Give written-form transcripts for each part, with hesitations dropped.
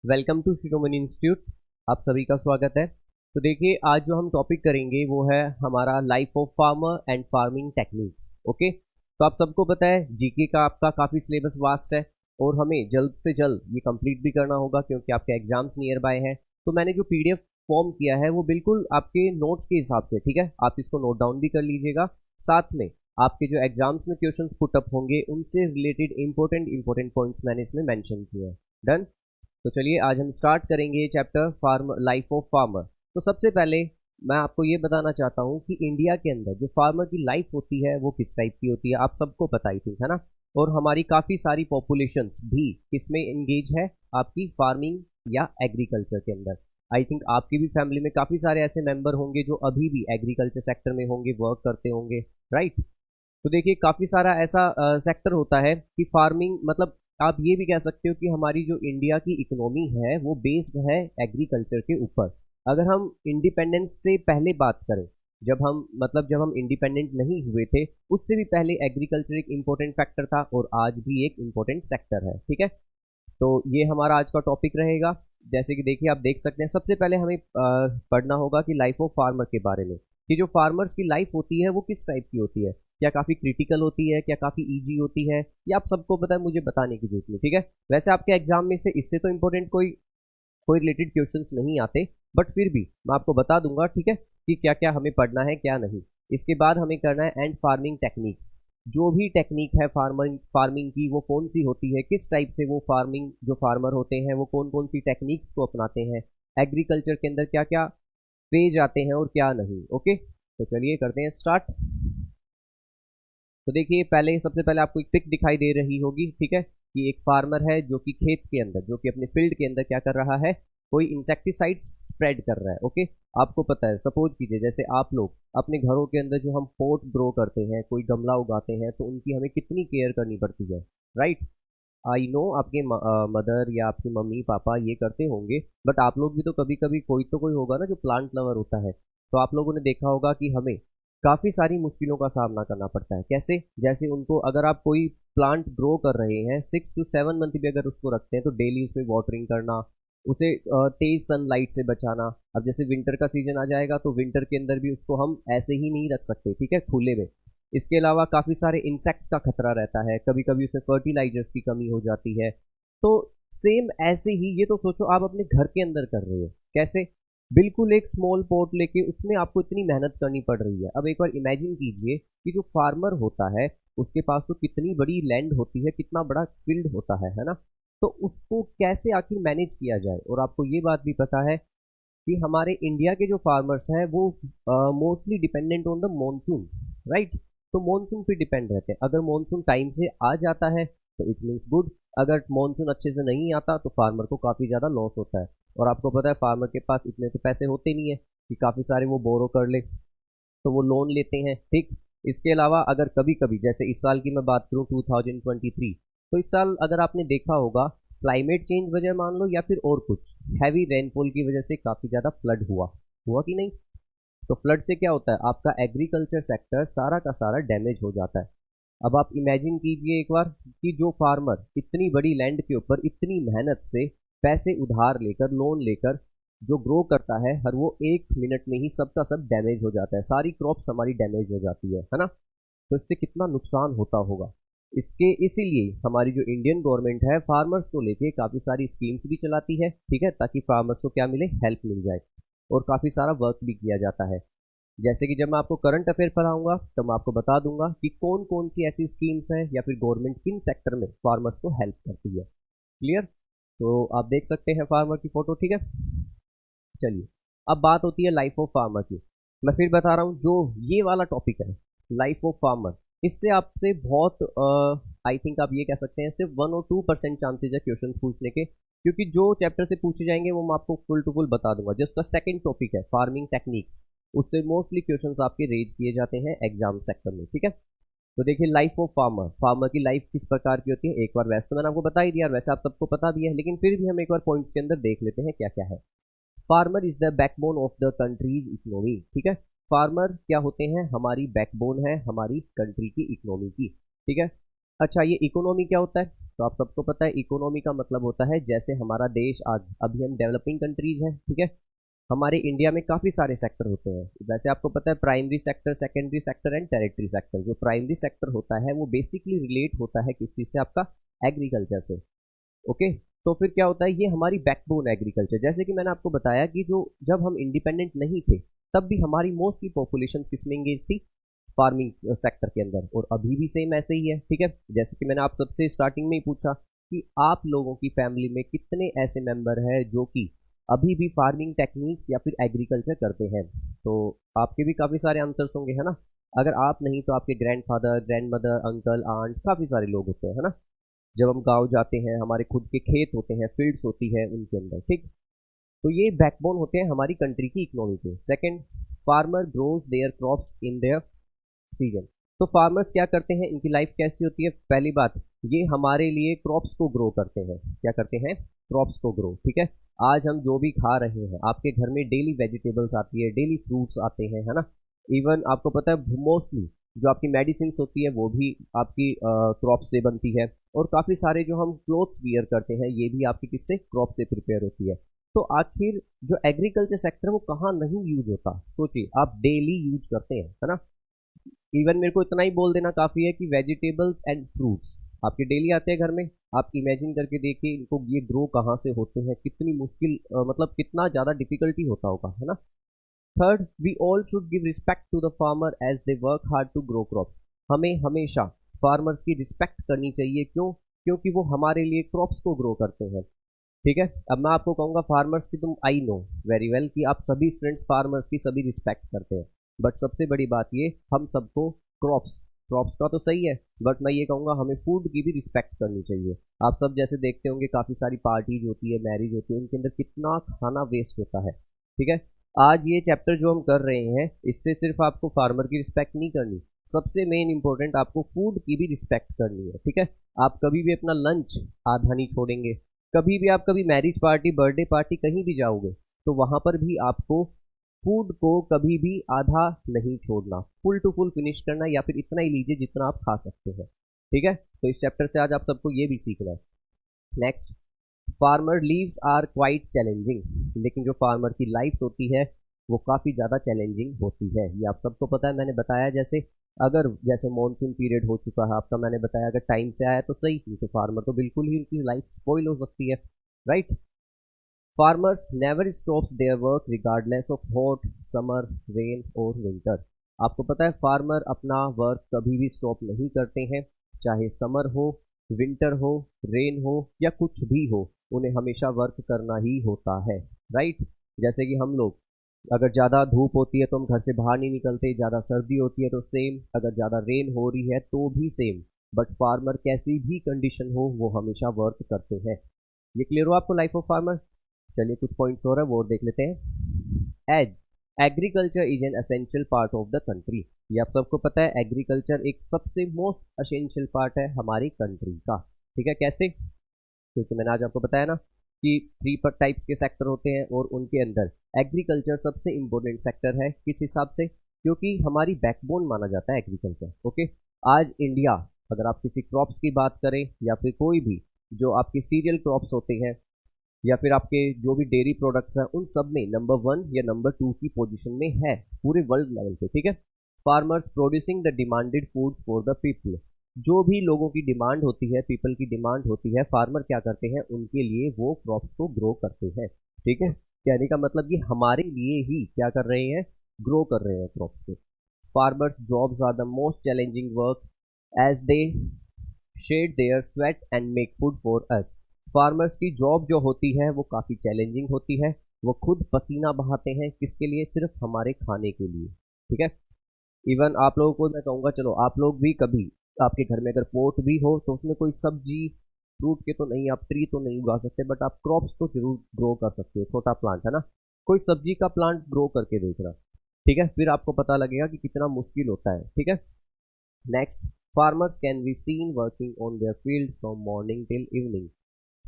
Welcome to Shiromani institute. आप सभी का स्वागत है। तो देखिए, आज जो हम टॉपिक करेंगे वो है हमारा life of farmer and farming techniques. Okay, तो आप सबको पता है जीके का आपका काफ़ी सिलेबस वास्ट है और हमें जल्द से जल्द ये कंप्लीट भी करना होगा क्योंकि आपके एग्जाम्स नियर बाय हैं। तो मैंने जो पीडीएफ फॉर्म किया है वो बिल्कुल आपके नोट्स के हिसाब से, ठीक है, आप इसको नोट डाउन भी कर लीजिएगा। साथ में आपके जो एग्जाम्स में क्वेश्चंस पुट अप होंगे उनसे रिलेटेड इंपॉर्टेंट पॉइंट्स मैंने इसमें मेंशन किए हैं। डन। तो चलिए आज हम स्टार्ट करेंगे chapter farm life of farmer. तो सबसे पहले मैं आपको ये बताना चाहता हूँ कि इंडिया के अंदर जो फार्मर की लाइफ होती है वो किस टाइप की होती है, आप सबको पता ही थी, है ना। और हमारी काफ़ी सारी पॉपुलेशंस भी किसमें इंगेज है, आपकी फार्मिंग या एग्रीकल्चर के अंदर। आई थिंक आपकी भी फैमिली में काफ़ी सारे ऐसे मेंबर होंगे जो अभी भी एग्रीकल्चर सेक्टर में होंगे, वर्क करते होंगे, राइट। तो देखिए काफ़ी सारा ऐसा सेक्टर होता है कि फार्मिंग मतलब आप ये भी कह सकते हो कि हमारी जो इंडिया की इकोनॉमी है वो बेस्ड है एग्रीकल्चर के ऊपर। अगर हम इंडिपेंडेंस से पहले बात करें, जब हम इंडिपेंडेंट नहीं हुए थे उससे भी पहले एग्रीकल्चर एक इम्पोर्टेंट फैक्टर था और आज भी एक इम्पोर्टेंट सेक्टर है, ठीक है। तो ये हमारा आज का टॉपिक रहेगा। जैसे कि देखिए आप देख सकते हैं, सबसे पहले हमें पढ़ना होगा कि लाइफ ऑफ फार्मर के बारे में, कि जो फार्मर्स की लाइफ होती है वो किस टाइप की होती है, क्या काफ़ी क्रिटिकल होती है, क्या काफ़ी इजी होती है, ये आप सबको पता है, मुझे बताने की जरूरत नहीं, ठीक है। वैसे आपके एग्जाम में से इससे तो इम्पोर्टेंट कोई कोई रिलेटेड क्वेश्चंस नहीं आते, बट फिर भी मैं आपको बता दूंगा, ठीक है, कि क्या क्या हमें पढ़ना है क्या नहीं। इसके बाद हमें करना है एंड फार्मिंग टेक्निक्स। जो भी टेक्निक है फार्मिंग की वो कौन सी होती है, किस टाइप से वो फार्मिंग जो फार्मर होते हैं वो कौन कौन सी टेक्निक्स को अपनाते हैं, एग्रीकल्चर के अंदर क्या क्या पेज आते हैं और क्या नहीं। ओके, तो चलिए करते हैं स्टार्ट। तो देखिए सबसे पहले आपको एक पिक दिखाई दे रही होगी, ठीक है, कि एक फार्मर है जो कि खेत के अंदर, जो कि अपने फील्ड के अंदर क्या कर रहा है, कोई इंसेक्टिसाइड्स स्प्रेड कर रहा है। ओके, आपको पता है, सपोज कीजिए जैसे आप लोग अपने घरों के अंदर जो हम पॉट ग्रो करते हैं, कोई गमला उगाते हैं, तो उनकी हमें कितनी केयर करनी पड़ती है, राइट। आई नो आपके मदर या आपके मम्मी पापा ये करते होंगे, बट आप लोग भी तो कभी कभी कोई होगा ना जो प्लांट लवर होता है। तो आप लोगों ने देखा होगा कि हमें काफ़ी सारी मुश्किलों का सामना करना पड़ता है। कैसे? जैसे उनको अगर आप कोई प्लांट ग्रो कर रहे हैं 6 to 7 मंथ भी अगर उसको रखते हैं तो डेली उसमें वाटरिंग करना, उसे तेज सनलाइट से बचाना। अब जैसे विंटर का सीजन आ जाएगा तो विंटर के अंदर भी उसको हम ऐसे ही नहीं रख सकते, ठीक है, खुले में। इसके अलावा काफ़ी सारे इंसेक्ट्स का खतरा रहता है, कभी कभी उसमें फर्टिलाइजर्स की कमी हो जाती है। तो सेम ऐसे ही ये तो सोचो आप अपने घर के अंदर कर रहे हो, कैसे? बिल्कुल एक स्मॉल पॉट लेके उसमें आपको इतनी मेहनत करनी पड़ रही है। अब एक बार इमेजिन कीजिए कि जो फार्मर होता है उसके पास तो कितनी बड़ी लैंड होती है, कितना बड़ा फील्ड होता है ना। तो उसको कैसे आखिर मैनेज किया जाए। और आपको ये बात भी पता है कि हमारे इंडिया के जो फार्मर्स हैं वो mostly dependent on the monsoon, right. तो मॉनसून पे डिपेंड रहते हैं। अगर मॉनसून टाइम से आ जाता है तो इट मीन्स गुड, अगर मॉनसून अच्छे से नहीं आता तो फार्मर को काफ़ी ज़्यादा लॉस होता है। और आपको पता है फार्मर के पास इतने तो पैसे होते नहीं है कि काफ़ी सारे वो बोरो कर ले, तो वो लोन लेते हैं, ठीक। इसके अलावा अगर कभी कभी जैसे इस साल की मैं बात करूँ 2023, तो इस साल अगर आपने देखा होगा क्लाइमेट चेंज वजह मान लो या फिर और कुछ हैवी रेनफॉल की वजह से काफ़ी ज़्यादा फ्लड हुआ हुआ कि नहीं। तो फ्लड से क्या होता है, आपका एग्रीकल्चर सेक्टर सारा का सारा डैमेज हो जाता है। अब आप इमेजिन कीजिए एक बार कि जो फार्मर इतनी बड़ी लैंड के ऊपर इतनी मेहनत से पैसे उधार लेकर, लोन लेकर जो ग्रो करता है, हर वो 1 मिनट में ही सबका सब डैमेज हो जाता है, सारी क्रॉप्स हमारी डैमेज हो जाती है ना। तो इससे कितना नुकसान होता होगा। इसके इसीलिए हमारी जो इंडियन गवर्नमेंट है फार्मर्स को लेके काफ़ी सारी स्कीम्स भी चलाती है, ठीक है, ताकि फार्मर्स को क्या मिले, हेल्प मिल जाए। और काफ़ी सारा वर्क भी किया जाता है। जैसे कि जब मैं आपको करंट अफेयर पढ़ाऊंगा तो मैं आपको बता दूंगा कि कौन कौन सी ऐसी स्कीम्स हैं या फिर गवर्नमेंट किन सेक्टर में फार्मर्स को हेल्प करती है। क्लियर? तो आप देख सकते हैं फार्मर की फोटो, ठीक है। चलिए, अब बात होती है लाइफ ऑफ फार्मर की। मैं फिर बता रहा हूँ, जो ये वाला टॉपिक है लाइफ ऑफ फार्मर, इससे आपसे बहुत आई थिंक आप ये कह सकते हैं सिर्फ 1 और 2% चांसेज है क्वेश्चन पूछने के, क्योंकि जो चैप्टर से पूछे जाएंगे वो मैं आपको फुल टू फुल बता दूंगा। जो उसका सेकंड टॉपिक है फार्मिंग टेक्निक्स, उससे मोस्टली क्वेश्चंस आपके रेज किए जाते हैं एग्जाम सेक्टर में, ठीक है। तो देखिए लाइफ ऑफ फार्मर, फार्मर की लाइफ किस प्रकार की होती है, एक बार वैसे तो मैंने आपको बता ही दिया, वैसे आप सबको पता भी है, लेकिन फिर भी हम एक बार पॉइंट्स के अंदर देख लेते हैं क्या क्या है। Farmer is the backbone of the countries economy, ठीक है। फार्मर क्या होते हैं, हमारी बैकबोन है हमारी कंट्री की इकोनॉमी की, ठीक है। अच्छा, ये इकोनॉमी क्या होता है? तो आप सबको पता है इकोनॉमी का मतलब होता है जैसे हमारा देश आज अभी हम डेवलपिंग कंट्रीज हैं, ठीक है। हमारे इंडिया में काफ़ी सारे सेक्टर होते हैं। वैसे आपको पता है primary sector, secondary sector and territory sector. जो प्राइमरी सेक्टर होता है वो बेसिकली रिलेट होता है किस चीज़ से, आपका एग्रीकल्चर से। ओके, तो फिर क्या होता है, ये हमारी बैकबोन एग्रीकल्चर। जैसे कि मैंने आपको बताया कि जो जब हम इंडिपेंडेंट नहीं थे तब भी हमारी मोस्टली पॉपुलेशन किसमें एंगेज थी, फार्मिंग सेक्टर के अंदर, और अभी भी सेम ऐसे ही है, ठीक है। जैसे कि मैंने आप सबसे स्टार्टिंग में ही पूछा कि आप लोगों की फैमिली में कितने ऐसे मेंबर हैं जो कि अभी भी फार्मिंग टेक्निक्स या फिर एग्रीकल्चर करते हैं, तो आपके भी काफ़ी सारे आंसर्स होंगे, है ना। अगर आप नहीं तो आपके ग्रैंडफादर, ग्रैंडमदर, अंकल, आंट, काफ़ी सारे लोग होते हैं, है ना। जब हम गांव जाते हैं हमारे खुद के खेत होते हैं, फील्ड्स होती है उनके अंदर, ठीक। तो ये बैकबोन होते हैं हमारी कंट्री की इकोनॉमी के। Second, farmer grows there crops in their season. तो फार्मर्स क्या करते हैं, इनकी लाइफ कैसी होती है। पहली बात, ये हमारे लिए क्रॉप्स को ग्रो करते हैं। क्या करते हैं, क्रॉप्स को ग्रो, ठीक है। आज हम जो भी खा रहे हैं, आपके घर में डेली वेजिटेबल्स आती है, डेली फ्रूट्स आते हैं, है ना। इवन आपको पता है मोस्टली जो आपकी मेडिसिन होती है वो भी आपकी क्रॉप से बनती है, और काफ़ी सारे जो हम क्लोथ्स वियर करते हैं ये भी आपकी किससे, क्रॉप से प्रिपेयर होती है। तो आखिर जो एग्रीकल्चर सेक्टर वो कहाँ नहीं यूज होता, सोचिए, आप डेली यूज करते हैं, है ना। इवन मेरे को इतना ही बोल देना काफ़ी है कि वेजिटेबल्स एंड फ्रूट्स आपके डेली आते हैं घर में। आप इमेजिन करके देखिए इनको, ये ग्रो कहाँ से होते हैं, कितनी मुश्किल मतलब कितना ज़्यादा डिफिकल्टी होता होगा, है ना। Third, we all should give respect to the farmer as they work hard to grow crop. हमें हमेशा फार्मर्स की रिस्पेक्ट करनी चाहिए, क्यों, क्योंकि वो हमारे लिए क्रॉप्स को ग्रो करते हैं, ठीक है। अब मैं आपको कहूँगा फार्मर्स की, तुम आई नो वेरी वेल कि आप सभी स्टूडेंट्स फार्मर्स की सभी रिस्पेक्ट करते हैं, बट सबसे बड़ी बात ये, हम सबको क्रॉप्स क्रॉप्स का तो सही है, बट मैं ये कहूँगा हमें फूड की भी रिस्पेक्ट करनी चाहिए। आप सब जैसे देखते होंगे काफ़ी सारी पार्टीज होती है, मैरिज होती है, उनके अंदर कितना खाना वेस्ट होता है, ठीक है। आज ये चैप्टर जो हम कर रहे हैं इससे सिर्फ आपको फार्मर की रिस्पेक्ट नहीं करनी, सबसे मेन इंपॉर्टेंट आपको फूड की भी रिस्पेक्ट करनी है, ठीक है। आप कभी भी अपना लंच आधा नहीं छोड़ेंगे। कभी भी आप कभी मैरिज पार्टी, बर्थडे पार्टी कहीं भी जाओगे तो वहाँ पर भी आपको फूड को कभी भी आधा नहीं छोड़ना, फुल टू फुल फिनिश करना, या फिर इतना ही लीजिए जितना आप खा सकते हैं, ठीक है। तो इस चैप्टर से आज आप सबको ये भी सीखना है। Next, farmer lives are quite challenging. लेकिन जो फार्मर की लाइफ होती है वो काफ़ी ज़्यादा चैलेंजिंग होती है, ये आप सबको पता है। मैंने बताया जैसे अगर जैसे मानसून पीरियड हो चुका है आपका, मैंने बताया अगर टाइम से आया तो सही, नहीं तो फार्मर तो बिल्कुल ही उनकी लाइफ स्पॉइल हो सकती है, right. Farmers never stops their work regardless of hot, summer, rain और विंटर। आपको पता है फार्मर अपना वर्क कभी भी स्टॉप नहीं करते हैं, चाहे समर हो, विंटर हो, रेन हो या कुछ भी हो, उन्हें हमेशा वर्क करना ही होता है, राइट। जैसे कि हम लोग, अगर ज़्यादा धूप होती है तो हम घर से बाहर नहीं निकलते, ज़्यादा सर्दी होती है तो सेम, अगर ज़्यादा रेन हो रही है तो भी सेम, बट फार्मर कैसी भी कंडीशन हो वो हमेशा वर्क करते हैं। ये क्लियर हो आपको लाइफ ऑफ फार्मर। चलिए कुछ पॉइंट्स और है वो देख लेते हैं। As agriculture is an essential part of the country. ये आप सबको पता है एग्रीकल्चर एक सबसे मोस्ट असेंशियल पार्ट है हमारी कंट्री का, ठीक है। कैसे, क्योंकि मैंने आज आपको बताया ना कि 3 टाइप्स के सेक्टर होते हैं और उनके अंदर एग्रीकल्चर सबसे इम्पोर्टेंट सेक्टर है। किस हिसाब से, क्योंकि हमारी बैकबोन माना जाता है एग्रीकल्चर, ओके। आज इंडिया, अगर आप किसी क्रॉप्स की बात करें या फिर कोई भी जो आपके सीरियल क्रॉप्स होते हैं या फिर आपके जो भी डेयरी प्रोडक्ट्स हैं, उन सब में नंबर 1 या नंबर 2 की पोजीशन में है पूरे वर्ल्ड लेवल पे, ठीक है। Farmers producing the demanded foods for the people. जो भी लोगों की डिमांड होती है, पीपल की डिमांड होती है, फार्मर क्या करते हैं उनके लिए वो क्रॉप्स को ग्रो करते हैं, ठीक है। कहने का मतलब ये हमारे लिए ही क्या कर रहे हैं, ग्रो कर रहे हैं क्रॉप्स को। Farmers jobs are the most challenging work as they shed their sweat and make food for us. Farmers की जॉब जो होती है वो काफ़ी चैलेंजिंग होती है, वो खुद पसीना बहाते हैं, किसके लिए, सिर्फ हमारे खाने के लिए, ठीक है। इवन आप लोगों को मैं कहूँगा, चलो आप लोग भी कभी, आपके घर में अगर पोट भी हो तो उसमें कोई सब्जी, फ्रूट के तो नहीं, आप ट्री तो नहीं उगा सकते, बट आप क्रॉप्स तो जरूर ग्रो कर सकते हो, छोटा प्लांट है ना, कोई सब्जी का प्लांट ग्रो करके देखना, ठीक है। फिर आपको पता लगेगा कि कितना मुश्किल होता है, ठीक है। Next, farmers can be seen working on their field from morning till evening.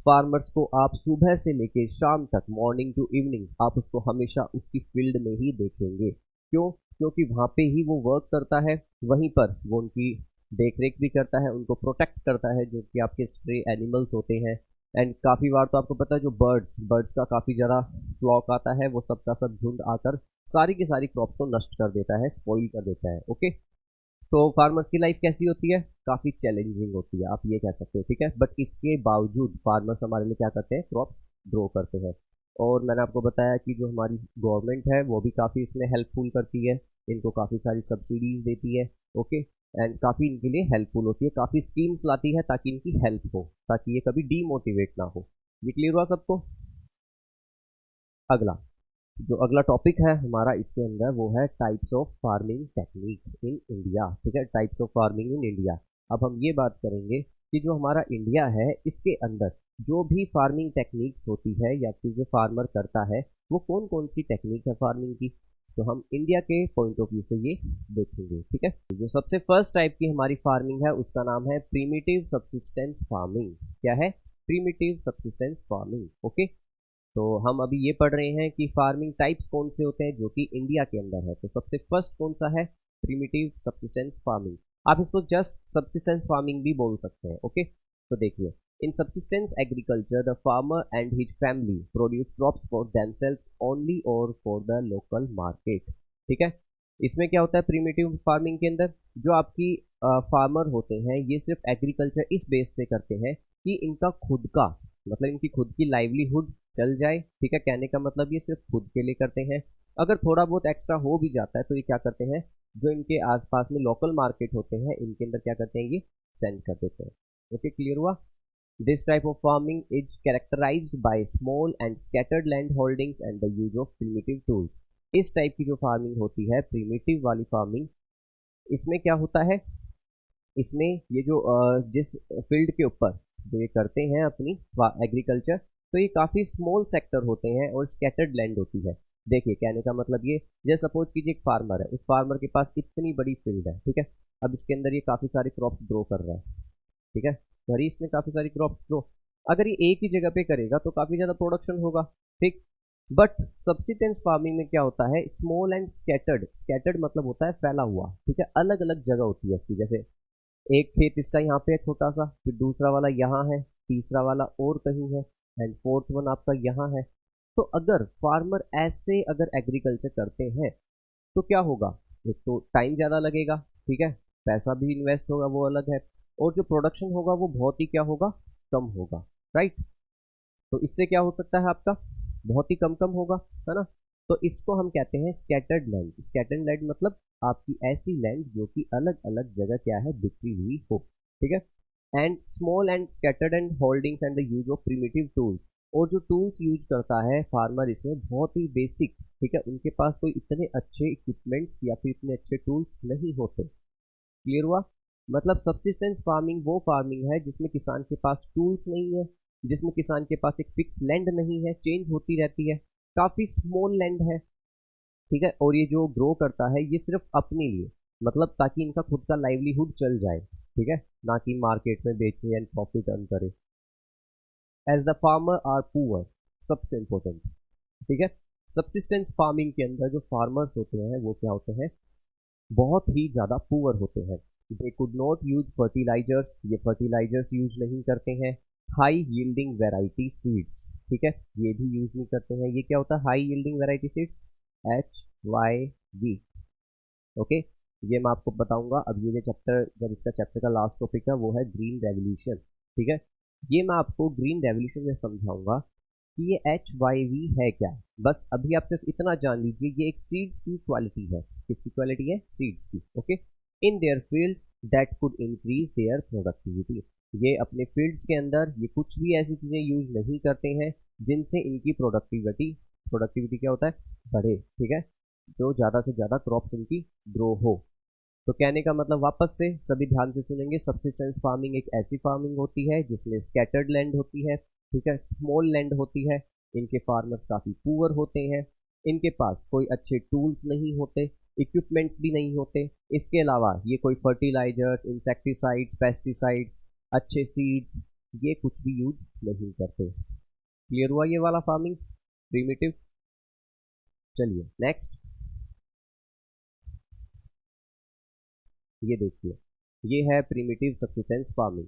Farmers को आप सुबह से लेके शाम तक, मॉर्निंग टू इवनिंग, आप उसको हमेशा उसकी फील्ड में ही देखेंगे। क्यों, क्योंकि वहाँ पे ही वो वर्क करता है, वहीं पर वो उनकी देख रेख भी करता है, उनको प्रोटेक्ट करता है, जो कि आपके स्ट्रे एनिमल्स होते हैं। एंड काफ़ी बार तो आपको पता है जो बर्ड्स का काफ़ी ज़्यादा फ्लॉक आता है, वो सब का सब झुंड आकर सारी की सारी क्रॉप्स को नष्ट कर देता है, स्पॉइल कर देता है। ओके, तो फार्मर्स की लाइफ कैसी होती है? काफ़ी चैलेंजिंग होती है, आप ये कह सकते हो, ठीक है। बट इसके बावजूद फार्मर्स हमारे लिए क्या करते हैं? क्रॉप्स ग्रो करते हैं। और मैंने आपको बताया कि जो हमारी गवर्नमेंट है वो भी काफ़ी इसमें हेल्पफुल करती है, इनको काफ़ी सारी सब्सिडीज देती है। ओके, एंड काफ़ी इनके लिए हेल्पफुल होती है, काफ़ी स्कीम्स लाती है ताकि इनकी हेल्प हो, ताकि ये कभी डीमोटिवेट ना हो। ये क्लियर हुआ सबको? अगला जो अगला टॉपिक है हमारा इसके अंदर वो है types of farming technique in India. ठीक है, types of farming in India. अब हम ये बात करेंगे कि जो हमारा इंडिया है इसके अंदर जो भी फार्मिंग टेक्निक्स होती है या फिर जो फार्मर करता है वो कौन कौन सी टेक्निक है फार्मिंग की, तो हम इंडिया के पॉइंट ऑफ व्यू से ये देखेंगे। ठीक है, जो सबसे फर्स्ट टाइप की हमारी फार्मिंग है उसका नाम है प्रीमिटिव सब्सिस्टेंस फार्मिंग। क्या है? Primitive subsistence farming. ओके, तो हम अभी ये पढ़ रहे हैं कि फार्मिंग टाइप्स कौन से होते हैं जो कि इंडिया के अंदर है। तो सबसे फर्स्ट कौन सा है? Primitive subsistence farming. आप इसको जस्ट सब्सिस्टेंस फार्मिंग भी बोल सकते हैं। ओके, तो देखिए, in subsistence agriculture the farmer and his family produce crops for themselves only और फॉर द लोकल मार्केट। ठीक है, इसमें क्या होता है प्रीमिटिव फार्मिंग के अंदर? जो आपकी फार्मर होते हैं ये सिर्फ एग्रीकल्चर इस बेस से करते हैं कि इनका खुद का मतलब इनकी खुद की लाइवलीहुड चल जाए। ठीक है, कहने का मतलब ये सिर्फ खुद के लिए करते हैं। अगर थोड़ा बहुत एक्स्ट्रा हो भी जाता है तो ये क्या करते हैं, जो इनके आसपास में लोकल मार्केट होते हैं इनके अंदर क्या करते हैं, ये सेंड कर देते हैं। ओके, क्लियर हुआ? This type of farming is characterised by small and scattered land holdings and the use of primitive tools. इस टाइप की जो फार्मिंग होती है प्रिमिटिव वाली फार्मिंग, इसमें क्या होता है, इसमें ये जो जिस फील्ड के ऊपर जो ये करते हैं अपनी एग्रीकल्चर, तो ये काफ़ी स्मॉल सेक्टर होते हैं और स्कैटर्ड लैंड होती है। देखिए, कहने का मतलब ये, जैसे सपोज कीजिए एक फार्मर है, उस फार्मर के पास इतनी बड़ी फील्ड है। ठीक है, अब इसके अंदर ये काफ़ी सारी क्रॉप्स ग्रो कर रहा है। ठीक है, भरी इसमें काफ़ी सारी क्रॉप्स ग्रो, अगर ये एक ही जगह पे करेगा तो काफ़ी ज़्यादा प्रोडक्शन होगा। ठीक, बट सब्सिस्टेंस फार्मिंग में क्या होता है, स्मॉल एंड स्कैटर्ड, स्कैटर्ड मतलब होता है फैला हुआ। ठीक है, अलग अलग जगह होती है इसकी, जैसे एक खेत इसका यहाँ पे है छोटा सा, फिर दूसरा वाला यहाँ है, तीसरा वाला और कहीं है, एंड फोर्थ वन आपका यहाँ है। तो अगर फार्मर ऐसे अगर एग्रीकल्चर करते हैं तो क्या होगा, एक तो टाइम ज़्यादा लगेगा, ठीक है, पैसा भी इन्वेस्ट होगा वो अलग है, और जो प्रोडक्शन होगा वो बहुत ही क्या होगा, कम होगा। राइट, तो इससे क्या हो सकता है आपका, बहुत ही कम कम होगा, है ना। तो इसको हम कहते हैं स्कैटर्ड लैंड। स्कैटर्ड लैंड मतलब आपकी ऐसी लैंड जो कि अलग अलग जगह क्या है, बिखरी हुई हो। ठीक है, and small and scattered and holdings and the use of primitive tools. और जो टूल्स यूज करता है फार्मर इसमें बहुत ही बेसिक। ठीक है, उनके पास कोई इतने अच्छे इक्विपमेंट्स या फिर इतने अच्छे टूल्स नहीं होते। क्लियर हुआ? मतलब सब्सिस्टेंस फार्मिंग वो फार्मिंग है जिसमें किसान के पास टूल्स नहीं है, जिसमें किसान के पास एक फिक्स लैंड नहीं है, चेंज होती रहती है, काफ़ी स्मॉल लैंड है। ठीक है, और ये जो ग्रो करता है ये सिर्फ अपने लिए, मतलब ताकि इनका खुद का लाइवलीहुड चल जाए। ठीक है, ना कि मार्केट में बेचे एंड प्रॉफिट अर्न करे। As the farmer are poor, सबसे इंपॉर्टेंट। ठीक है, सब्सिस्टेंस फार्मिंग के अंदर जो फार्मर्स होते हैं वो क्या होते हैं, बहुत ही ज़्यादा पुअर होते हैं। They could not use fertilisers, ये फर्टिलाइजर्स यूज नहीं करते हैं। हाई यील्डिंग वेराइटी सीड्स, ठीक है, ये भी यूज नहीं करते हैं। ये क्या होता है high yielding variety seeds? HYV। Okay, ये मैं आपको बताऊंगा अब, ये जो चैप्टर, जब इसका चैप्टर का लास्ट टॉपिक है वो है ग्रीन रेवोल्यूशन। ठीक है, ये मैं आपको ग्रीन रेवोल्यूशन में समझाऊंगा कि ये HYV है क्या। बस अभी आप सिर्फ इतना जान लीजिए, ये एक सीड्स की क्वालिटी है। किसकी क्वालिटी है? सीड्स की। Okay, in their field that could increase their productivity. ये अपने फील्ड्स के अंदर ये कुछ भी ऐसी चीज़ें यूज नहीं करते हैं जिनसे इनकी प्रोडक्टिविटी, प्रोडक्टिविटी क्या होता है, बढ़े। ठीक है, जो ज़्यादा से ज़्यादा क्रॉप्स इनकी ग्रो हो। तो कहने का मतलब, वापस से सभी ध्यान से सुनेंगे, सब्सिस्टेंस फार्मिंग एक ऐसी फार्मिंग होती है जिसमें स्कैटर्ड लैंड होती है। ठीक है, स्मॉल लैंड होती है, इनके फार्मर्स काफ़ी पुअर होते हैं, इनके पास कोई अच्छे टूल्स नहीं होते, इक्विपमेंट्स भी नहीं होते। इसके अलावा ये कोई फर्टिलाइजर्स, इंसेक्टिसाइड्स, पेस्टिसाइड्स, अच्छे सीड्स, ये कुछ भी यूज नहीं करते। क्लियर हुआ ये वाला फार्मिंग, प्रीमिटिव? चलिए नेक्स्ट, ये देखिए, ये है प्रिमिटिव सब्सिस्टेंस फार्मिंग।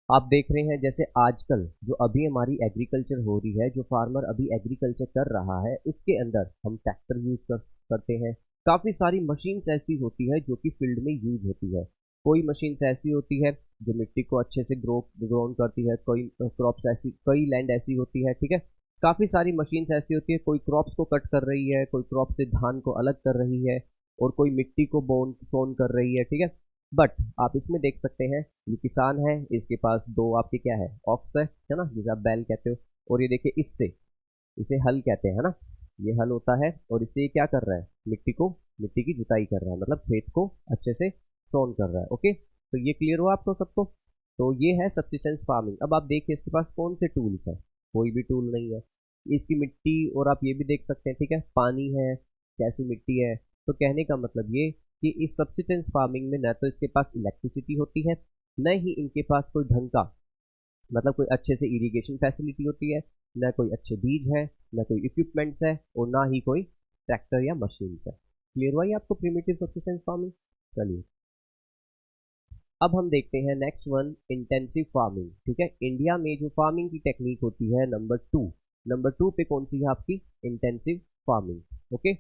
आप देख रहे हैं जैसे आजकल जो अभी हमारी एग्रीकल्चर हो रही है, जो फार्मर अभी एग्रीकल्चर कर रहा है, उसके अंदर हम ट्रैक्टर यूज करते हैं। काफ़ी सारी मशीन्स ऐसी होती है जो कि फील्ड में यूज होती है। कोई मशीन्स ऐसी होती है जो मिट्टी को अच्छे से ग्रोन करती है, कोई क्रॉप्स ऐसी, कई लैंड ऐसी होती है, ठीक है। काफ़ी सारी मशीन्स ऐसी होती है, कोई क्रॉप्स को कट कर रही है, कोई क्रॉप से धान को अलग कर रही है, और कोई मिट्टी को सोन कर रही है, ठीक है। बट आप इसमें देख सकते हैं, ये किसान है, इसके पास दो आपके क्या है, ऑक्स है ना, जिसे आप बैल कहते हो। और ये देखिए इससे, इसे हल कहते हैं ना, ये हल होता है, और इससे ये क्या कर रहा है, मिट्टी की जुताई कर रहा है, मतलब खेत को अच्छे से सोन कर रहा है। ओके, तो ये क्लियर हुआ आपको सबको। तो ये है सब्सिस्टेंस फार्मिंग। अब आप देखिए इसके पास कौन से टूल्स है, कोई भी टूल नहीं है। इसकी मिट्टी, और आप ये भी देख सकते हैं, ठीक है, पानी है, कैसी मिट्टी है। तो कहने का मतलब ये कि इस सब्सिस्टेंस फार्मिंग में न तो इसके पास इलेक्ट्रिसिटी होती है, न ही इनके पास कोई ढंग का, मतलब कोई अच्छे से इरिगेशन फैसिलिटी होती है, न कोई अच्छे बीज है, न कोई इक्विपमेंट्स है, और ना ही कोई ट्रैक्टर या मशीन्स है। क्लियर हुआ ये आपको प्रिमिटिव सब्सिस्टेंस फार्मिंग। चलिए अब हम देखते हैं नेक्स्ट वन, इंटेंसिव फार्मिंग। ठीक है, इंडिया में जो फार्मिंग की टेक्निक होती है नंबर टू पे कौन सी है आपकी, इंटेंसिव फार्मिंग। ओके,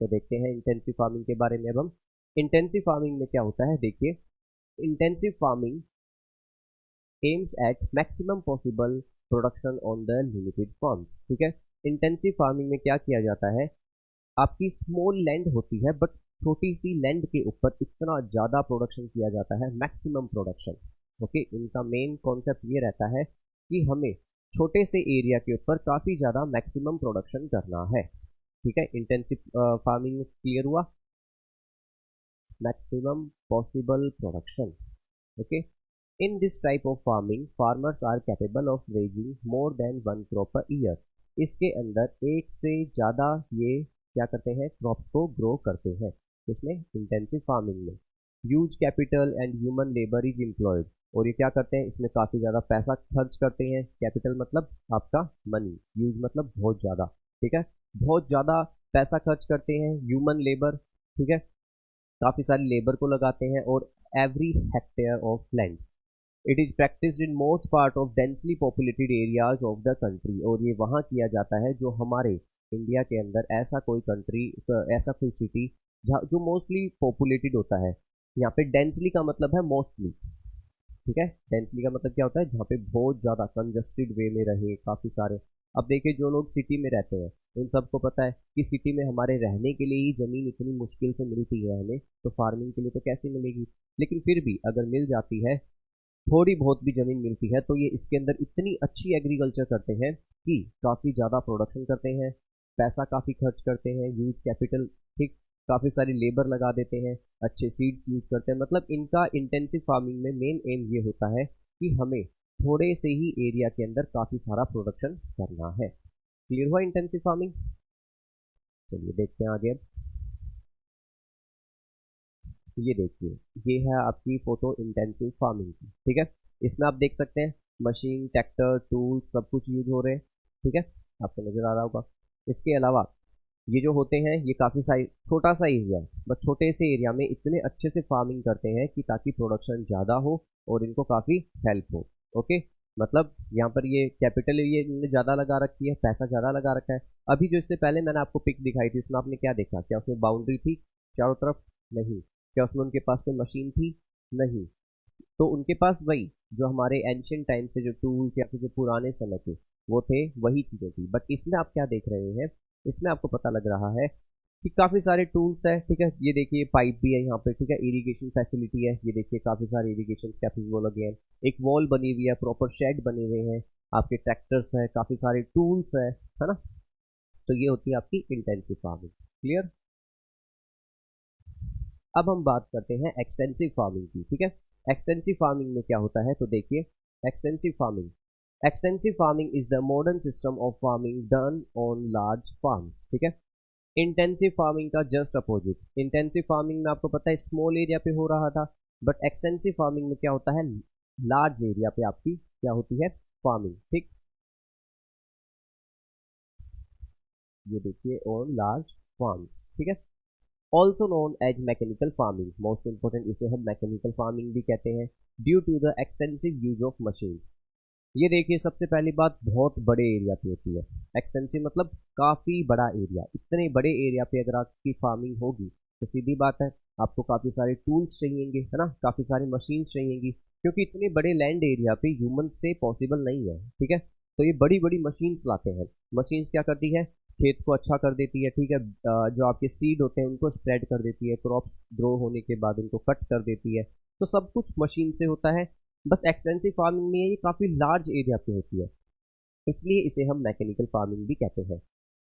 तो देखते हैं इंटेंसिव फार्मिंग के बारे में। अब हम इंटेंसिव फार्मिंग में क्या होता है देखिए, intensive farming aims at maximum possible production on the limited forms. ठीक है, इंटेंसिव फार्मिंग में क्या किया जाता है, आपकी स्मॉल लैंड होती है, बट छोटी सी लैंड के ऊपर इतना ज़्यादा प्रोडक्शन किया जाता है, मैक्सिमम प्रोडक्शन। ओके, इनका मेन कॉन्सेप्ट ये रहता है कि हमें छोटे से एरिया के ऊपर काफ़ी ज़्यादा मैक्सिमम प्रोडक्शन करना है। ठीक है, इंटेंसिव फार्मिंग क्लियर हुआ, maximum possible production. Okay, in this type of farming farmers are capable of raising more than one crop a year. इसके अंदर एक से ज़्यादा ये क्या करते हैं, क्रॉप्स को ग्रो करते हैं। इसमें इंटेंसिव फार्मिंग में huge capital and human labour is employed. और ये क्या करते हैं, इसमें काफ़ी ज़्यादा पैसा खर्च करते हैं। कैपिटल मतलब आपका मनी, ह्यूज मतलब बहुत ज़्यादा, ठीक है, बहुत ज़्यादा पैसा खर्च करते हैं। ह्यूमन लेबर, ठीक है, काफ़ी सारी लेबर को लगाते हैं। और every hectare of land, it is practised in most part of densely populated areas of the country. और ये वहाँ किया जाता है जो हमारे इंडिया के अंदर ऐसा कोई कंट्री, ऐसा कोई सिटी जहाँ जो मोस्टली पॉपुलेटेड होता है। यहाँ पे डेंसली का मतलब है मोस्टली, ठीक है, डेंसली का मतलब क्या होता है, जहाँ पे बहुत ज़्यादा कंजस्टेड वे में रहे काफ़ी सारे। अब देखिए जो लोग सिटी में रहते हैं, उन सबको पता है कि सिटी में हमारे रहने के लिए ही ज़मीन इतनी मुश्किल से मिलती है हमें, तो फार्मिंग के लिए तो कैसे मिलेगी। लेकिन फिर भी अगर मिल जाती है, थोड़ी बहुत भी ज़मीन मिलती है, तो ये इसके अंदर इतनी अच्छी एग्रीकल्चर करते हैं कि काफ़ी ज़्यादा प्रोडक्शन करते हैं, पैसा काफ़ी खर्च करते हैं, यूज कैपिटल, ठीक, काफ़ी सारी लेबर लगा देते हैं, अच्छे सीड्स यूज करते हैं। मतलब इनका इंटेंसिव फार्मिंग में मेन एम ये होता है कि हमें थोड़े से ही एरिया के अंदर काफ़ी सारा प्रोडक्शन करना है। क्लियर हुआ इंटेंसिव फार्मिंग। चलिए देखते हैं आगे। ये देखिए, ये है आपकी फोटो इंटेंसिव फार्मिंग की। ठीक है, इसमें आप देख सकते हैं मशीन, ट्रैक्टर, टूल सब कुछ यूज हो रहे हैं। ठीक है, आपको नजर आ रहा होगा। इसके अलावा ये जो होते हैं, ये काफ़ी सारी छोटा सा एरिया है, बस छोटे से एरिया में इतने अच्छे से फार्मिंग करते हैं कि ताकि प्रोडक्शन ज़्यादा हो और इनको काफ़ी हेल्प हो। ओके, मतलब यहाँ पर ये कैपिटल ये इन्होंने ज़्यादा लगा रखी है, पैसा ज़्यादा लगा रखा है। अभी जो इससे पहले मैंने आपको पिक दिखाई थी, उसमें आपने क्या देखा, क्या उसमें बाउंड्री थी चारों तरफ, नहीं। क्या उसमें उनके पास कोई मशीन थी, नहीं। तो उनके पास वही जो हमारे एंशियंट टाइम से जो टूल्स या फिर जो पुराने समय के वो थे, वही चीज़ें थी। बट इसमें आप क्या देख रहे हैं, इसमें आपको पता लग रहा है कि काफ़ी सारे टूल्स है। ठीक है, ये देखिए पाइप भी है यहाँ पे, ठीक है, इरिगेशन फैसिलिटी है, ये देखिए काफ़ी सारे इरिगेशन कैपेबल वो लगे हैं, एक वॉल बनी हुई है, प्रॉपर शेड बने हुए हैं, आपके ट्रैक्टर्स है, काफ़ी सारे टूल्स है ना। तो ये होती है आपकी इंटेंसिव फार्मिंग। क्लियर। अब हम बात करते हैं एक्सटेंसिव फार्मिंग की। ठीक है, एक्सटेंसिव फार्मिंग में क्या होता है, तो देखिए extensive farming is the modern system of farming done on large farms. ठीक है, इंटेंसिव फार्मिंग का जस्ट अपोजिट। इंटेंसिव फार्मिंग में आपको पता है स्मॉल एरिया पे हो रहा था, बट एक्सटेंसिव फार्मिंग में क्या होता है, लार्ज एरिया पे आपकी क्या होती है, फार्मिंग। ठीक, ये देखिए ऑन लार्ज फार्म्स। ठीक है, also known as mechanical farming, most important इसे हम मैकेनिकल फार्मिंग भी कहते हैं, due to the extensive use of machine. ये देखिए सबसे पहली बात बहुत बड़े एरिया पे होती है। एक्सटेंसिव मतलब काफ़ी बड़ा एरिया। इतने बड़े एरिया पे अगर आपकी फार्मिंग होगी तो सीधी बात है आपको काफ़ी सारे टूल्स चाहिएंगे, है ना, काफ़ी सारी मशीन्स चाहिएंगी, क्योंकि इतने बड़े लैंड एरिया पे ह्यूमन से पॉसिबल नहीं है। ठीक है, तो ये बड़ी बड़ी मशीन्स लाते हैं। मशीन्स क्या करती है, खेत को अच्छा कर देती है। ठीक है, जो आपके सीड होते हैं उनको स्प्रेड कर देती है, क्रॉप्स ग्रो होने के बाद उनको कट कर देती है। तो सब कुछ मशीन से होता है। बस एक्सटेंसिव फार्मिंग में ये काफ़ी लार्ज एरिया पे होती है, इसलिए इसे हम मैकेनिकल फार्मिंग भी कहते हैं।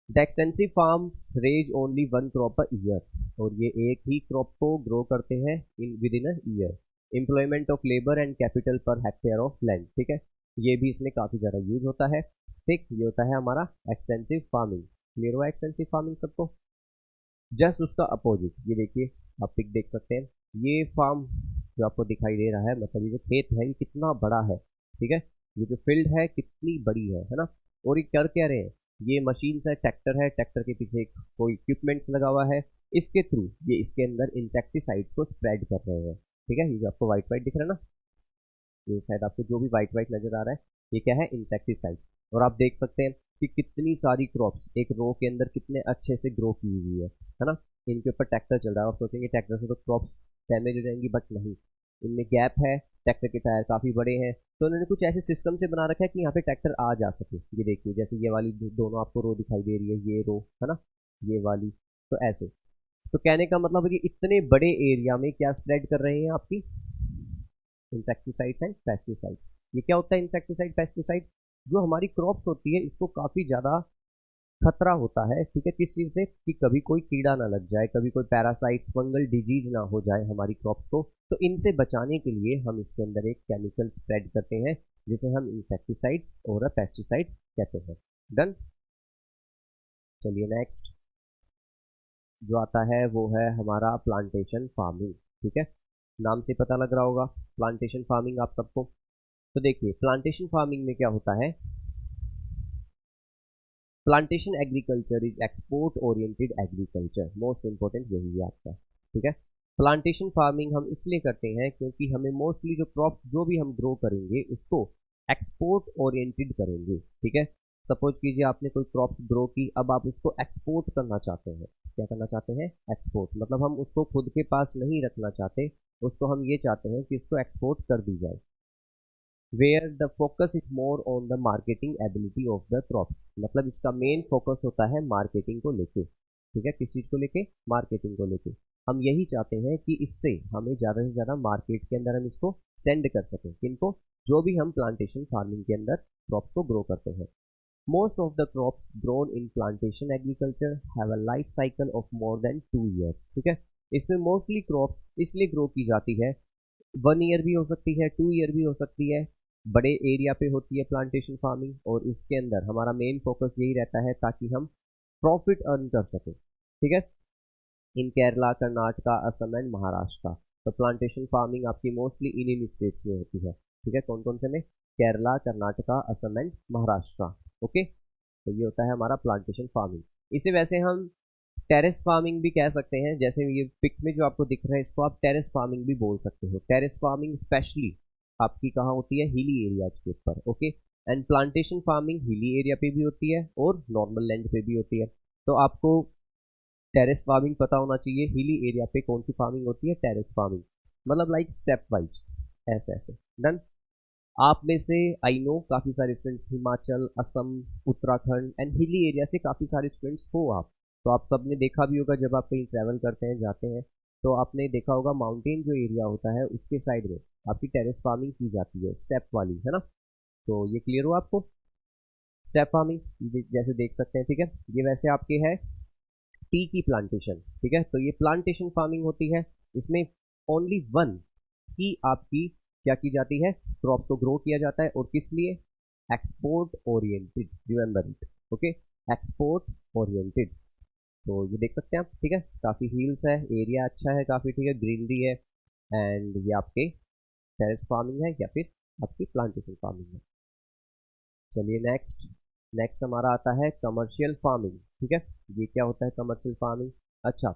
The extensive farms raise only one crop a year, और ये एक ही क्रॉप को ग्रो करते हैं within a year. Employment of labour and capital per hectare of land, ठीक है, ये भी इसमें काफ़ी ज़्यादा यूज होता है। ठीक, ये होता है हमारा एक्सटेंसिव फार्मिंग। क्लियर हुआ एक्सटेंसिव फार्मिंग सबको? जस्ट उसका अपोजिट, ये देखिए आप पिक देख सकते हैं, ये फार्म जो आपको दिखाई दे रहा है, मतलब ये जो खेत है ये कितना बड़ा है। ठीक है, ये जो फील्ड है कितनी बड़ी है ना। और ये कर क्या रहे हैं, ये मशीन है, ट्रैक्टर है, ट्रैक्टर के पीछे एक कोई इक्विपमेंट्स लगा हुआ है, इसके थ्रू ये इसके अंदर इंसेक्टिसाइड्स को स्प्रेड कर रहे हैं। ठीक है, ये जो आपको वाइट वाइट दिख रहा है ना, ये शायद आपको जो भी वाइट वाइट नजर आ रहा है ये क्या है, इंसेक्टिसाइड। और आप देख सकते हैं कि कितनी सारी क्रॉप्स एक रो के अंदर कितने अच्छे से ग्रो की हुई है ना। इनके ऊपर ट्रैक्टर चल रहा है, आप सोचेंगे ट्रैक्टर से तो क्रॉप्स डैमेज हो जाएंगी, बट नहीं, इनमें गैप है, ट्रैक्टर के टायर काफ़ी बड़े हैं, तो उन्होंने कुछ ऐसे सिस्टम से बना रखा है कि यहाँ पे ट्रैक्टर आ जा सके। ये देखिए जैसे ये वाली दोनों आपको रो दिखाई दे रही है, ये रो है ना, ये वाली, तो ऐसे। तो कहने का मतलब है कि इतने बड़े एरिया में क्या स्प्रेड कर रहे हैं आपकी इंसेक्टिसाइड्स एंड पेस्टिसाइड। ये क्या होता है इंसेक्टिसाइड पेस्टिसाइड, जो हमारी क्रॉप्स होती है इसको काफ़ी ज़्यादा खतरा होता है। ठीक है, किस चीज़ से, कि कभी कोई कीड़ा ना लग जाए, कभी कोई पैरासाइट्स फंगल डिजीज ना हो जाए हमारी क्रॉप्स को, तो इनसे बचाने के लिए हम इसके अंदर एक केमिकल स्प्रेड करते हैं जिसे हम इंसेक्टिसाइड्स और पेस्टिसाइड कहते हैं। डन। चलिए नेक्स्ट जो आता है वो है हमारा प्लांटेशन फार्मिंग। ठीक है, नाम से पता लग रहा होगा प्लांटेशन फार्मिंग आप सबको। तो देखिए प्लांटेशन फार्मिंग में क्या होता है, plantation agriculture is export oriented agriculture, most important यही है आपका। ठीक है, प्लांटेशन फार्मिंग हम इसलिए करते हैं क्योंकि हमें मोस्टली जो क्रॉप जो भी हम ग्रो करेंगे उसको एक्सपोर्ट ओरिएंटेड करेंगे। ठीक है, सपोज कीजिए आपने कोई क्रॉप्स ग्रो की, अब आप उसको एक्सपोर्ट करना चाहते हैं। क्या करना चाहते हैं, एक्सपोर्ट, मतलब हम उसको खुद के पास नहीं रखना चाहते, उसको हम ये चाहते हैं कि उसको एक्सपोर्ट कर दी जाए। Where the focus is more on the marketing ability of the crop, मतलब इसका मेन फोकस होता है मार्केटिंग को लेके। ठीक है, किस चीज़ को लेके, मार्केटिंग को लेके। हम यही चाहते हैं कि इससे हमें ज़्यादा से ज़्यादा मार्केट के अंदर हम इसको सेंड कर सकें, किनको, जो भी हम प्लांटेशन फार्मिंग के अंदर क्रॉप्स को ग्रो करते हैं। Most of the crops grown in plantation agriculture have a life cycle of more than 2 years. ठीक है, इसमें मोस्टली क्रॉप्स इसलिए ग्रो की जाती है, 1 ईयर भी हो सकती है, 2 ईयर भी हो सकती है, बड़े एरिया पे होती है प्लांटेशन फार्मिंग, और इसके अंदर हमारा मेन फोकस यही रहता है ताकि हम प्रॉफिट अर्न कर सकें। ठीक है, इन केरला, कर्नाटका, असम एंड महाराष्ट्र, तो प्लांटेशन फार्मिंग आपकी मोस्टली इन स्टेट्स में होती है। ठीक है, कौन कौन से में, केरला, कर्नाटका, असम एंड महाराष्ट्र। ओके, तो ये होता है हमारा प्लांटेशन फार्मिंग। इसे वैसे हम टेरेस फार्मिंग भी कह सकते हैं, जैसे ये पिक में जो आपको दिख रहा है इसको आप टेरेस फार्मिंग भी बोल सकते हो। टेरेस फार्मिंग स्पेशली आपकी कहाँ होती है, हिली एरियाज के ऊपर। Okay, and plantation farming hilly area पे भी होती है और नॉर्मल लैंड पे भी होती है। तो आपको टेरेस फार्मिंग पता होना चाहिए, हिली एरिया पे कौन सी फार्मिंग होती है, टेरेस फार्मिंग, मतलब लाइक स्टेप वाइज, ऐसे ऐसे। डन। आप में से आई नो काफ़ी सारे students Himachal, Assam, Uttarakhand and hilly area से काफ़ी सारे स्टूडेंट्स हो आप, तो आप सब ने देखा भी होगा जब आप कहीं ट्रैवल करते हैं, जाते हैं, तो आपने देखा होगा माउंटेन जो एरिया होता है उसके साइड में आपकी टेरेस फार्मिंग की जाती है, स्टेप वाली, है ना। तो ये क्लियर हो आपको, स्टेप फार्मिंग जैसे देख सकते हैं। ठीक है, ये वैसे आपके है टी की प्लांटेशन। ठीक है, तो ये प्लांटेशन फार्मिंग होती है, इसमें ओनली वन की आपकी क्या की जाती है, क्रॉप्स को ग्रो किया जाता है, और किस लिए, export oriented, remember it. Okay, export oriented. तो ये देख सकते हैं आप। ठीक है, काफ़ी हिल्स है, एरिया अच्छा है काफ़ी, ठीक है, ग्रीनरी है, एंड ये आपके टेरेस फार्मिंग है या फिर आपकी प्लांटेशन फार्मिंग है। चलिए नेक्स्ट, नेक्स्ट हमारा आता है कमर्शियल फार्मिंग। ठीक है, ये क्या होता है कमर्शियल फार्मिंग, अच्छा,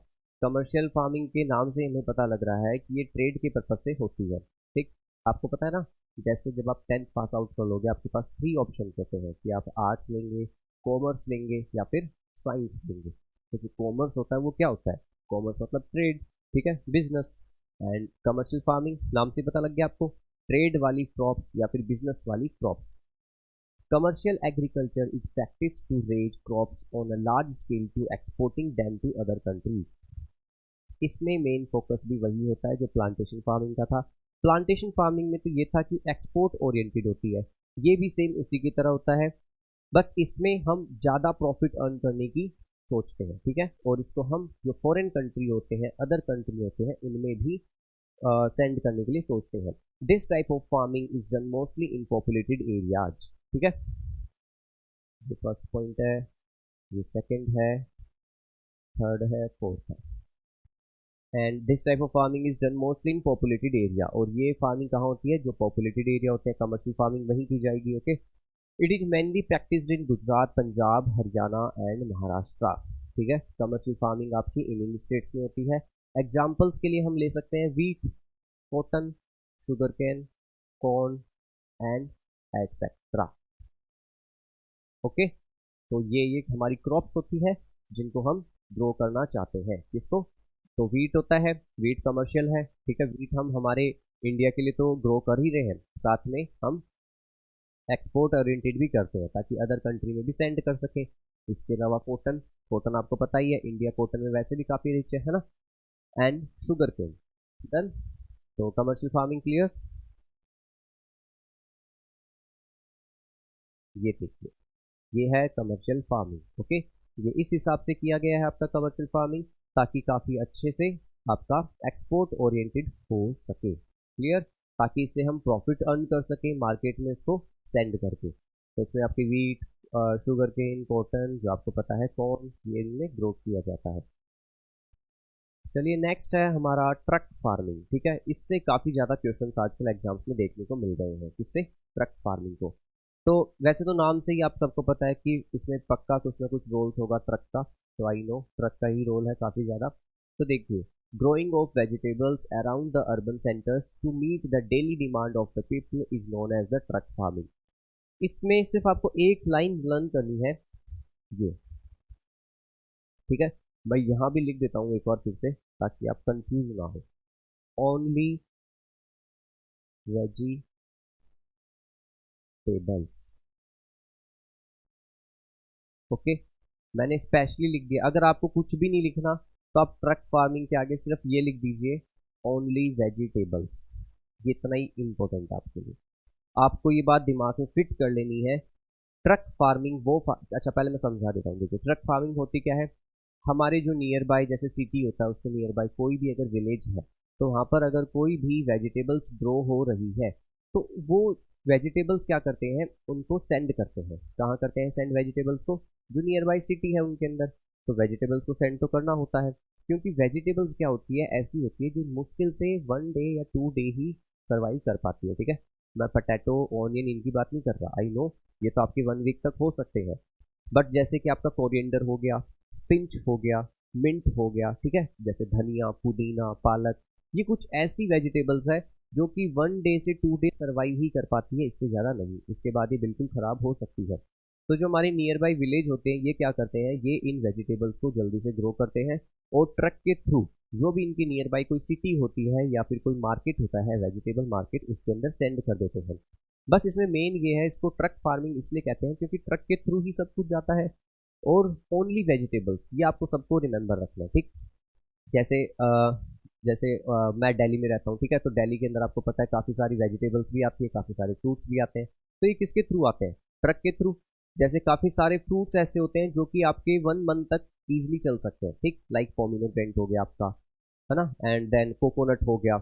कमर्शियल फार्मिंग के नाम से हमें पता लग रहा है कि ये ट्रेड के पर्पज से होती है। ठीक, आपको पता है ना, जैसे जब आप 10th पास आउट कर लोगे आपके पास 3 ऑप्शन होते हैं कि आप आर्ट्स लेंगे, कॉमर्स लेंगे या फिर साइंस लेंगे। क्योंकि कॉमर्स होता है वो क्या होता है, कॉमर्स मतलब ट्रेड, ठीक है, बिजनेस। एंड कमर्शियल फार्मिंग नाम से पता लग गया आपको, ट्रेड वाली क्रॉप्स या फिर बिजनेस वाली crops. Commercial agriculture is practiced to raise crops on a large scale to exporting them to other countries. इसमें मेन फोकस भी वही होता है जो प्लांटेशन फार्मिंग का था। प्लांटेशन फार्मिंग में तो ये था कि एक्सपोर्ट ओरिएंटेड होती है, ये भी सेम उसी की तरह होता है, बट इसमें हम ज़्यादा प्रॉफिट अर्न करने की सोचते हैं, ठीक है। और इसको हम जो फॉरेन कंट्री होते हैं, अदर कंट्री होते हैं, उनमें भी सेंड करने के लिए सोचते हैं। This type of farming is done mostly in populated areas, ठीक है। ये फर्स्ट पॉइंट है, ये सेकंड है, थर्ड है, फोर्थ है। And this type of farming is done mostly in populated area, और ये फार्मिंग कहाँ होती है, जो पॉपुलेटेड एरिया होते हैं, कमर्शियल फार्मिंग वहीं की जाएगी, okay. It is mainly practised in Gujarat, Punjab, Haryana and Maharashtra, ठीक है। कमर्शियल फार्मिंग आपकी इन स्टेट्स में होती है। एग्जाम्पल्स के लिए हम ले सकते हैं wheat, cotton, sugar cane, corn and etcetera, okay. तो ये हमारी क्रॉप्स होती है जिनको हम ग्रो करना चाहते हैं। किसको, तो वीट होता है, वीट कमर्शियल है, ठीक है। वीट हम हमारे इंडिया के लिए तो ग्रो कर ही रहे हैं, साथ में हम एक्सपोर्ट ओरिएंटेड भी करते हैं ताकि अदर कंट्री में भी सेंड कर सके। इसके अलावा कॉटन, कॉटन आपको पता ही है, इंडिया कॉटन में वैसे भी काफ़ी रिच है ना। And sugarcane, done. तो कमर्शियल फार्मिंग क्लियर। ये देखिए, ये है कमर्शियल फार्मिंग, ओके। ये इस हिसाब से किया गया है आपका कमर्शियल फार्मिंग, ताकि काफ़ी अच्छे से आपका एक्सपोर्ट ओरिएंटेड हो सके, क्लियर। ताकि इससे हम प्रॉफिट अर्न कर सकें मार्केट में इसको सेंड करके। तो इसमें आपकी वीट, शुगर केन, कॉटन, जो आपको पता है कॉर्न, ये इनमें ग्रो किया जाता है। चलिए नेक्स्ट है हमारा ट्रक फार्मिंग, ठीक है। इससे काफ़ी ज़्यादा क्वेश्चन आजकल एग्जाम्स में देखने को मिल रहे हैं, किससे, ट्रक फार्मिंग को। तो वैसे तो नाम से ही आप सबको पता है कि इसमें पक्का कुछ ना कुछ रोल होगा ट्रक का, तो आई नो ट्रक का ही रोल है काफ़ी ज़्यादा। तो देखिए, growing of vegetables around the urban centres to meet the daily demand of the people is known as the truck farming. इसमें सिर्फ आपको एक लाइन लर्न करनी है, ये, ठीक है। मैं यहाँ भी लिख देता हूँ एक बार फिर से ताकि आप कंफ्यूज ना हो। Only vegetables, okay. मैंने स्पेशली लिख दिया, अगर आपको कुछ भी नहीं लिखना तो आप ट्रक फार्मिंग के आगे सिर्फ ये लिख दीजिए, ओनली वेजिटेबल्स। ये इतना ही इम्पोर्टेंट है आपके लिए, आपको ये बात दिमाग में फिट कर लेनी है। ट्रक फार्मिंग अच्छा पहले मैं समझा देता हूँ। देखिए, ट्रक फार्मिंग होती क्या है, हमारे जो नियर बाय जैसे सिटी होता है उसके नियर बाय कोई भी अगर विलेज है, तो वहाँ पर अगर कोई भी वेजिटेबल्स ग्रो हो रही है, तो वो वेजिटेबल्स क्या करते हैं, उनको सेंड करते हैं। कहाँ करते हैं सेंड वेजिटेबल्स को, जो नियर बाय सिटी है उनके अंदर। तो वेजिटेबल्स को सेंड तो करना होता है, क्योंकि वेजिटेबल्स क्या होती है, ऐसी होती है जो मुश्किल से 1 डे या 2 डे ही सर्वाइव कर पाती है, ठीक है। मैं पोटैटो, ऑनियन इनकी बात नहीं कर रहा, आई नो ये तो आपके 1 वीक तक हो सकते हैं, बट जैसे कि आपका कोरिएंडर हो गया, स्पिंच हो गया, मिंट हो गया, ठीक है, जैसे धनिया, पुदीना, पालक, ये कुछ ऐसी वेजिटेबल्स है जो कि 1 डे से 2 डे सर्वाइव ही कर पाती है, इससे ज़्यादा नहीं, इसके बाद ये बिल्कुल ख़राब हो सकती है। तो जो हमारे नियर बाई विलेज होते हैं, ये क्या करते हैं, ये इन वेजिटेबल्स को जल्दी से ग्रो करते हैं और ट्रक के थ्रू जो भी इनकी नियर बाई कोई सिटी होती है या फिर कोई मार्केट होता है, वेजिटेबल मार्केट, उसके अंदर सेंड कर देते हैं। बस इसमें मेन ये है, इसको ट्रक फार्मिंग इसलिए कहते हैं क्योंकि ट्रक के थ्रू ही सब कुछ जाता है, और ओनली वेजिटेबल्स, ये आपको सबको रिमेंबर रखना है, ठीक। जैसे मैं दिल्ली में रहता हूँ, ठीक है, तो दिल्ली के अंदर आपको पता है काफ़ी सारी वेजिटेबल्स भी आती है, काफ़ी सारे फ्रूट्स भी आते हैं। तो ये किसके थ्रू आते हैं, ट्रक के थ्रू। जैसे काफ़ी सारे फ्रूट्स ऐसे होते हैं जो कि आपके 1 मंथ तक ईजिली चल सकते हैं, ठीक, लाइक पोमीग्रेनेट हो गया आपका, है ना, एंड देन कोकोनट हो गया।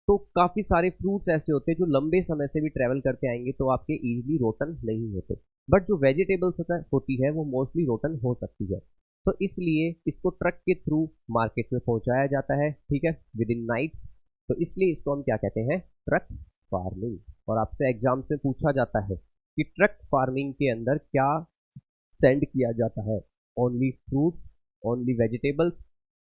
तो काफ़ी सारे फ्रूट्स ऐसे होते हैं जो लंबे समय से भी ट्रैवल करते आएंगे तो आपके ईजिली रोटन नहीं होते, बट जो वेजिटेबल्स होती है वो मोस्टली रोटन हो सकती है। तो इसलिए इसको ट्रक के थ्रू मार्केट में पहुंचाया जाता है, ठीक है, विद इन नाइट्स। तो इसलिए इसको हम क्या कहते हैं, ट्रक फार्मिंग। और आपसे एग्जाम में पूछा जाता है कि ट्रक फार्मिंग के अंदर क्या सेंड किया जाता है, only fruits, only vegetables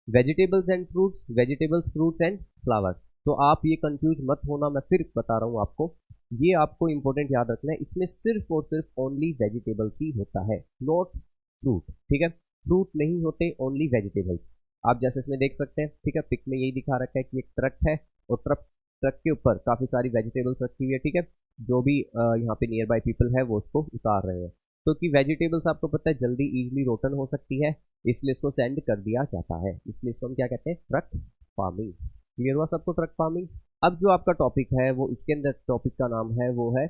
vegetables and fruits, vegetables, fruits and flowers. तो आप ये कंफ्यूज मत होना, मैं फिर बता रहा हूँ आपको, ये आपको इंपॉर्टेंट याद रखना है, इसमें सिर्फ और सिर्फ ओनली वेजिटेबल्स ही होता है, नॉट फ्रूट। ठीक है, फ्रूट नहीं होते, ओनली वेजिटेबल्स। आप जैसे इसमें देख सकते हैं, ठीक है, पिक में यही दिखा रखा है कि एक ट्रक है और ट्रक ट्रक के ऊपर काफी सारी वेजिटेबल्स रखी हुई है। ठीक है, जो भी यहाँ पे नियर बाय पीपल है वो उसको उतार रहे हैं। तो कि वेजिटेबल्स आपको पता है जल्दी इजीली रोटन हो सकती है, इसलिए इसको सेंड कर दिया जाता है, इसलिए इसको हम क्या कहते हैं, ट्रक फार्मिंग। क्लियर हुआ सबको, ट्रक फार्मिंग। अब जो आपका टॉपिक है वो इसके अंदर टॉपिक का नाम है वो है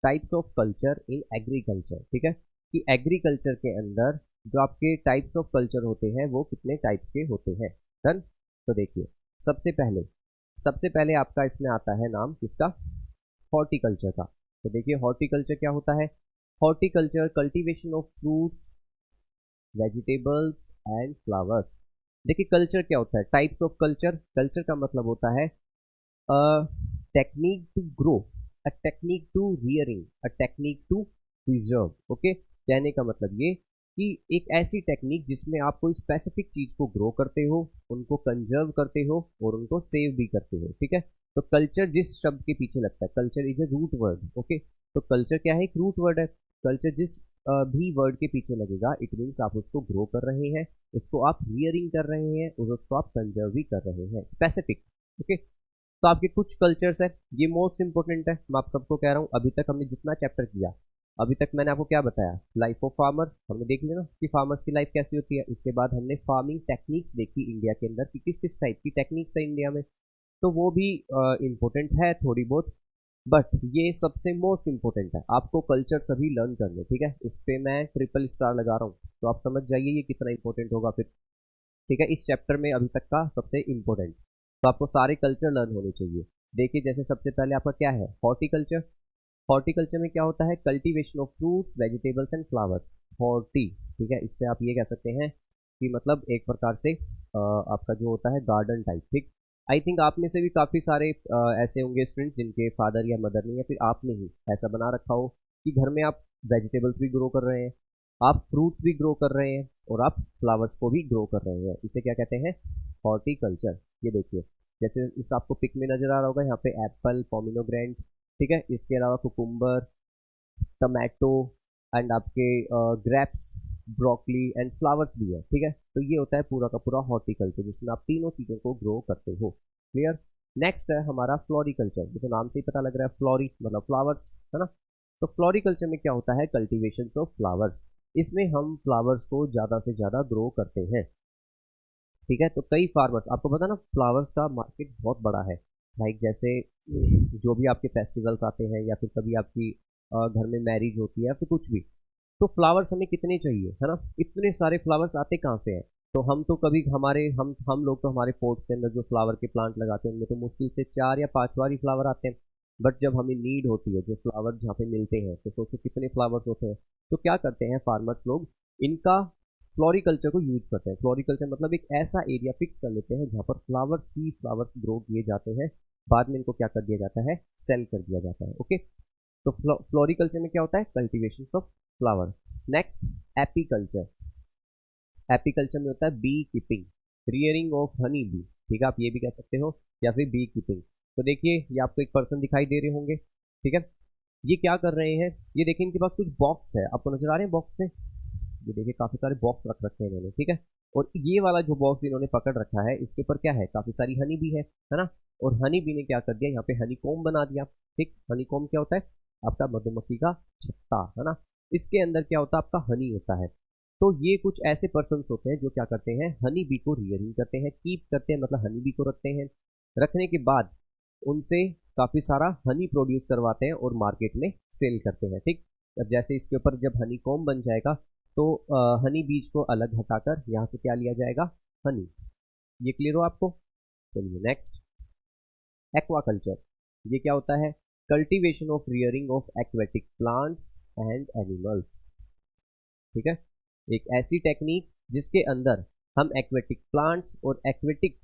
types of culture in agriculture. ठीक है, कि एग्रीकल्चर के अंदर जो आपके टाइप्स ऑफ कल्चर होते हैं वो कितने टाइप्स के होते हैं। डन। तो देखिए, सबसे पहले आपका इसमें आता है नाम किसका, हॉर्टिकल्चर का। तो देखिए हॉर्टिकल्चर क्या होता है, horticulture cultivation of fruits, vegetables and flowers. देखिए कल्चर क्या होता है, टाइप्स ऑफ कल्चर, कल्चर का मतलब होता है technique to grow, a technique to rearing, a technique to preserve. Okay, कहने का मतलब ये कि एक ऐसी टेक्निक जिसमें आप कोई स्पेसिफिक चीज को ग्रो करते हो, उनको कंजर्व करते हो और उनको सेव भी करते हो। ठीक है, तो कल्चर जिस शब्द के पीछे लगता है, culture is a root word. Okay, तो कल्चर क्या है, एक रूट वर्ड है। कल्चर जिस भी वर्ड के पीछे लगेगा, इट मीन्स आप उसको ग्रो कर रहे हैं, उसको आप रियरिंग कर रहे हैं और उसको आप कंजर्व भी कर रहे हैं, स्पेसिफिक। ओके, तो आपके कुछ कल्चर्स है, ये मोस्ट इंपॉर्टेंट है, मैं आप सबको कह रहा हूँ। अभी तक हमने जितना चैप्टर किया, अभी तक मैंने आपको क्या बताया, लाइफ ऑफ फार्मर हमने देख लिया ना कि फार्मर्स की लाइफ कैसी होती है। उसके बाद हमने फार्मिंग टेक्निक्स देखी इंडिया के अंदर कि किस किस टाइप की टेक्निक्स है इंडिया में, तो वो भी इम्पोर्टेंट है थोड़ी बहुत, बट ये सबसे मोस्ट इंपॉर्टेंट है, आपको कल्चर सभी लर्न करने। ठीक है, इस पे मैं ट्रिपल स्टार लगा रहा हूँ, तो आप समझ जाइए ये कितना इंपॉर्टेंट होगा फिर। ठीक है, इस चैप्टर में अभी तक का सबसे इंपॉर्टेंट, तो आपको सारे कल्चर लर्न होने चाहिए। देखिए जैसे सबसे पहले आपका क्या है, हॉर्टिकल्चर। हॉर्टिकल्चर में क्या होता है, cultivation of fruits, vegetables and flowers, horti. ठीक है, इससे आप ये कह सकते हैं कि मतलब एक प्रकार से आपका जो होता है गार्डन टाइप। ठीक, आई थिंक आप में से भी काफ़ी सारे ऐसे होंगे स्टूडेंट्स जिनके फादर या मदर ने या फिर आपने ही ऐसा बना रखा हो कि घर में आप वेजिटेबल्स भी ग्रो कर रहे हैं, आप फ्रूट्स भी ग्रो कर रहे हैं और आप फ्लावर्स को भी ग्रो कर रहे हैं, इसे क्या कहते हैं, हॉर्टिकल्चर। ये देखिए जैसे इस आपको पिक में नजर आ रहा होगा, यहाँ पे एप्पल, पोमिनोग्रेनेट। ठीक है, इसके अलावा कुकुम्बर, टमाटो एंड आपके ग्रेप्स, ब्रोकली एंड फ्लावर्स भी है। ठीक है, तो ये होता है पूरा का पूरा हॉर्टिकल्चर जिसमें आप तीनों चीज़ों को ग्रो करते हो। क्लियर। नेक्स्ट है हमारा फ्लोरिकल्चर, जैसे नाम से ही पता लग रहा है, फ्लोरी मतलब फ्लावर्स, है ना। तो फ्लोरिकल्चर में क्या होता है, कल्टीवेशन ऑफ फ्लावर्स, इसमें हम फ्लावर्स को ज़्यादा से ज़्यादा ग्रो करते हैं। ठीक है, तो कई फार्मर्स, आपको पता ना फ्लावर्स का मार्केट बहुत बड़ा है। लाइक जैसे जो भी आपके फेस्टिवल्स आते हैं या फिर कभी आपकी घर में मैरिज होती है या फिर कुछ भी, तो फ्लावर्स हमें कितने चाहिए, है ना, इतने सारे फ्लावर्स आते कहाँ से हैं। तो हम तो कभी हमारे हम लोग तो हमारे पोर्ट्स के अंदर जो फ्लावर के प्लांट लगाते हैं उनमें तो मुश्किल से 4 या 5 बार ही फ्लावर आते हैं। बट जब हमें नीड होती है, जो फ्लावर जहाँ पे मिलते हैं, तो सोचो कितने फ्लावर्स होते हैं। तो क्या करते हैं फार्मर्स लोग, इनका फ्लोरिकल्चर को यूज करते हैं। फ्लोरिकल्चर मतलब एक ऐसा एरिया फिक्स कर लेते हैं जहाँ पर फ्लावर्स ही फ्लावर्स ग्रो किए जाते हैं, बाद में इनको क्या कर दिया जाता है, सेल कर दिया जाता है। ओके, तो फ्लोरिकल्चर में क्या होता है, cultivation of flower. Next apiculture, apiculture में होता है bee keeping, rearing of honey bee. ठीक है, आप ये भी कह सकते हो या फिर बी कीपिंग। तो देखिए ये आपको एक पर्सन दिखाई दे रहे होंगे। ठीक है, ये क्या कर रहे हैं, ये देखिए इनके पास कुछ बॉक्स है, आपको नजर आ रहे हैं बॉक्स से, ये देखिए काफी सारे बॉक्स रख रखे हैं इन्होंने। ठीक है, और ये वाला जो बॉक्स इन्होंने पकड़ रखा है इसके ऊपर क्या है, काफी सारी हनी बी है ना। और हनी बी ने क्या कर दिया, यहाँ पे हनी कॉम्ब बना दिया। ठीक, हनी कॉम्ब क्या होता है, आपका मधुमक्खी का छत्ता, है ना। इसके अंदर क्या होता है, आपका हनी होता है। तो ये कुछ ऐसे पर्सन होते हैं जो क्या करते हैं, हनी बी को रियरिंग करते हैं, कीप करते हैं, मतलब हनी बी को रखते हैं। रखने के बाद उनसे काफी सारा हनी प्रोड्यूस करवाते हैं और मार्केट में सेल करते हैं। ठीक, अब जैसे इसके ऊपर जब हनी कॉम्ब बन जाएगा तो हनी बीज को अलग हटाकर यहाँ से क्या लिया जाएगा, हनी। ये क्लियर हो आपको। चलिए नेक्स्ट, एक्वाकल्चर। ये क्या होता है, cultivation of rearing of aquatic plants and animals. ठीक है, एक ऐसी टेक्निक जिसके अंदर हम एक्वेटिक प्लांट्स और एक्वेटिक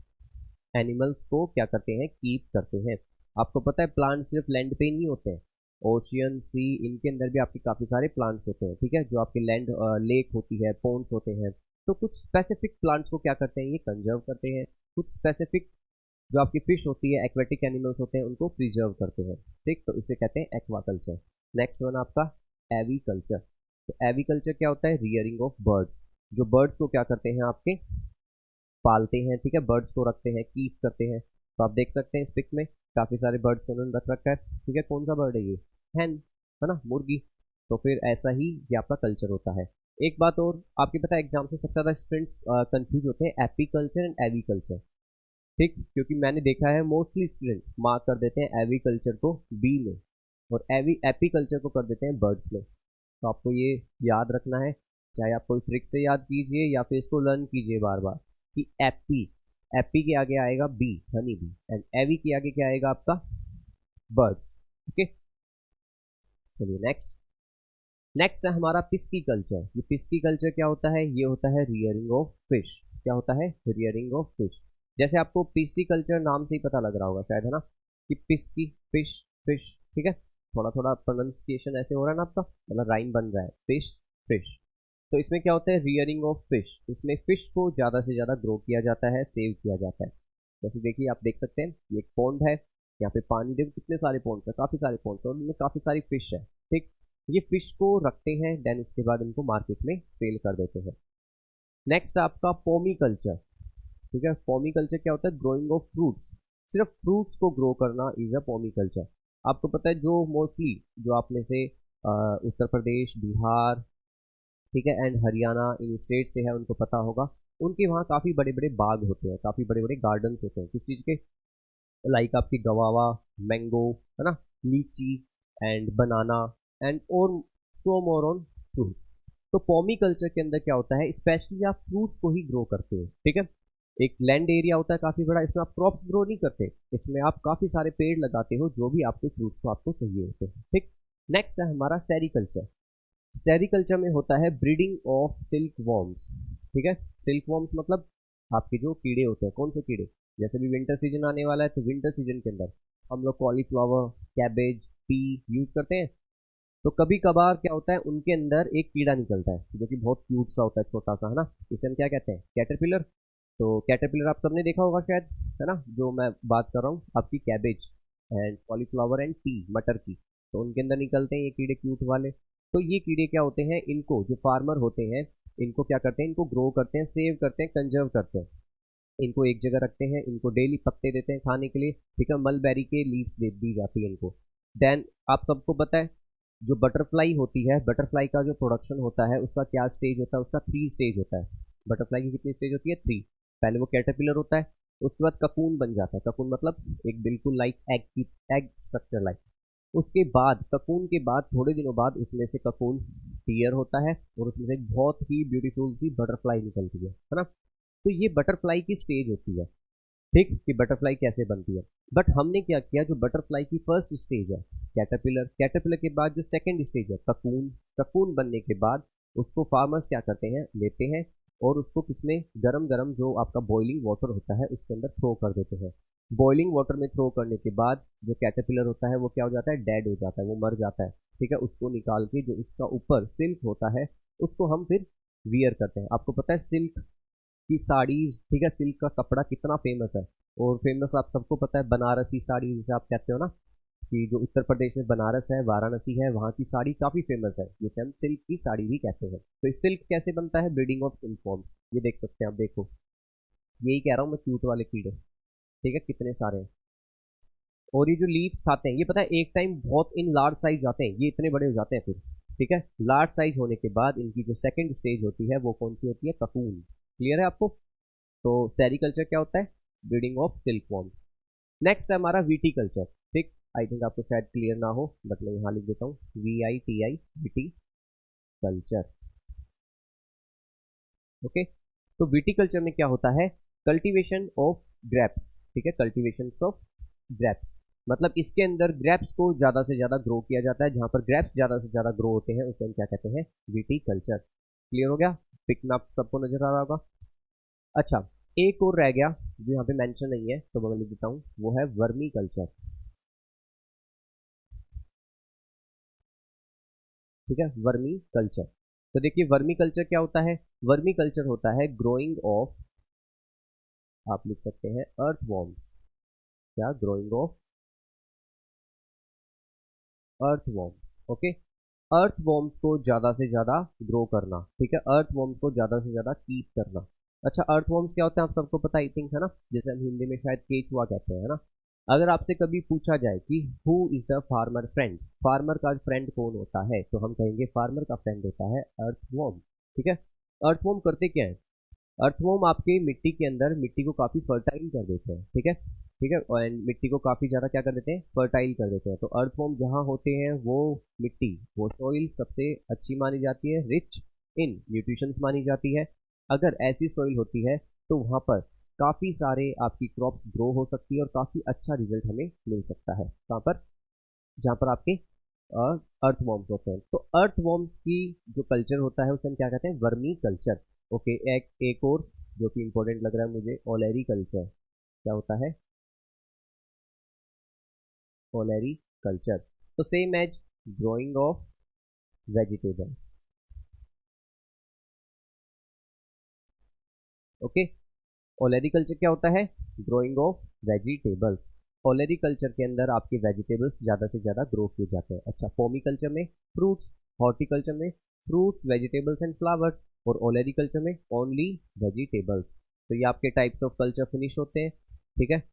एनिमल्स को क्या करते हैं, कीप करते हैं। आपको पता है प्लांट सिर्फ लैंड पे नहीं होते हैं, ओशियन, सी, इनके अंदर भी आपके काफ़ी सारे प्लांट्स होते हैं। ठीक है, जो आपके लैंड लेक होती है, पोन्स होते हैं, तो कुछ स्पेसिफिक प्लांट्स को क्या करते हैं, ये कंजर्व करते हैं। कुछ स्पेसिफिक जो आपकी फिश होती है, एक्वेटिक एनिमल्स होते हैं, उनको प्रिजर्व करते हैं। ठीक, तो इसे कहते हैं एक्वाकल्चर। नेक्स्ट वन आपका एवीकल्चर। तो एवीकल्चर क्या होता है, रियरिंग ऑफ बर्ड्स। जो बर्ड्स को क्या करते हैं आपके, पालते हैं। ठीक है, बर्ड्स को रखते हैं, कीप करते हैं। तो आप देख सकते हैं इस पिक में काफी सारे बर्ड्स को उन्होंने रख रखा है। ठीक है, कौन सा बर्ड है ये, हैन, है ना, मुर्गी। तो फिर ऐसा ही ये आपका कल्चर होता है। एक बात और आपके पता है, एग्जाम से सबसे ज्यादा स्टूडेंट्स कंफ्यूज होते हैं एपीकल्चर एंड एवीकल्चर। ठीक, क्योंकि मैंने देखा है मोस्टली स्टूडेंट मार्क कर देते हैं एवीकल्चर को बी में और एपीकल्चर को कर देते हैं बर्ड्स में। तो आपको ये याद रखना है, चाहे आप कोई ट्रिक से याद कीजिए या फिर इसको लर्न कीजिए बार बार, कि एपी, एपी के आगे आएगा बी, हनी बी, एंड एवी के आगे क्या आएगा आपका, बर्ड्स। ओके, चलिए नेक्स्ट। नेक्स्ट है हमारा पिस्की कल्चर। ये पिस्की कल्चर क्या होता है, ये होता है रियरिंग ऑफ फिश। क्या होता है, रियरिंग ऑफ फिश। जैसे आपको पिस्की कल्चर नाम से ही पता लग रहा होगा शायद, है ना, कि पिस्की फिश, फिश। ठीक है, थोड़ा थोड़ा प्रोनाउंसिएशन ऐसे हो रहा है ना आपका, मतलब राइम बन रहा है, फिश फिश। तो इसमें क्या होता है, रियरिंग ऑफ फिश। इसमें फिश को ज़्यादा से ज़्यादा ग्रो किया जाता है, सेव किया जाता है। जैसे देखिए, आप देख सकते हैं ये एक पॉन्ड है, यहाँ पे पानी देखो कितने सारे पॉन्ड्स है, काफ़ी सारे पॉन्ड्स और उनमें काफ़ी सारी फिश है। ठीक, ये फिश को रखते हैं, देन उसके बाद इनको मार्केट में सेल कर देते हैं। नेक्स्ट आपका पोमी कल्चर। ठीक है, पोमी कल्चर क्या होता है, ग्रोइंग ऑफ फ्रूट्स। सिर्फ फ्रूट्स को ग्रो करना इज अ पोमी कल्चर। आपको पता है जो मोस्टली जो आप में से उत्तर प्रदेश, बिहार, ठीक है, एंड हरियाणा इन स्टेट से है, उनको पता होगा, उनके वहाँ काफ़ी बड़े बड़े बाग होते हैं, काफ़ी बड़े बड़े गार्डन्स होते हैं किस चीज़ के, लाइक आपकी गवावा, मैंगो, है ना, लीची एंड बनाना एंड और सो मोर ऑन फ्रूट। तो पॉमी कल्चर के अंदर क्या होता है, स्पेशली आप फ्रूट्स को ही ग्रो करते हैं। ठीक है, एक लैंड एरिया होता है काफ़ी बड़ा, इसमें आप क्रॉप्स ग्रो नहीं करते, इसमें आप काफ़ी सारे पेड़ लगाते हो, जो भी आपके फ्रूट्स को आपको चाहिए होते हैं। ठीक, नेक्स्ट है हमारा सेरीकल्चर। सेरीकल्चर में होता है ब्रीडिंग ऑफ सिल्क वॉर्म्स। ठीक है, सिल्क वॉर्म्स मतलब आपके जो कीड़े होते हैं, कौन से कीड़े, जैसे भी विंटर सीजन आने वाला है, तो विंटर सीजन के अंदर हम लोग कॉलीफ्लावर, कैबेज, पी यूज करते हैं। तो कभी कभार क्या होता है, उनके अंदर एक कीड़ा निकलता है जो कि बहुत क्यूट सा होता है, छोटा सा, है ना, इसे हम क्या कहते हैं, कैटरपिलर। तो कैटरपिलर आप सबने देखा होगा शायद, है ना, जो मैं बात कर रहा हूँ आपकी cabbage and cauliflower and P, मटर की। तो उनके अंदर निकलते हैं ये कीड़े क्यूट वाले। तो ये कीड़े क्या होते हैं, इनको जो फार्मर होते हैं, इनको क्या करते हैं, इनको ग्रो करते हैं, सेव करते हैं, कंजर्व करते हैं। इनको एक जगह रखते हैं, इनको डेली पत्ते देते हैं खाने के लिए। ठीक है, मलबेरी के लीव्स दे दी जाती है इनको। देन आप सबको पता है जो बटरफ्लाई होती है, बटरफ्लाई का जो प्रोडक्शन होता है उसका क्या स्टेज होता है, उसका 3 स्टेज होता है। बटरफ्लाई की कितनी स्टेज होती है, 3। पहले वो कैटरपिलर होता है, उसके बाद ककून बन जाता है, ककून मतलब एक बिल्कुल लाइक एग की, एग स्ट्रक्चर लाइक। उसके बाद ककून के बाद थोड़े दिनों बाद उसमें से ककून टीयर होता है और उसमें से एक बहुत ही ब्यूटीफुल सी बटरफ्लाई निकलती है ना। तो ये बटरफ्लाई की स्टेज होती है। ठीक, कि बटरफ्लाई कैसे बनती है। बट हमने क्या किया, जो बटरफ्लाई की फर्स्ट स्टेज है कैटरपिलर, कैटरपिलर के बाद जो सेकंड स्टेज है ककून, ककून बनने के बाद उसको फार्मर्स क्या करते हैं, लेते हैं और उसको किसमें, गरम गरम जो आपका बॉइलिंग वाटर होता है उसके अंदर थ्रो कर देते हैं। बॉइलिंग वाटर में थ्रो करने के बाद जो कैटरपिलर होता है वो क्या हो जाता है, डेड हो जाता है, वो मर जाता है। ठीक है, उसको निकाल के जो उसका ऊपर सिल्क होता है उसको हम फिर वियर करते हैं। आपको पता है सिल्क की साड़ी, ठीक है, सिल्क का कपड़ा कितना फेमस है, और फेमस आप सबको पता है बनारसी साड़ी जिसे आप कहते हो ना, कि जो उत्तर प्रदेश में बनारस है, वाराणसी है, वहाँ की साड़ी काफ़ी फेमस है, जिसे हम सिल्क की साड़ी भी कहते हैं। तो ये सिल्क कैसे बनता है, ब्रीडिंग ऑफ सिल्क फॉर्म्स। ये देख सकते हैं आप, देखो यही कह रहा हूँ मैं, क्यूट वाले कीड़े। ठीक है, कितने सारे हैं। और ये जो लीव्स खाते हैं, ये पता है एक टाइम बहुत इन लार्ज साइज जाते हैं, ये इतने बड़े हो जाते हैं फिर। ठीक है, लार्ज साइज होने के बाद इनकी जो सेकंड स्टेज होती है वो कौन सी होती है, ककून। क्लियर है आपको। तो सेरीकल्चर क्या होता है, breeding of silk worms. Next है हमारा वीटी कल्चर। ठीक, आई थिंक आपको शायद क्लियर ना हो, बट मैं यहाँ लिख देता हूँ, VITI, वीटी कल्चर। ओके, तो वीटी कल्चर में क्या होता है, कल्टीवेशन ऑफ ग्रेप्स। ठीक है, कल्टीवेशन ऑफ ग्रेप्स मतलब इसके अंदर ग्रेप्स को ज़्यादा से ज़्यादा ग्रो किया जाता है, जहाँ पर ग्रेप्स ज़्यादा से ज़्यादा ग्रो होते हैं उसे हम क्या कहते हैं, वीटी कल्चर। क्लियर हो गया, पिक में आप सबको नजर आ रहा होगा। अच्छा, एक और रह गया जो यहाँ पे मेंशन नहीं है, तो मैं लिख देता हूँ, वो है वर्मी कल्चर। ठीक है, वर्मी कल्चर। तो देखिए वर्मी कल्चर क्या होता है, वर्मी कल्चर होता है ग्रोइंग ऑफ, आप लिख सकते हैं अर्थवॉर्म्स, क्या growing of earthworms, okay. Earthworms को ज़्यादा से ज़्यादा ग्रो करना, ठीक है, अर्थवॉर्म्स को ज़्यादा से ज़्यादा कीप करना। अच्छा अर्थवॉर्म्स क्या होता है आप सबको पता आई थिंक है ना, जैसे हम हिंदी में शायद केचुआ कहते हैं, है ना। अगर आपसे कभी पूछा जाए कि who is the farmer friend, farmer का फ्रेंड कौन होता है, तो हम कहेंगे फार्मर का फ्रेंड होता है अर्थवॉर्म, ठीक है। अर्थवॉर्म करते क्या है, अर्थवॉर्म आपके मिट्टी के अंदर मिट्टी को काफ़ी फर्टाइल कर देते हैं, ठीक है, ठीक है, और मिट्टी को काफ़ी ज़्यादा क्या कर देते हैं, फर्टाइल कर देते हैं। तो अर्थवॉर्म जहाँ होते हैं वो मिट्टी, वो सॉइल सबसे अच्छी मानी जाती है, रिच इन न्यूट्रिशंस मानी जाती है। अगर ऐसी सॉइल होती है तो वहाँ पर काफ़ी सारे आपकी क्रॉप्स ग्रो हो सकती है और काफ़ी अच्छा रिजल्ट हमें मिल सकता है। कहाँ पर, जहाँ पर आपके अर्थवॉर्म्स होते हैं। तो अर्थवॉर्म्स की जो कल्चर होता है उसे हम क्या कहते हैं, वर्मी कल्चर, ओके। एक और जो कि इंपॉर्टेंट लग रहा है मुझे, ओलेरी कल्चर, क्या होता है, ओलेरी कल्चर, तो same as growing of vegetables, okay. Olericulture क्या होता है, growing of vegetables. Olericulture के अंदर आपके वेजिटेबल्स ज़्यादा से ज़्यादा ग्रो किए जाते हैं। अच्छा पॉमी कल्चर में फ्रूट्स, हॉर्टिकल्चर में फ्रूट्स वेजिटेबल्स एंड फ्लावर्स, और ओलेरी कल्चर में ओनली वेजिटेबल्स। तो ये आपके टाइप्स ऑफ कल्चर फिनिश होते हैं, ठीक है।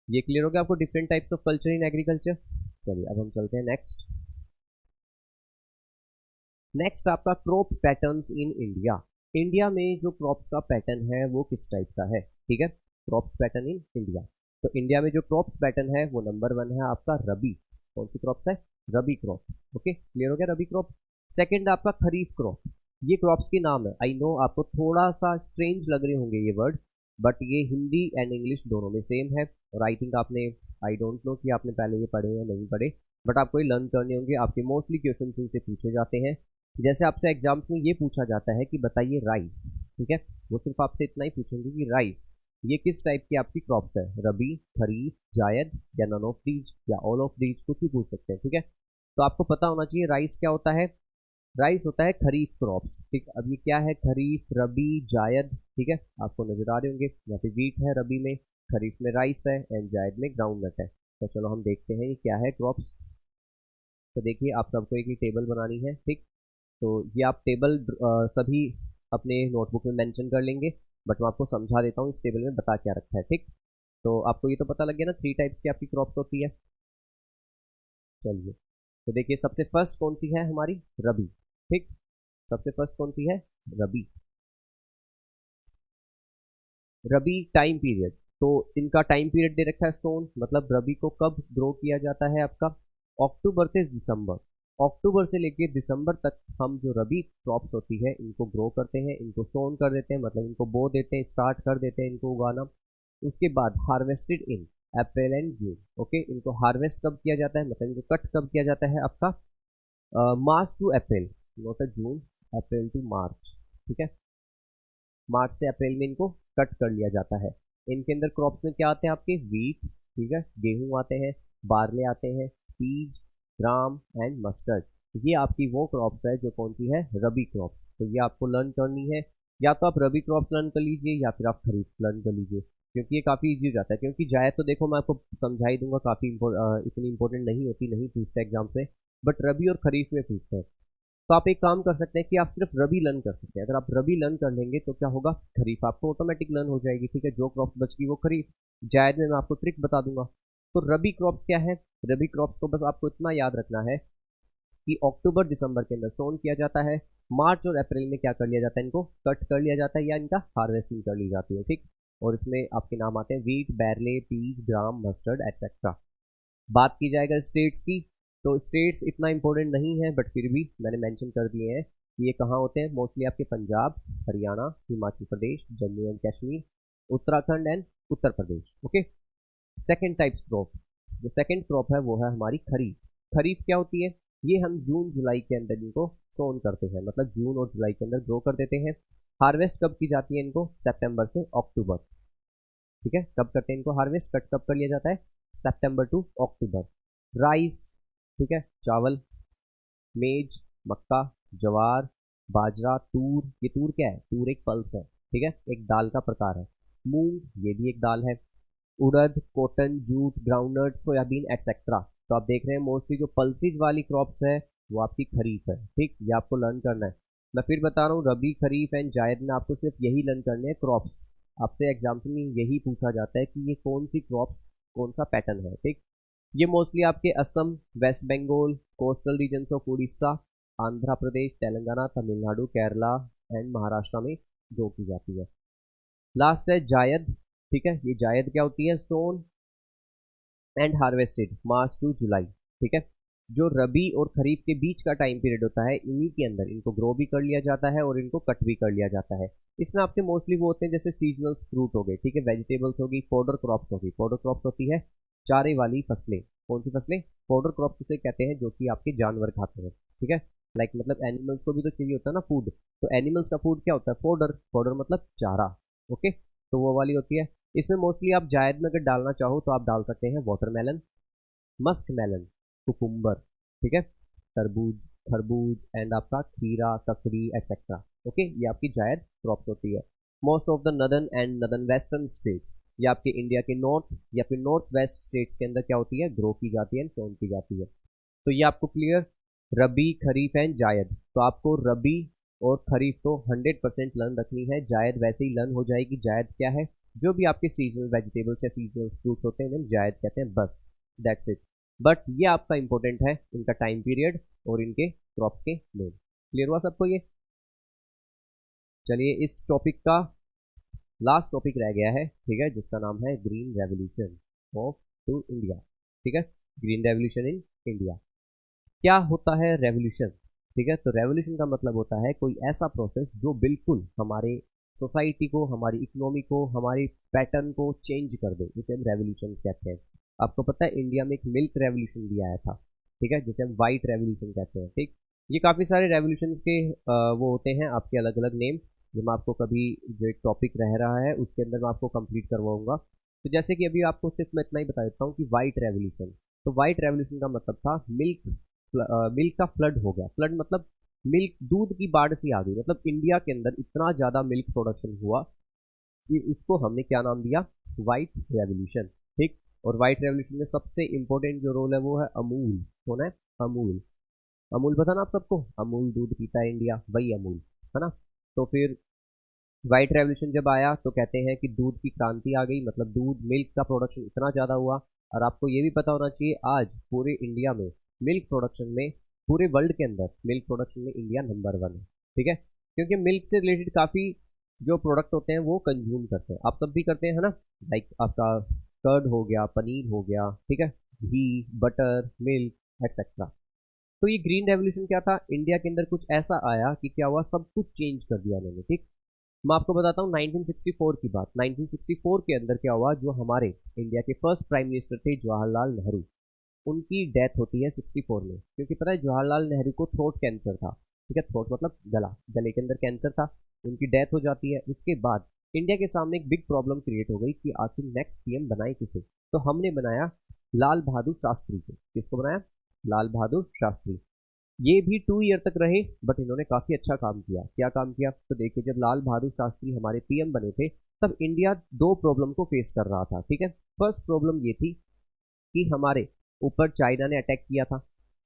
ये क्लियर हो गया आपको different types of culture in agriculture. चलिए अब हम चलते हैं नेक्स्ट। नेक्स्ट आपका crop patterns in India. India में जो क्रॉप्स का पैटर्न है वो किस टाइप का है, ठीक है, क्रॉप्स पैटर्न इन इंडिया। तो इंडिया में जो क्रॉप्स पैटर्न है वो नंबर 1 है आपका रबी, कौन सी क्रॉप्स है, रबी क्रॉप, ओके क्लियर हो गया रबी क्रॉप। सेकंड आपका खरीफ क्रॉप, ये क्रॉप्स के नाम है, आई नो आपको थोड़ा सा स्ट्रेंज लग रहे होंगे ये वर्ड, बट ये हिंदी एंड इंग्लिश दोनों में सेम है। और आई थिंक आपने, आई डोंट नो कि आपने पहले ये पढ़े या नहीं पढ़े, बट आपको ये लर्न करने होंगे, आपके मोस्टली क्वेश्चन इनसे पूछे जाते हैं। जैसे आपसे एग्जाम्स में ये पूछा जाता है कि बताइए राइस, ठीक है, वो सिर्फ आपसे इतना ही पूछेंगे कि राइस ये किस टाइप की आपकी क्रॉप्स है, रबी, खरीफ, जायद, या नन ऑफ दीज, या ऑल ऑफ दीज, कुछ भी पूछ सकते हैं, ठीक है। तो आपको पता होना चाहिए राइस क्या होता है, राइस होता है खरीफ क्रॉप्स, ठीक। अब ये क्या है, खरीफ, रबी, जायद, ठीक है, आपको नजर आ रहे होंगे, यहाँ पे वीट है रबी में, खरीफ में राइस है, एंड जायद में ग्राउंड नट है। तो चलो हम देखते हैं ये क्या है क्रॉप्स। तो देखिए आप सबको एक ही टेबल बनानी है, ठीक। तो ये आप टेबल सभी अपने नोटबुक में मेंशन कर लेंगे, बट मैं आपको समझा देता हूँ इस टेबल में बता क्या रखा है, ठीक। तो आपको ये तो पता लग गया ना 3 टाइप्स की आपकी क्रॉप्स होती है। चलिए तो देखिए सबसे फर्स्ट कौन सी है हमारी, रबी, ठीक, सबसे फर्स्ट कौन सी है, रबी। रबी टाइम पीरियड, तो इनका टाइम पीरियड दे रखा है सोन, मतलब रबी को कब ग्रो किया जाता है आपका, अक्टूबर से दिसंबर, अक्टूबर से लेकर दिसंबर तक हम जो रबी क्रॉप्स होती है इनको ग्रो करते हैं, इनको सोन कर देते हैं, मतलब इनको बो देते हैं, स्टार्ट कर देते हैं इनको उगाना। उसके बाद harvested in April and June, okay, इनको हार्वेस्ट कब किया जाता है, मतलब इनको कट कब किया जाता है आपका, March to April, not a June, April to March, ठीक है, मार्च से अप्रैल में इनको कट कर लिया जाता है। इनके अंदर क्रॉप्स में क्या आते हैं आपके, वीट, ठीक है, गेहूं आते हैं, बारले आते हैं, पीज, ग्राम एंड मस्टर्ड। ये आपकी वो क्रॉप्स है जो कौन सी है, रबी क्रॉप्स। तो ये आपको लर्न करनी है, या तो आप रबी क्रॉप्स लर्न कर लीजिए या फिर आप खरीफ लर्न कर लीजिए, क्योंकि ये काफ़ी इजी हो जाता है। क्योंकि जायद तो देखो मैं आपको समझा ही दूंगा, काफ़ी इतनी इंपॉर्टेंट नहीं होती, नहीं पूछते एग्जाम से, बट रबी और खरीफ में पूछते हैं। तो आप एक काम कर सकते हैं कि आप सिर्फ रबी लर्न कर सकते हैं। अगर आप रबी लर्न कर लेंगे तो क्या होगा, खरीफ आपको ऑटोमेटिक लर्न हो जाएगी, ठीक है, जो क्रॉप्स बच गई वो खरीफ। जायद में मैं आपको ट्रिक बता दूंगा। तो रबी क्रॉप्स क्या है, रबी क्रॉप्स को बस आपको इतना याद रखना है कि अक्टूबर दिसंबर के अंदर सोन किया जाता है, मार्च और अप्रैल में क्या कर लिया जाता है, इनको कट कर लिया जाता है या इनका हार्वेस्टिंग कर ली जाती है, ठीक। और इसमें आपके नाम आते हैं वीट, बैरले, पीज, ग्राम, मस्टर्ड एटसेट्रा। बात की जाएगा स्टेट्स की, तो स्टेट्स इतना इंपॉर्टेंट नहीं है, बट फिर भी मैंने मेंशन कर दिए हैं कि ये कहाँ होते हैं, मोस्टली आपके Punjab, Haryana, Himachal Pradesh, Jammu and Kashmir, Uttarakhand and Uttar Pradesh, okay. Second types crop, जो सेकेंड क्रॉप है वो है हमारी खरीफ। खरीफ क्या होती है, ये हम जून जुलाई के अंदर इनको सोन करते हैं, मतलब जून और जुलाई के अंदर ग्रो कर देते हैं। हार्वेस्ट कब की जाती है इनको, सितंबर से अक्टूबर, ठीक है, कब करते हैं इनको हार्वेस्ट, कट कब कर लिया जाता है, सितंबर टू अक्टूबर। राइस, ठीक है, चावल, मेज, मक्का, ज्वार, बाजरा, तूर, ये तूर क्या है, तूर एक पल्स है, ठीक है, एक दाल का प्रकार है। मूंग, ये भी एक दाल है। उड़द, cotton, jute, groundnut, soybean etcetera. तो आप देख रहे हैं मोस्टली जो पल्सिस वाली क्रॉप्स है वो आपकी खरीफ है, ठीक, ये आपको लर्न करना है। मैं फिर बता रहा हूँ, रबी, खरीफ एंड जायद में आपको सिर्फ यही लर्न करने हैं क्रॉप्स। आपसे एग्जाम्पल में यही पूछा जाता है कि ये कौन सी क्रॉप्स, कौन सा पैटर्न है, ठीक। ये मोस्टली आपके Assam, West Bengal, coastal regions of Orissa, Andhra Pradesh, Telangana, Tamil Nadu, Kerala and Maharashtra में ग्रो की जाती है। लास्ट है जायद, ठीक है, ये जायद क्या होती है, सोन एंड हार्वेस्टेड मार्च टू जुलाई, ठीक है। जो रबी और खरीफ के बीच का टाइम पीरियड होता है, इन्हीं के अंदर इनको ग्रो भी कर लिया जाता है और इनको कट भी कर लिया जाता है। इसमें आपके मोस्टली वो होते हैं जैसे सीजनल फ्रूट हो गए, ठीक है, वेजिटेबल्स होगी, फॉडर क्रॉप्स होगी। फॉडर क्रॉप्स होती है चारे वाली फसलें। कौन सी फसलें, फॉडर क्रॉप्स उसे कहते हैं जो कि आपके जानवर खाते हैं, ठीक है। लाइक मतलब एनिमल्स को भी तो चाहिए होता है ना फूड, तो एनिमल्स का फूड क्या होता है, फॉडर। फॉडर मतलब चारा, ओके, तो वो वाली होती है। इसमें मोस्टली आप जायद में अगर डालना चाहो तो आप डाल सकते हैं वाटरमेलन, मस्क मेलन, कुकुम्बर, ठीक है, तरबूज, खरबूज एंड आपका खीरा, ककड़ी एटसेट्रा, ओके, ये आपकी जायद क्रॉप्स होती है। Most of the northern and northern western states, ये आपके इंडिया के नॉर्थ या फिर नॉर्थ वेस्ट स्टेट्स के अंदर क्या होती है, ग्रो की जाती है, सोन की जाती है। तो ये आपको क्लियर, रबी, खरीफ एंड जायद। तो आपको रबी और खरीफ तो 100% लर्न रखनी है, जायद वैसे ही लर्न हो जाएगी। जायद क्या है, जो भी आपके सीजनल वेजिटेबल्स या सीजनल फ्रूट्स होते हैं इन्हें जायद कहते हैं, बस दैट्स इट। बट ये आपका इंपॉर्टेंट है, इनका टाइम पीरियड और इनके क्रॉप्स के नेम। क्लियर हुआ सबको ये? चलिए इस टॉपिक का लास्ट टॉपिक रह गया है, ठीक है, जिसका नाम है green revolution of to India, ठीक है, ग्रीन रेवोल्यूशन इन इंडिया। क्या होता है रेवोल्यूशन, ठीक है, तो रेवोल्यूशन का मतलब होता है कोई ऐसा प्रोसेस जो बिल्कुल हमारे सोसाइटी को, हमारी इकोनॉमी को, हमारी पैटर्न को चेंज कर दे, जिसे हम रेवोल्यूशन कहते हैं। आपको पता है इंडिया में एक मिल्क रेवोल्यूशन भी आया था, ठीक है, जिसे हम वाइट रेवोल्यूशन कहते हैं, ठीक। ये काफ़ी सारे रेवोल्यूशन के वो होते हैं आपके अलग अलग नेम, जो मैं आपको कभी जो एक टॉपिक रह रहा है उसके अंदर मैं आपको कंप्लीट करवाऊंगा। तो जैसे कि अभी आपको सिर्फ मैं इतना ही बता देता हूँ कि वाइट रेवोल्यूशन, तो वाइट रेवोल्यूशन का मतलब था मिल्क का फ्लड हो गया। फ्लड मतलब मिल्क, दूध की बाढ़ सी आ गई, मतलब इंडिया के अंदर इतना ज़्यादा मिल्क प्रोडक्शन हुआ कि इसको हमने क्या नाम दिया, वाइट रेवोल्यूशन, ठीक। और वाइट रेवोल्यूशन में सबसे इंपॉर्टेंट जो रोल है वो है अमूल। कौन है, अमूल। अमूल पता ना आप सबको, अमूल दूध पीता है इंडिया, वही अमूल है ना। तो फिर वाइट रेवोल्यूशन जब आया तो कहते हैं कि दूध की क्रांति आ गई, मतलब दूध, मिल्क का प्रोडक्शन इतना ज़्यादा हुआ। और आपको ये भी पता होना चाहिए आज पूरे इंडिया में मिल्क प्रोडक्शन में, पूरे वर्ल्ड के अंदर मिल्क प्रोडक्शन में इंडिया नंबर 1 है, ठीक है, क्योंकि मिल्क से रिलेटेड काफ़ी जो प्रोडक्ट होते हैं वो कंज्यूम करते हैं, आप सब भी करते हैं, है ना। लाइक आपका कर्ड हो गया, पनीर हो गया, ठीक है, घी, बटर, मिल्क एटसेट्रा। तो ये ग्रीन रेवोल्यूशन क्या था, इंडिया के अंदर कुछ ऐसा आया कि क्या हुआ, सब कुछ चेंज कर दिया उन्होंने, ठीक। मैं आपको बताता हूँ 1964 की बात। 1964 के अंदर क्या हुआ, जो हमारे इंडिया के फर्स्ट प्राइम मिनिस्टर थे जवाहरलाल नेहरू, उनकी डेथ होती है 64 में, क्योंकि पता है जवाहरलाल नेहरू को थ्रोट कैंसर था, ठीक है, थ्रोट मतलब गला, गले के अंदर कैंसर था, उनकी डेथ हो जाती है। उसके बाद इंडिया के सामने एक बिग प्रॉब्लम क्रिएट हो गई कि आखिर नेक्स्ट पीएम बनाए किसे, तो हमने बनाया लाल बहादुर शास्त्री को। किसको बनाया, लाल बहादुर शास्त्री। ये भी 2 ईयर तक रहे, बट इन्होंने काफ़ी अच्छा काम किया। क्या काम किया, तो देखिए जब लाल बहादुर शास्त्री हमारे पीएम बने थे तब इंडिया 2 प्रॉब्लम को फेस कर रहा था, ठीक है। फर्स्ट प्रॉब्लम ये थी कि हमारे ऊपर चाइना ने अटैक किया था,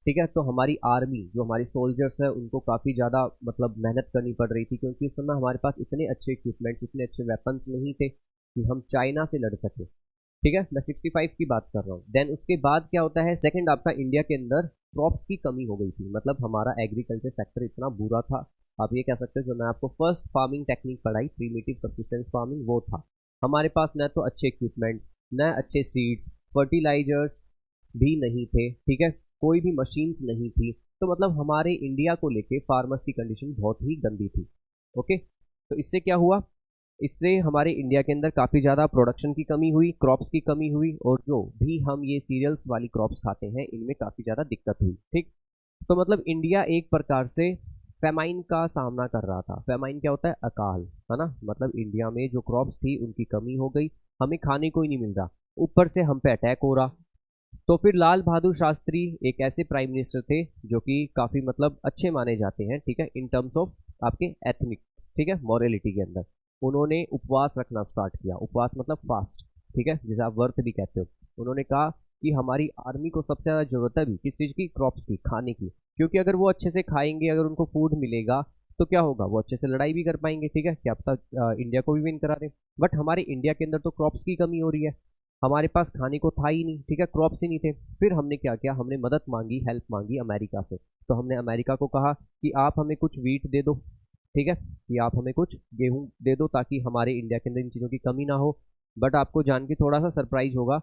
ठीक है, तो हमारी आर्मी, जो हमारी सोल्जर्स है, उनको काफ़ी ज़्यादा मतलब मेहनत करनी पड़ रही थी, क्योंकि उस समय हमारे पास इतने अच्छे इक्विपमेंट्स, इतने अच्छे वेपन्स नहीं थे कि हम चाइना से लड़ सके, ठीक है। मैं 65 की बात कर रहा हूँ। देन उसके बाद क्या होता है, सेकंड आपका इंडिया के अंदर क्रॉप्स की कमी हो गई थी, मतलब हमारा एग्रीकल्चर सेक्टर इतना बुरा था, आप ये कह सकते हैं। जो मैं आपको फर्स्ट फार्मिंग टेक्निक पढ़ाई, प्रीमिटिव सब्सिस्टेंस फार्मिंग, वो था। हमारे पास न तो अच्छे इक्विपमेंट्स, न अच्छे सीड्स, फर्टिलाइजर्स भी नहीं थे, ठीक है, कोई भी मशीन्स नहीं थी, तो मतलब हमारे इंडिया को लेके फार्मर्स की कंडीशन बहुत ही गंदी थी, ओके। तो इससे क्या हुआ, इससे हमारे इंडिया के अंदर काफ़ी ज़्यादा प्रोडक्शन की कमी हुई, क्रॉप्स की कमी हुई, और जो भी हम ये सीरियल्स वाली क्रॉप्स खाते हैं इनमें काफ़ी ज़्यादा दिक्कत हुई, ठीक। तो मतलब इंडिया एक प्रकार से फेमाइन का सामना कर रहा था। फेमाइन क्या होता है, अकाल, है ना, मतलब इंडिया में जो क्रॉप्स थी उनकी कमी हो गई, हमें खाने को ही नहीं मिल रहा, ऊपर से हम पे अटैक हो रहा, तो फिर लाल बहादुर शास्त्री एक ऐसे प्राइम मिनिस्टर थे जो कि काफ़ी मतलब अच्छे माने जाते हैं, ठीक है, इन टर्म्स ऑफ आपके एथनिक्स, ठीक है, मॉरलिटी के अंदर। उन्होंने उपवास रखना स्टार्ट किया, उपवास मतलब फास्ट, ठीक है, जिसे आप वर्त भी कहते हो। उन्होंने कहा कि हमारी आर्मी को सबसे ज़्यादा जरूरत है अभी किस चीज़ की, क्रॉप्स की, खाने की, क्योंकि अगर वो अच्छे से खाएंगे, अगर उनको फूड मिलेगा तो क्या होगा, वो अच्छे से लड़ाई भी कर पाएंगे, ठीक है, क्या पता इंडिया को भी विन करा दे। बट हमारे इंडिया के अंदर तो क्रॉप्स की कमी हो रही है, हमारे पास खाने को था ही नहीं, ठीक है, क्रॉप्स ही नहीं थे। फिर हमने क्या किया, हमने मदद मांगी, हेल्प मांगी अमेरिका से। तो हमने अमेरिका को कहा कि आप हमें कुछ वीट दे दो, ठीक है, कि आप हमें कुछ गेहूं दे दो ताकि हमारे इंडिया के अंदर इन चीज़ों की कमी ना हो। बट आपको जान के थोड़ा सा सरप्राइज होगा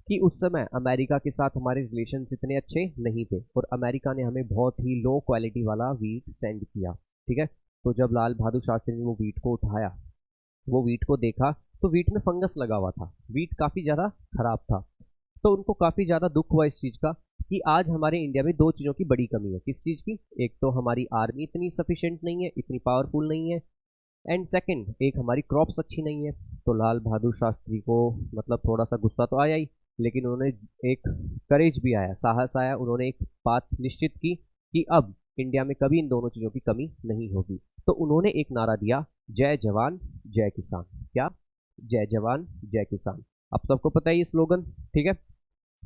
कि उस समय अमेरिका के साथ हमारे रिलेशंस इतने अच्छे नहीं थे और अमेरिका ने हमें बहुत ही लो क्वालिटी वाला वीट सेंड किया, ठीक है। तो जब लाल बहादुर शास्त्री ने वो वीट को उठाया, वो वीट को देखा, तो वीट में फंगस लगा हुआ था, वीट काफ़ी ज़्यादा खराब था। तो उनको काफ़ी ज़्यादा दुख हुआ इस चीज़ का कि आज हमारे इंडिया में दो चीज़ों की बड़ी कमी है। किस चीज़ की, एक तो हमारी आर्मी इतनी सफिशिएंट नहीं है, इतनी पावरफुल नहीं है, एंड सेकंड एक हमारी क्रॉप्स अच्छी नहीं है। तो लाल बहादुर शास्त्री को मतलब थोड़ा सा गुस्सा तो आया ही, लेकिन उन्होंने एक करेज भी आया, साहस आया, उन्होंने एक बात निश्चित की कि अब इंडिया में कभी इन दोनों चीज़ों की कमी नहीं होगी। तो उन्होंने एक नारा दिया, जय जवान जय किसान। क्या, जय जवान जय किसान। अब सबको पता है ये स्लोगन, ठीक है,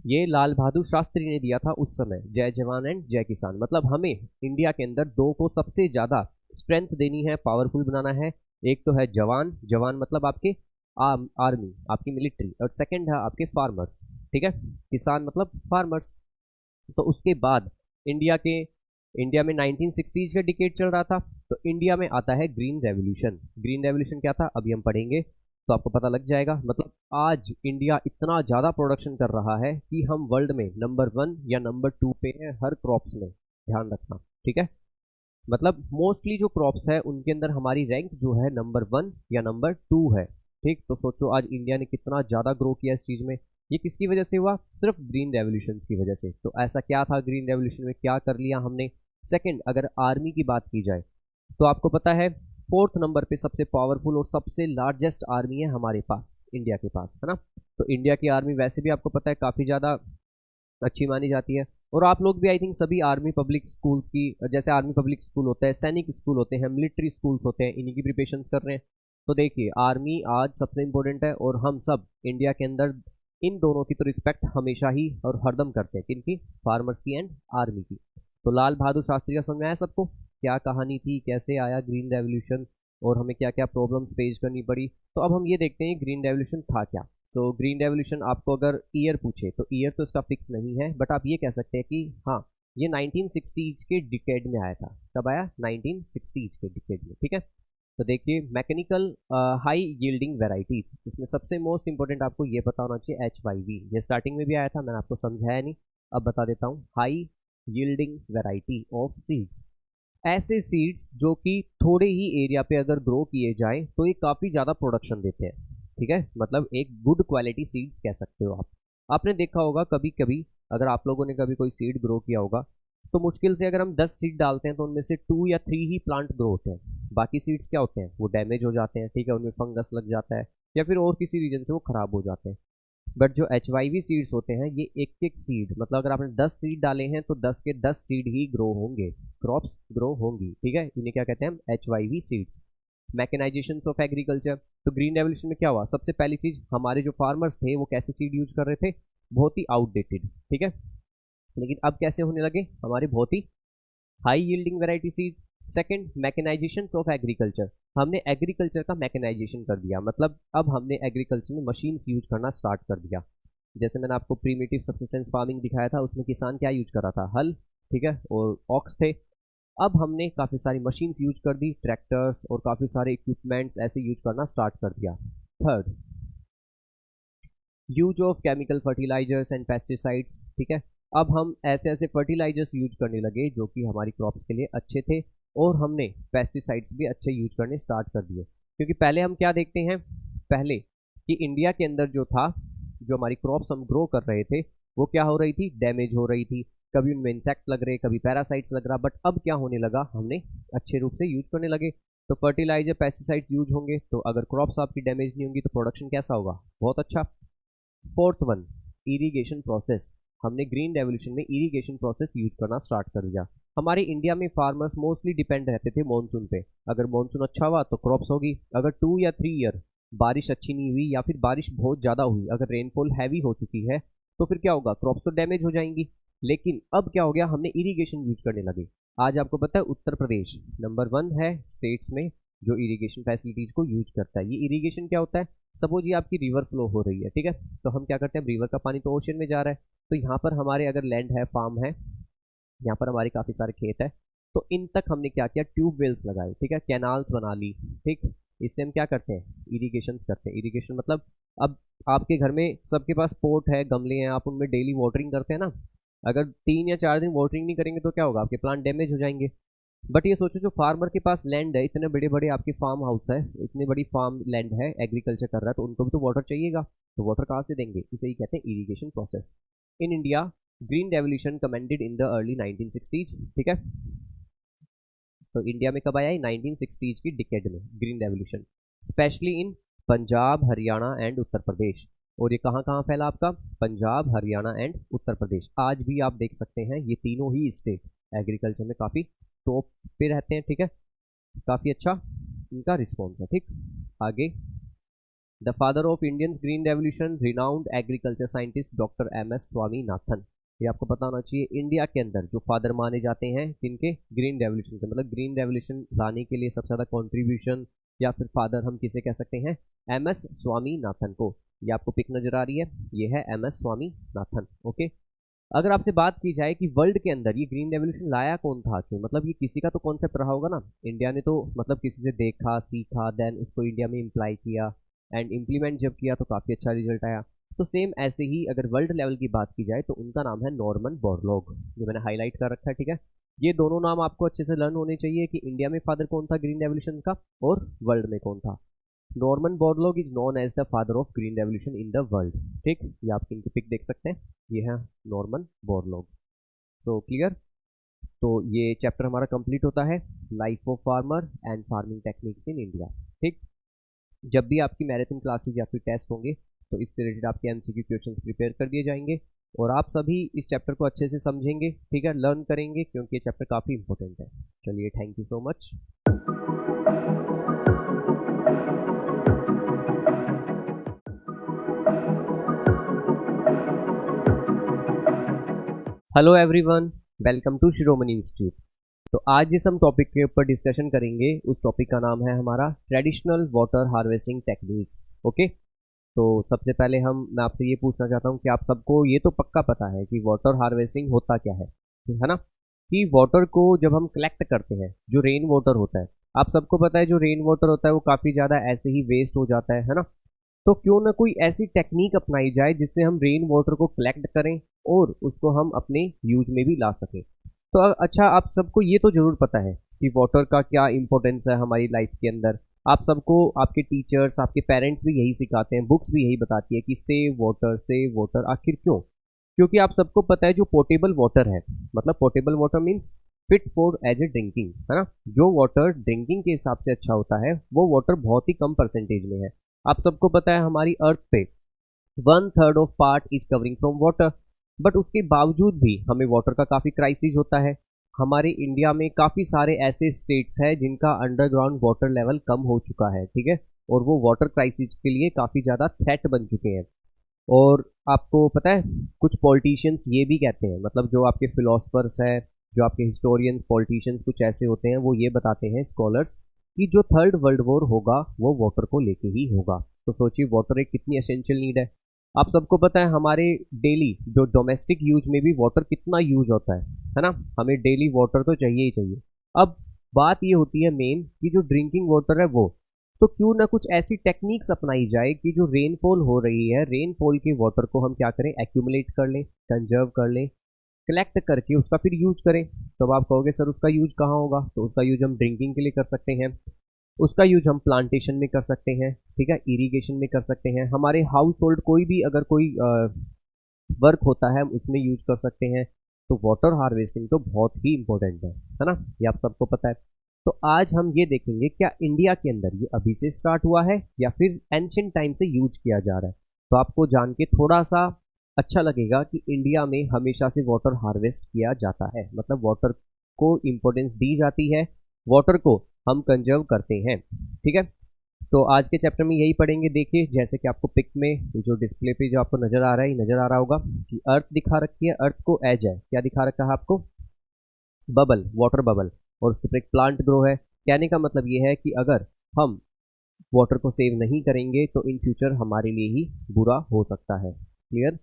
ये लाल बहादुर शास्त्री ने दिया था उस समय, जय जवान एंड जय किसान। मतलब हमें इंडिया के अंदर दो को सबसे ज्यादा स्ट्रेंथ देनी है, पावरफुल बनाना है। एक तो है जवान, जवान मतलब आपके आर्मी, आपकी मिलिट्री, और सेकंड है आपके फार्मर्स, ठीक है, किसान मतलब फार्मर्स। तो उसके बाद इंडिया में 1960s का डिकेड चल रहा था, तो इंडिया में आता है ग्रीन रेवोल्यूशन। ग्रीन रेवोल्यूशन क्या था अभी हम पढ़ेंगे तो आपको पता लग जाएगा। मतलब आज इंडिया इतना ज़्यादा प्रोडक्शन कर रहा है कि हम वर्ल्ड में नंबर 1 या नंबर 2 पे हैं हर क्रॉप्स में, ध्यान रखना, ठीक है। मतलब मोस्टली जो क्रॉप्स है उनके अंदर हमारी रैंक जो है नंबर 1 या नंबर 2 है, ठीक। तो सोचो आज इंडिया ने कितना ज़्यादा ग्रो किया इस चीज़ में। ये किसकी वजह से हुआ, सिर्फ ग्रीन रेवोल्यूशन की वजह से। तो ऐसा क्या था ग्रीन रेवोल्यूशन में, क्या कर लिया हमने। सेकंड, अगर आर्मी की बात की जाए तो आपको पता है 4th नंबर पे सबसे पावरफुल और सबसे लार्जेस्ट आर्मी है हमारे पास, इंडिया के पास, है ना। तो इंडिया की आर्मी वैसे भी आपको पता है काफ़ी ज़्यादा अच्छी मानी जाती है। और आप लोग भी आई थिंक सभी आर्मी पब्लिक स्कूल्स की, जैसे आर्मी पब्लिक स्कूल होता है, सैनिक स्कूल होते हैं, मिलिट्री स्कूल्स होते हैं, इन्हीं की प्रिपरेशन कर रहे हैं। तो देखिए आर्मी आज सबसे इंपॉर्टेंट है और हम सब इंडिया के अंदर इन दोनों की तो रिस्पेक्ट हमेशा ही और हरदम करते हैं, किनकी, फार्मर्स की एंड आर्मी की। तो लाल बहादुर शास्त्री का समझ में आया सबको, क्या कहानी थी, कैसे आया ग्रीन रेवोल्यूशन और हमें क्या क्या प्रॉब्लम फेस करनी पड़ी। तो अब हम ये देखते हैं ग्रीन रेवोल्यूशन था क्या। तो ग्रीन रेवोल्यूशन आपको अगर ईयर पूछे तो ईयर तो इसका फिक्स नहीं है, बट आप ये कह सकते हैं कि हाँ ये 1960s के डिकेड में आया था। कब आया, 1960s के डिकेड में, ठीक है। तो देखिए मैकेनिकल हाई यील्डिंग वेराइटीज, इसमें सबसे मोस्ट इंपॉर्टेंट आपको ये पता होना चाहिए HYV, ये स्टार्टिंग में भी आया था, मैंने आपको समझाया नहीं, अब बता देता हूँ। High yielding variety of seeds, ऐसे सीड्स जो कि थोड़े ही एरिया पे अगर ग्रो किए जाएं तो ये काफ़ी ज़्यादा प्रोडक्शन देते हैं, ठीक है। मतलब एक गुड क्वालिटी सीड्स कह सकते हो आप। आपने देखा होगा कभी कभी, अगर आप लोगों ने कभी कोई सीड ग्रो किया होगा तो मुश्किल से अगर हम 10 सीड डालते हैं तो उनमें से 2 या 3 ही प्लांट ग्रो होते हैं, बाकी सीड्स क्या होते हैं, वो डैमेज हो जाते हैं, ठीक है, उनमें फंगस लग जाता है या फिर और किसी रीजन से वो खराब हो जाते हैं। बट जो HYV सीड्स होते हैं ये एक एक सीड, मतलब अगर आपने 10 सीड डाले हैं तो 10 के 10 सीड ही ग्रो होंगे, क्रॉप्स ग्रो होंगी, ठीक है। इन्हें क्या कहते हैं हम, HYV seeds. Mechanisation of agriculture, तो ग्रीन रेवोल्यूशन में क्या हुआ, सबसे पहली चीज हमारे जो फार्मर्स थे वो कैसे सीड यूज कर रहे थे, बहुत ही आउटडेटेड, ठीक है। लेकिन अब कैसे होने लगे, हमारे बहुत ही high yielding variety seed. Second, mechanisation of agriculture, हमने एग्रीकल्चर का मैकेनाइजेशन कर दिया, मतलब अब हमने एग्रीकल्चर में मशीन्स यूज करना स्टार्ट कर दिया। जैसे मैंने आपको प्रीमिटिव सब्सिस्टेंस फार्मिंग दिखाया था, उसमें किसान क्या यूज कर रहा था, हल, ठीक है, और ऑक्स थे। अब हमने काफ़ी सारी मशीन्स यूज कर दी, ट्रैक्टर्स और काफ़ी सारे इक्विपमेंट्स ऐसे यूज करना स्टार्ट कर दिया। Third, use of chemical fertilisers and pesticides, ठीक है। अब हम ऐसे ऐसे फर्टिलाइजर्स यूज करने लगे जो कि हमारी क्रॉप्स के लिए अच्छे थे, और हमने पेस्टिसाइड्स भी अच्छे यूज करने स्टार्ट कर दिए। क्योंकि पहले हम क्या देखते हैं, पहले कि इंडिया के अंदर जो था, जो हमारी क्रॉप्स हम ग्रो कर रहे थे वो क्या हो रही थी, डैमेज हो रही थी, कभी उनमें इंसेक्ट लग रहे, कभी पैरासाइट्स लग रहा। बट अब क्या होने लगा, हमने अच्छे रूप से यूज करने लगे, तो फर्टिलाइजर पेस्टिसाइड्स यूज होंगे, तो अगर क्रॉप्स आपकी डैमेज नहीं होंगी तो प्रोडक्शन कैसा होगा, बहुत अच्छा। फोर्थ वन, इरिगेशन प्रोसेस, हमने ग्रीन रेवोल्यूशन में इरिगेशन प्रोसेस यूज करना स्टार्ट कर दिया। हमारे इंडिया में फार्मर्स मोस्टली डिपेंड रहते थे मॉनसून पे। अगर मॉनसून अच्छा हुआ तो क्रॉप्स होगी, अगर 2 या 3 ईयर बारिश अच्छी नहीं हुई या फिर बारिश बहुत ज़्यादा हुई, अगर रेनफॉल हैवी हो चुकी है तो फिर क्या होगा, क्रॉप्स तो डैमेज हो जाएंगी। लेकिन अब क्या हो गया, हमने इरिगेशन यूज करने लगे। आज आपको पता है उत्तर प्रदेश नंबर 1 है स्टेट्स में जो इरिगेशन फैसिलिटीज को यूज करता है। ये इरिगेशन क्या होता है, सपोज ये आपकी रिवर फ्लो हो रही है, ठीक है, तो हम क्या करते हैं, रिवर का पानी तो ओशन में जा रहा है, तो यहाँ पर हमारे अगर लैंड है, फार्म है, यहाँ पर हमारे काफ़ी सारे खेत है, तो इन तक हमने क्या किया, ट्यूबवेल्स लगाए, ठीक है, कैनाल्स बना ली, ठीक। इससे हम क्या करते हैं, इरिगेशन करते हैं। इरिगेशन मतलब अब आपके घर में सबके पास पोट है, गमले हैं, आप उनमें डेली वाटरिंग करते हैं ना। अगर 3 या 4 दिन वाटरिंग नहीं करेंगे तो क्या होगा, आपके प्लांट डैमेज हो जाएंगे। बट ये सोचो जो फार्मर के पास लैंड है, इतने बड़े बड़े आपके फार्म हाउस है, इतनी बड़ी फार्म लैंड है, एग्रीकल्चर कर रहा है, तो उनको भी तो वाटर चाहिएगा, तो वाटर कहाँ से देंगे, इसे ही कहते हैं irrigation process. In India green revolution commended in the early 1960s, ठीक है। तो इंडिया में कब आया है, 1960s की डिकेड में green revolution, specially in Punjab, Haryana and Uttar Pradesh. और ये कहाँ कहाँ फैला आपका, पंजाब, हरियाणा एंड उत्तर प्रदेश। आज भी आप देख सकते हैं ये तीनों ही स्टेट एग्रीकल्चर में काफ़ी टॉप पे रहते हैं, ठीक है, काफ़ी अच्छा इनका रिस्पॉन्स है, ठीक। आगे, the father of Indian green revolution renowned agriculture scientist doctor MS Swaminathan. ये आपको पता होना चाहिए, इंडिया के अंदर जो फादर माने जाते हैं किनके, ग्रीन रेवोल्यूशन के, मतलब ग्रीन रेवोल्यूशन लाने के लिए सबसे ज़्यादा कंट्रीब्यूशन या फिर फादर हम किसे कह सकते हैं, MS स्वामीनाथन को। ये आपको पिक नजर आ रही है, ये है MS स्वामीनाथन, ओके। अगर आपसे बात की जाए कि वर्ल्ड के अंदर ये ग्रीन रेवोल्यूशन लाया कौन था, क्यों, मतलब ये किसी का तो कॉन्सेप्ट रहा होगा ना, इंडिया ने तो मतलब किसी से देखा सीखा, देन उसको इंडिया में इम्प्लाई किया एंड इम्प्लीमेंट जब किया तो काफ़ी अच्छा रिजल्ट आया। तो सेम ऐसे ही अगर वर्ल्ड लेवल की बात की जाए तो उनका नाम है नॉर्मन बोरलॉग, जो मैंने हाईलाइट कर रखा है, ठीक है। ये दोनों नाम आपको अच्छे से लर्न होने चाहिए कि इंडिया में फादर कौन था ग्रीन रेवोल्यूशन का और वर्ल्ड में कौन था। Norman Borlaug is known as the father of green revolution in the world, ठीक। ये आप इनकी पिक देख सकते हैं, ये है नॉर्मन बोरलॉग। तो क्लियर, तो ये चैप्टर हमारा कंप्लीट होता है, life of farmer and farming techniques in India, ठीक। जब भी आपकी मैराथन क्लासेस या फिर टेस्ट होंगे तो इससे रिलेटेड आपके MCQ क्वेश्चंस प्रिपेयर कर दिए जाएंगे और आप सभी इस चैप्टर को अच्छे से समझेंगे, ठीक है, लर्न करेंगे, क्योंकि ये चैप्टर काफ़ी इंपॉर्टेंट है। चलिए, thank you so much. Hello everyone, welcome to Shiromani institute. तो आज जिस हम टॉपिक के ऊपर डिस्कशन करेंगे उस टॉपिक का नाम है हमारा traditional water harvesting techniques, okay. तो सबसे पहले मैं आपसे ये पूछना चाहता हूँ कि आप सबको ये तो पक्का पता है कि वाटर हार्वेस्टिंग होता क्या है ना, कि वाटर को जब हम कलेक्ट करते हैं, जो रेन वाटर होता है, आप सबको पता है जो रेन वाटर होता है वो काफ़ी ज़्यादा ऐसे ही वेस्ट हो जाता है ना। तो क्यों ना कोई ऐसी टेक्निक अपनाई जाए जिससे हम रेन वाटर को कलेक्ट करें और उसको हम अपने यूज में भी ला सकें। तो अच्छा, आप सबको ये तो ज़रूर पता है कि वाटर का क्या इंपॉर्टेंस है हमारी लाइफ के अंदर। आप सबको आपके टीचर्स, आपके पेरेंट्स भी यही सिखाते हैं, बुक्स भी यही बताती है कि सेव वाटर। आखिर क्यों, क्योंकि आप सबको पता है जो पोर्टेबल वाटर है, मतलब portable water means fit for as a drinking, है ना। जो वाटर ड्रिंकिंग के हिसाब से अच्छा होता है वो वाटर बहुत ही कम परसेंटेज में है। आप सबको पता है हमारी अर्थ पे 1/3 of part is covering from water, but उसके बावजूद भी हमें वाटर का काफ़ी क्राइसिस होता है। हमारे इंडिया में काफ़ी सारे ऐसे स्टेट्स हैं जिनका अंडरग्राउंड वाटर लेवल कम हो चुका है, ठीक है, और वो वाटर क्राइसिस के लिए काफ़ी ज़्यादा थ्रेट बन चुके हैं। और आपको पता है कुछ पॉलिटिशियंस ये भी कहते हैं, मतलब जो आपके फिलोसफर्स हैं, जो आपके हिस्टोरियंस, पॉलिटिशियंस कुछ ऐसे होते हैं, वो ये बताते हैं स्कॉलर्स कि जो 3rd वर्ल्ड वॉर होगा वो वाटर को लेके ही होगा। तो सोचिए वाटर एक कितनी एसेंशियल नीड है। आप सबको पता है हमारे डेली जो डोमेस्टिक यूज में भी वाटर कितना यूज होता है ना, हमें डेली वाटर तो चाहिए ही चाहिए। अब बात ये होती है मेन कि जो ड्रिंकिंग वाटर है वो, तो क्यों ना कुछ ऐसी टेक्निक्स अपनाई जाए कि जो रेनफॉल हो रही है, रेनफॉल के वाटर को हम क्या करें, एक्यूमुलेट कर लें, कंजर्व कर लें, कलेक्ट करके उसका फिर यूज करें। तो आप कहोगे सर उसका यूज कहाँ होगा, तो उसका यूज हम ड्रिंकिंग के लिए कर सकते हैं, उसका यूज हम प्लांटेशन में कर सकते हैं, ठीक है, इरिगेशन में कर सकते हैं, हमारे हाउस होल्ड कोई भी अगर कोई वर्क होता है उसमें यूज कर सकते हैं। तो वाटर हार्वेस्टिंग तो बहुत ही इंपॉर्टेंट है ना, ये आप सबको पता है। तो आज हम ये देखेंगे क्या इंडिया के अंदर ये अभी से स्टार्ट हुआ है या फिर एंशिएंट टाइम से यूज किया जा रहा है। तो आपको जान के थोड़ा सा अच्छा लगेगा कि इंडिया में हमेशा से वाटर हार्वेस्ट किया जाता है, मतलब वाटर को इम्पोर्टेंस दी जाती है, वाटर को हम कंजर्व करते हैं। ठीक है, तो आज के चैप्टर में यही पढ़ेंगे। देखिए जैसे कि आपको पिक में जो डिस्प्ले पे जो आपको नज़र आ रहा है, नज़र आ रहा होगा कि अर्थ दिखा रखी है, अर्थ को एज है, क्या दिखा रखा है आपको, बबल, वाटर बबल, और उसके ऊपर एक प्लांट ग्रो है। कहने का मतलब ये है कि अगर हम वाटर को सेव नहीं करेंगे तो इन फ्यूचर हमारे लिए ही बुरा हो सकता है। क्लियर?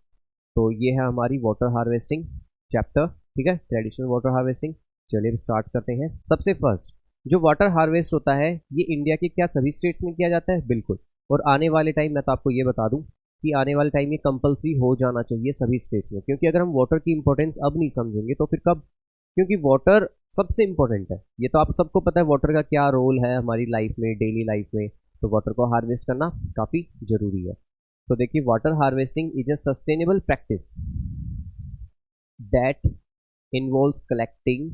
तो ये है हमारी वाटर हार्वेस्टिंग चैप्टर। ठीक है, ट्रेडिशनल वाटर हार्वेस्टिंग। चलिए स्टार्ट करते हैं। सबसे फर्स्ट जो वाटर हार्वेस्ट होता है ये इंडिया के क्या सभी स्टेट्स में किया जाता है? बिल्कुल। और आने वाले टाइम मैं तो आपको ये बता दूं कि आने वाले टाइम ये कंपलसरी हो जाना चाहिए सभी स्टेट्स में, क्योंकि अगर हम वाटर की इंपॉर्टेंस अब नहीं समझेंगे तो फिर कब? क्योंकि वाटर सबसे इंपॉर्टेंट है, ये तो आप सबको पता है वाटर का क्या रोल है हमारी लाइफ में, डेली लाइफ में। तो वाटर को हार्वेस्ट करना काफ़ी ज़रूरी है। तो देखिए water harvesting is a sustainable practice that involves collecting,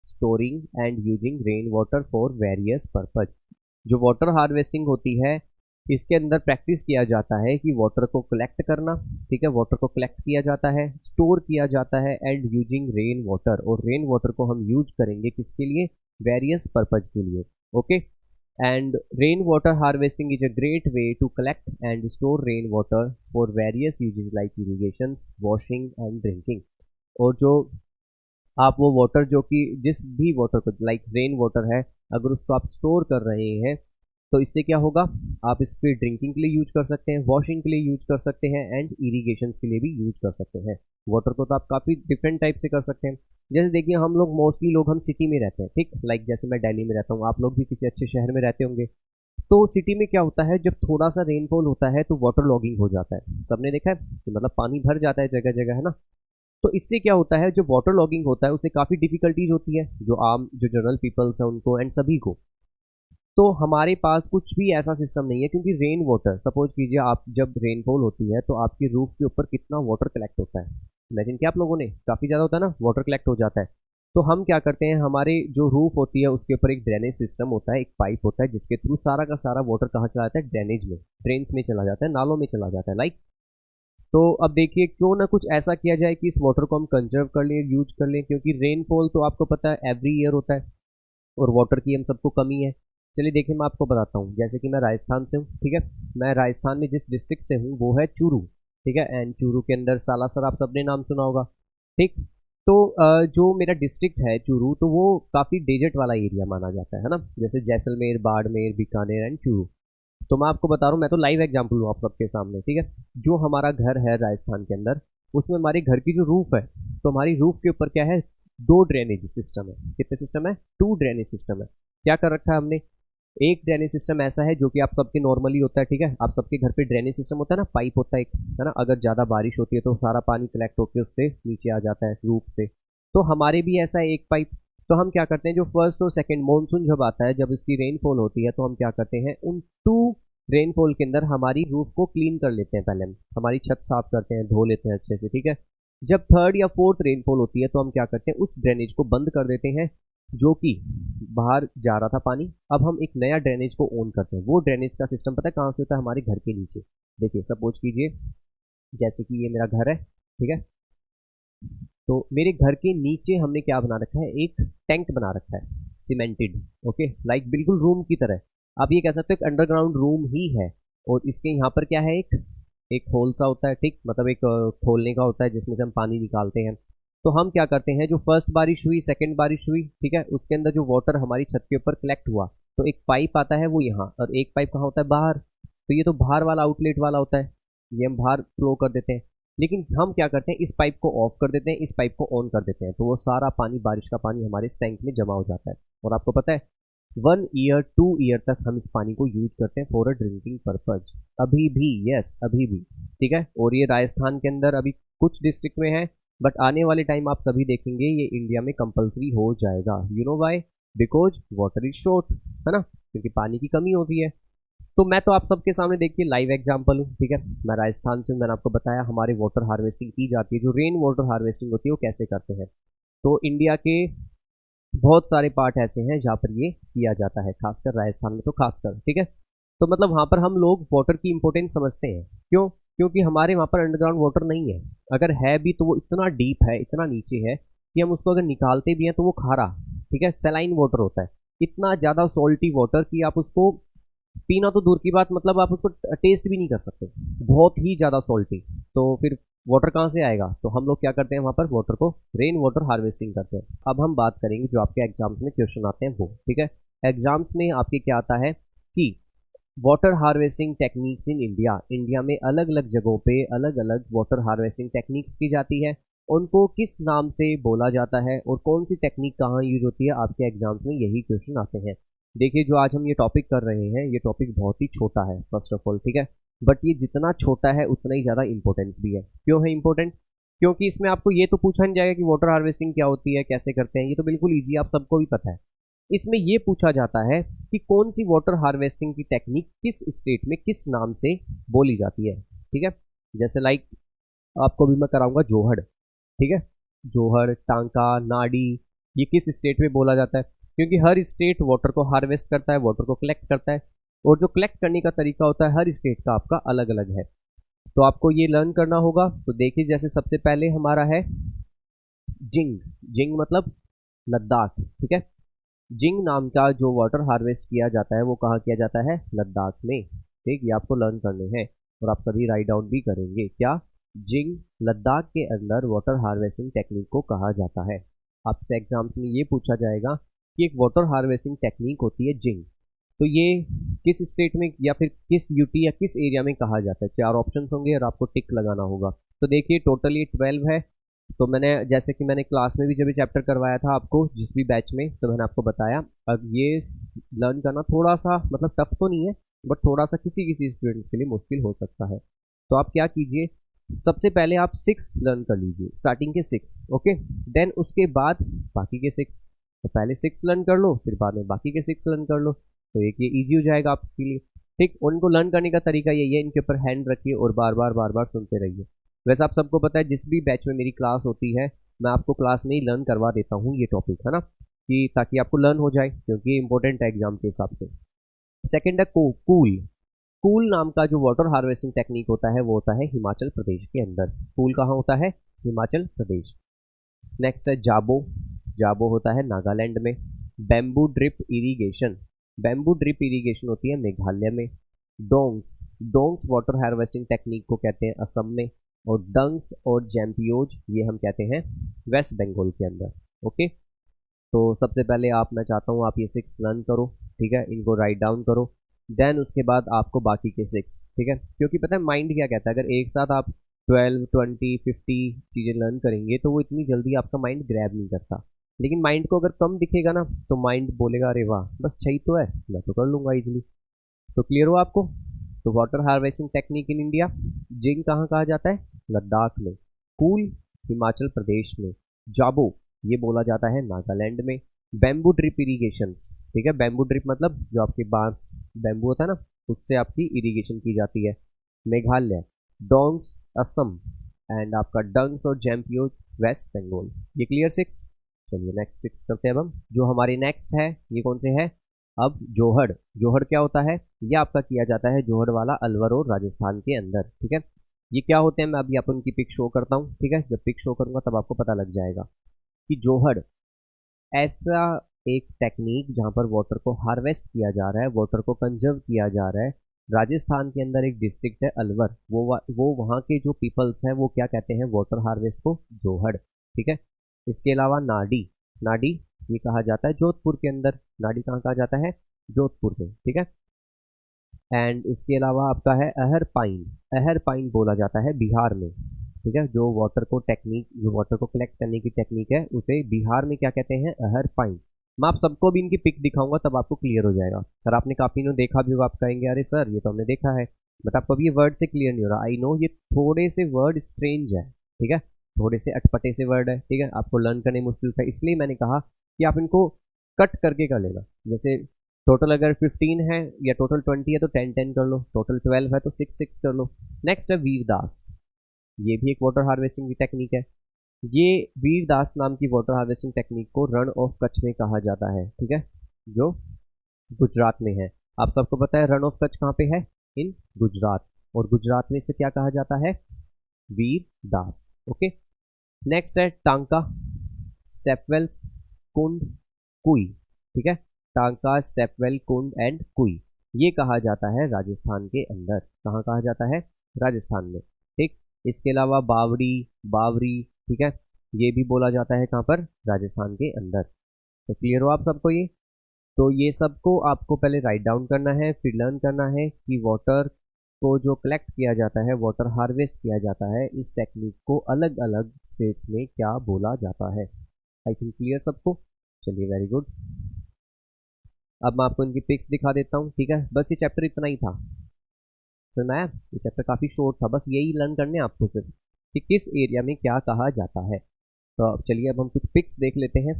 storing and using rain water for various purpose. जो वाटर हार्वेस्टिंग होती है इसके अंदर प्रैक्टिस किया जाता है कि वाटर को कलेक्ट करना, ठीक है, वाटर को कलेक्ट किया जाता है, स्टोर किया जाता है, एंड यूजिंग रेन वाटर, और रेन वाटर को हम यूज करेंगे किसके लिए? वेरियस पर्पज के लिए। Okay, and rainwater harvesting is a great way to collect and store rainwater for various uses like irrigation, washing and drinking। और जो आप वो वाटर जो कि जिस भी वाटर को लाइक रेन वाटर है अगर उसको आप स्टोर कर रहे हैं तो इससे क्या होगा, आप इस पर ड्रिंकिंग के लिए यूज कर सकते हैं, वॉशिंग के लिए यूज कर सकते हैं, एंड इरीगेशन के लिए भी यूज कर सकते हैं। वाटर को तो आप काफ़ी डिफरेंट टाइप से कर सकते हैं। जैसे देखिए हम लोग मोस्टली लोग हम सिटी में रहते हैं, ठीक, लाइक जैसे मैं दिल्ली में रहता हूँ, आप लोग भी किसी अच्छे शहर में रहते होंगे। तो सिटी में क्या होता है जब थोड़ा सा रेनफॉल होता है तो वाटर लॉगिंग हो जाता है, सबने देखा है कि मतलब पानी भर जाता है जगह जगह, है ना। तो इससे क्या होता है जो वाटर लॉगिंग होता है उससे काफ़ी डिफिकल्टीज होती है जो आम जो जनरल पीपल्स हैं उनको एंड सभी को। तो हमारे पास कुछ भी ऐसा सिस्टम नहीं है, क्योंकि रेन वाटर, सपोज कीजिए आप जब रेनफॉल होती है तो आपकी रूफ के ऊपर कितना वाटर कलेक्ट होता है, इमेजिन किया आप लोगों ने, काफ़ी ज़्यादा होता है ना, वाटर कलेक्ट हो जाता है। तो हम क्या करते हैं, हमारे जो रूफ होती है उसके ऊपर एक ड्रेनेज सिस्टम होता है, एक पाइप होता है जिसके थ्रू सारा का सारा वाटर कहाँ चला जाता है? ड्रेनेज में, ड्रेन्स में चला जाता है, नालों में चला जाता है, लाइक। तो अब देखिए क्यों ना कुछ ऐसा किया जाए कि इस वाटर को हम कंजर्व कर लें, यूज कर लें, क्योंकि रेनफॉल तो आपको पता है एवरी ईयर होता है और वाटर की हम सबको कमी है। चलिए देखिए मैं आपको बताता हूँ, जैसे कि मैं राजस्थान से हूँ, ठीक है, मैं राजस्थान में जिस डिस्ट्रिक्ट से हूँ वो है चूरू, ठीक है, एंड चूरू के अंदर सालासर आप सबने नाम सुना होगा, ठीक। तो जो मेरा डिस्ट्रिक्ट है चूरू, तो वो काफ़ी डेजर्ट वाला एरिया माना जाता है ना, जैसे जैसलमेर, बाड़मेर, बीकानेर एंड चूरू। तो मैं आपको बता रहा हूँ, मैं तो लाइव एग्जाम्पल हूँ आप सबके सामने, ठीक है। जो हमारा घर है राजस्थान के अंदर उसमें हमारे घर की जो रूफ है, तो हमारी रूफ के ऊपर क्या है? दो ड्रेनेज सिस्टम है। कितने सिस्टम है? टू ड्रेनेज सिस्टम है। क्या कर रखा है हमने? एक ड्रेनेज सिस्टम ऐसा है जो कि आप सबके नॉर्मली होता है, ठीक है, आप सबके घर पे ड्रेनेज सिस्टम होता है ना, पाइप होता है एक, है ना, अगर ज़्यादा बारिश होती है तो सारा पानी कलेक्ट होकर उससे नीचे आ जाता है रूफ से। तो हमारे भी ऐसा है एक पाइप। तो हम क्या करते हैं, जो फर्स्ट और सेकंड मॉनसून जब आता है, जब इसकी रेनफॉल होती है, तो हम क्या करते हैं, उन टू रेनफॉल के अंदर हमारी रूफ को क्लीन कर लेते हैं, पहले हम हमारी छत साफ करते हैं, धो लेते हैं अच्छे से, ठीक है। जब थर्ड या फोर्थ रेनफॉल होती है तो हम क्या करते हैं, उस ड्रेनेज को बंद कर देते हैं जो कि बाहर जा रहा था पानी, अब हम एक नया ड्रेनेज को ऑन करते हैं। वो ड्रेनेज का सिस्टम पता है कहाँ से होता है? हमारे घर के नीचे। देखिए सपोज कीजिए जैसे कि ये मेरा घर है, ठीक है, तो मेरे घर के नीचे हमने क्या बना रखा है, एक टैंक बना रखा है सीमेंटेड, ओके, लाइक बिल्कुल रूम की तरह। आप ये कह सकते हो एक अंडरग्राउंड रूम ही है। और इसके यहाँ पर क्या है, एक एक होल सा होता है, ठीक, मतलब एक खोलने का होता है जिसमें से हम पानी निकालते हैं। तो हम क्या करते हैं, जो फर्स्ट बारिश हुई, सेकंड बारिश हुई, ठीक है, उसके अंदर जो वाटर हमारी छत के ऊपर कलेक्ट हुआ, तो एक पाइप आता है वो यहाँ, और एक पाइप कहाँ होता है? बाहर। तो ये तो बाहर वाला आउटलेट वाला होता है, ये हम बाहर फ्लो कर देते हैं। लेकिन हम क्या करते हैं, इस पाइप को ऑफ कर देते हैं, इस पाइप को ऑन कर देते हैं, तो वो सारा पानी, बारिश का पानी हमारे इस टैंक में जमा हो जाता है। और आपको पता है 1 ईयर 2 ईयर तक हम इस पानी को यूज करते हैं फॉर अ ड्रिंकिंग पर्पज, अभी भी, यस अभी भी, ठीक है। और ये राजस्थान के अंदर अभी कुछ डिस्ट्रिक्ट में है, बट आने वाले टाइम आप सभी देखेंगे ये इंडिया में कंपलसरी हो जाएगा। You know why? Because water is short, है ना, क्योंकि पानी की कमी होती है। तो मैं तो आप सबके सामने देखिए लाइव एग्जांपल हूँ, ठीक है, मैं राजस्थान से, मैंने आपको बताया हमारे वाटर हार्वेस्टिंग की जाती है, जो रेन वाटर हार्वेस्टिंग होती है वो कैसे करते हैं। तो इंडिया के बहुत सारे पार्ट ऐसे हैं जहाँ पर ये किया जाता है, खासकर राजस्थान में तो खासकर, ठीक है। तो मतलब वहाँ पर हम लोग वाटर की इंपॉर्टेंस समझते हैं, क्यों? क्योंकि हमारे वहाँ पर अंडरग्राउंड वाटर नहीं है, अगर है भी तो वो इतना डीप है, इतना नीचे है कि हम उसको अगर निकालते भी हैं तो वो खारा, ठीक है, सलाइन वाटर होता है, इतना ज़्यादा सॉल्टी वाटर कि आप उसको पीना तो दूर की बात, मतलब आप उसको टेस्ट भी नहीं कर सकते, बहुत ही ज़्यादा सॉल्टी। तो फिर वाटर कहाँ से आएगा? तो हम लोग क्या करते हैं वहाँ पर वाटर को रेन वाटर हार्वेस्टिंग करते हैं। अब हम बात करेंगे जो आपके एग्जाम्स में क्वेश्चन आते हैं वो, ठीक है। एग्जाम्स में आपके क्या आता है कि water harvesting techniques in India, India में अलग अलग जगहों पे अलग अलग वाटर हार्वेस्टिंग टेक्निक्स की जाती है, उनको किस नाम से बोला जाता है और कौन सी टेक्निक कहाँ यूज होती है, आपके एग्जाम्स में यही क्वेश्चन आते हैं। देखिए जो आज हम ये टॉपिक कर रहे हैं ये टॉपिक बहुत ही छोटा है फर्स्ट ऑफ ऑल, ठीक है, बट ये जितना छोटा है उतना ही ज़्यादा इंपॉर्टेंस भी है। क्यों है इंपॉर्टेंट? क्योंकि इसमें आपको ये तो पूछा नहीं जाएगा कि वाटर हार्वेस्टिंग क्या होती है, कैसे करते हैं, ये तो बिल्कुल ईजी, आप सबको भी पता है। इसमें ये पूछा जाता है कि कौन सी वाटर हार्वेस्टिंग की टेक्निक किस स्टेट में किस नाम से बोली जाती है, ठीक है। जैसे लाइक आपको भी मैं कराऊंगा जोहड़, ठीक है, जोहड़, टांका, नाड़ी, ये किस स्टेट में बोला जाता है? क्योंकि हर स्टेट वाटर को हार्वेस्ट करता है, वाटर को कलेक्ट करता है, और जो कलेक्ट करने का तरीका होता है हर स्टेट का आपका अलग अलग है। तो आपको ये लर्न करना होगा। तो देखिए जैसे सबसे पहले हमारा है जिंग, जिंग मतलब लद्दाख, ठीक है। जिंग नाम का जो वाटर हार्वेस्ट किया जाता है वो कहाँ किया जाता है? लद्दाख में, ठीक। ये आपको लर्न करने हैं और आप सभी राइट डाउन भी करेंगे। क्या? जिंग लद्दाख के अंदर वाटर हार्वेस्टिंग टेक्निक को कहा जाता है। आपसे एग्जाम्स में ये पूछा जाएगा कि एक वाटर हार्वेस्टिंग टेक्निक होती है जिंग, तो ये किस स्टेट में या फिर किस यूटी या किस एरिया में कहा जाता है? 4 ऑप्शन होंगे और आपको टिक लगाना होगा। तो देखिए टोटल ये 12 है। तो मैंने जैसे कि मैंने क्लास में भी जब ये चैप्टर करवाया था आपको जिस भी बैच में, तो मैंने आपको बताया अब ये लर्न करना थोड़ा सा मतलब टफ तो नहीं है, बट थोड़ा सा किसी किसी स्टूडेंट्स के लिए मुश्किल हो सकता है। तो आप क्या कीजिए, सबसे पहले आप 6 लर्न कर लीजिए, स्टार्टिंग के 6, ओके। देन उसके बाद बाकी के 6, तो पहले 6 लर्न कर लो फिर बाद में बाकी के 6 लर्न कर लो, तो एक ये इजी हो जाएगा आपके लिए, ठीक। उनको लर्न करने का तरीका यही है, इनके ऊपर हैंड रखिए और बार बार सुनते रहिए। वैसे आप सबको पता है जिस भी बैच में मेरी क्लास होती है मैं आपको क्लास में ही लर्न करवा देता हूँ ये टॉपिक, है ना, कि ताकि आपको लर्न हो जाए, क्योंकि ये इंपॉर्टेंट है एग्जाम के हिसाब से। सेकेंड है कूल। कूल नाम का जो वाटर हार्वेस्टिंग टेक्निक होता है वो होता है हिमाचल प्रदेश के अंदर। कूल कहाँ होता है? हिमाचल प्रदेश। नेक्स्ट है जाबो। जाबो होता है नागालैंड में। Bamboo drip irrigation, bamboo drip irrigation होती है मेघालय में। Dongs, dongs water harvesting technique को कहते हैं असम में। और डंग्स और जैम्पियोज ये हम कहते हैं वेस्ट बंगाल के अंदर, ओके। तो सबसे पहले मैं चाहता हूँ आप ये 6 लर्न करो, ठीक है, इनको राइट डाउन करो। देन उसके बाद आपको बाकी के 6, ठीक है, क्योंकि पता है माइंड क्या कहता है, अगर एक साथ आप 12, 20, 50 चीज़ें लर्न करेंगे तो वो इतनी जल्दी आपका माइंड ग्रैब नहीं करता। लेकिन माइंड को अगर कम दिखेगा ना तो माइंड बोलेगा अरे वाह बस सही तो है, मैं तो कर लूँगा इजीली। तो क्लियर हो आपको? तो water harvesting technique in India, जिंग कहाँ कहा जाता है? लद्दाख में। कूल हिमाचल प्रदेश में। जाबो ये बोला जाता है नागालैंड में। बैम्बू ड्रिप इरिगेशंस, ठीक है, बैम्बू ड्रिप मतलब जो आपके बांस बैम्बू होता है ना उससे आपकी इरिगेशन की जाती है, मेघालय। डोंग्स असम, एंड आपका डंग्स और जैम्पियोज वेस्ट बंगाल। ये क्लियर 6? चलिए नेक्स्ट 6 करते हैं अब हम। जो हमारे नेक्स्ट है ये कौन से है? अब जोहड़। जोहड़ क्या होता है? ये आपका किया जाता है जोहड़ वाला अलवर और राजस्थान के अंदर, ठीक है। ये क्या होते हैं मैं अभी आपको उनकी पिक शो करता हूँ, ठीक है, जब पिक शो करूंगा तब आपको पता लग जाएगा कि जोहड़ ऐसा एक टेक्निक जहाँ पर वाटर को हार्वेस्ट किया जा रहा है, वाटर को कंजर्व किया जा रहा है। राजस्थान के अंदर एक डिस्ट्रिक्ट है अलवर, वो वहाँ के जो पीपल्स हैं वो क्या कहते हैं वाटर हार्वेस्ट को? जोहड़, ठीक है। इसके अलावा नाडी, नाडी ये कहा जाता है जोधपुर के अंदर। नाडी कहाँ कहा जाता है? जोधपुर में, ठीक है। एंड इसके अलावा आपका है अहर पाइन, अहर पाइन बोला जाता है बिहार में, ठीक है। जो वाटर को टेक्निक, जो वाटर को कलेक्ट करने की टेक्निक है उसे बिहार में क्या कहते हैं? अहर पाइन। मैं आप सबको भी इनकी पिक दिखाऊंगा तब आपको क्लियर हो जाएगा। अगर आपने काफी नो देखा भी होगा आप कहेंगे अरे सर ये तो हमने देखा है, बट आपको अभी ये वर्ड से क्लियर नहीं हो रहा। आई नो ये थोड़े से वर्ड स्ट्रेंज है, ठीक है, थोड़े से अटपटे से वर्ड है, ठीक है, आपको लर्न करने मुश्किल था, इसलिए मैंने कहा कि आप इनको कट करके कर लेना। जैसे टोटल अगर 15 है या टोटल 20 है तो 10-10 कर लो, टोटल 12 है तो 6-6 कर लो। नेक्स्ट है वीरदास, ये भी एक वाटर हार्वेस्टिंग की टेक्निक है। ये वीरदास नाम की वाटर हार्वेस्टिंग टेक्निक को रण ऑफ कच्छ में कहा जाता है, ठीक है, जो गुजरात में है। आप सबको पता है रण ऑफ कच्छ कहाँ पे है? इन गुजरात। और गुजरात में इसे क्या कहा जाता है, वीर दास। ओके, नेक्स्ट है टांका, स्टेपवेल्स, कुंड, कुई। ठीक है, टांका, स्टेपवेल, कुंड एंड कुई, ये कहा जाता है राजस्थान के अंदर। कहाँ कहा जाता है, राजस्थान में। ठीक, इसके अलावा बावड़ी, बावरी, ठीक है, ये भी बोला जाता है कहाँ पर, राजस्थान के अंदर। तो क्लियर हो आप सबको ये। तो ये सबको आपको पहले राइट डाउन करना है, फिर लर्न करना है कि वाटर को जो कलेक्ट किया जाता है, वाटर हार्वेस्ट किया जाता है, इस टेक्निक को अलग अलग स्टेट्स में क्या बोला जाता है। आई थिंक क्लियर सबको। चलिए, वेरी गुड। अब मैं आपको इनकी पिक्स दिखा देता हूँ। ठीक है, बस ये चैप्टर इतना ही था। सुना है, ये चैप्टर काफ़ी शॉर्ट था, बस यही लर्न करने आपको सिर्फ कि किस एरिया में क्या कहा जाता है। तो अब चलिए, अब हम कुछ पिक्स देख लेते हैं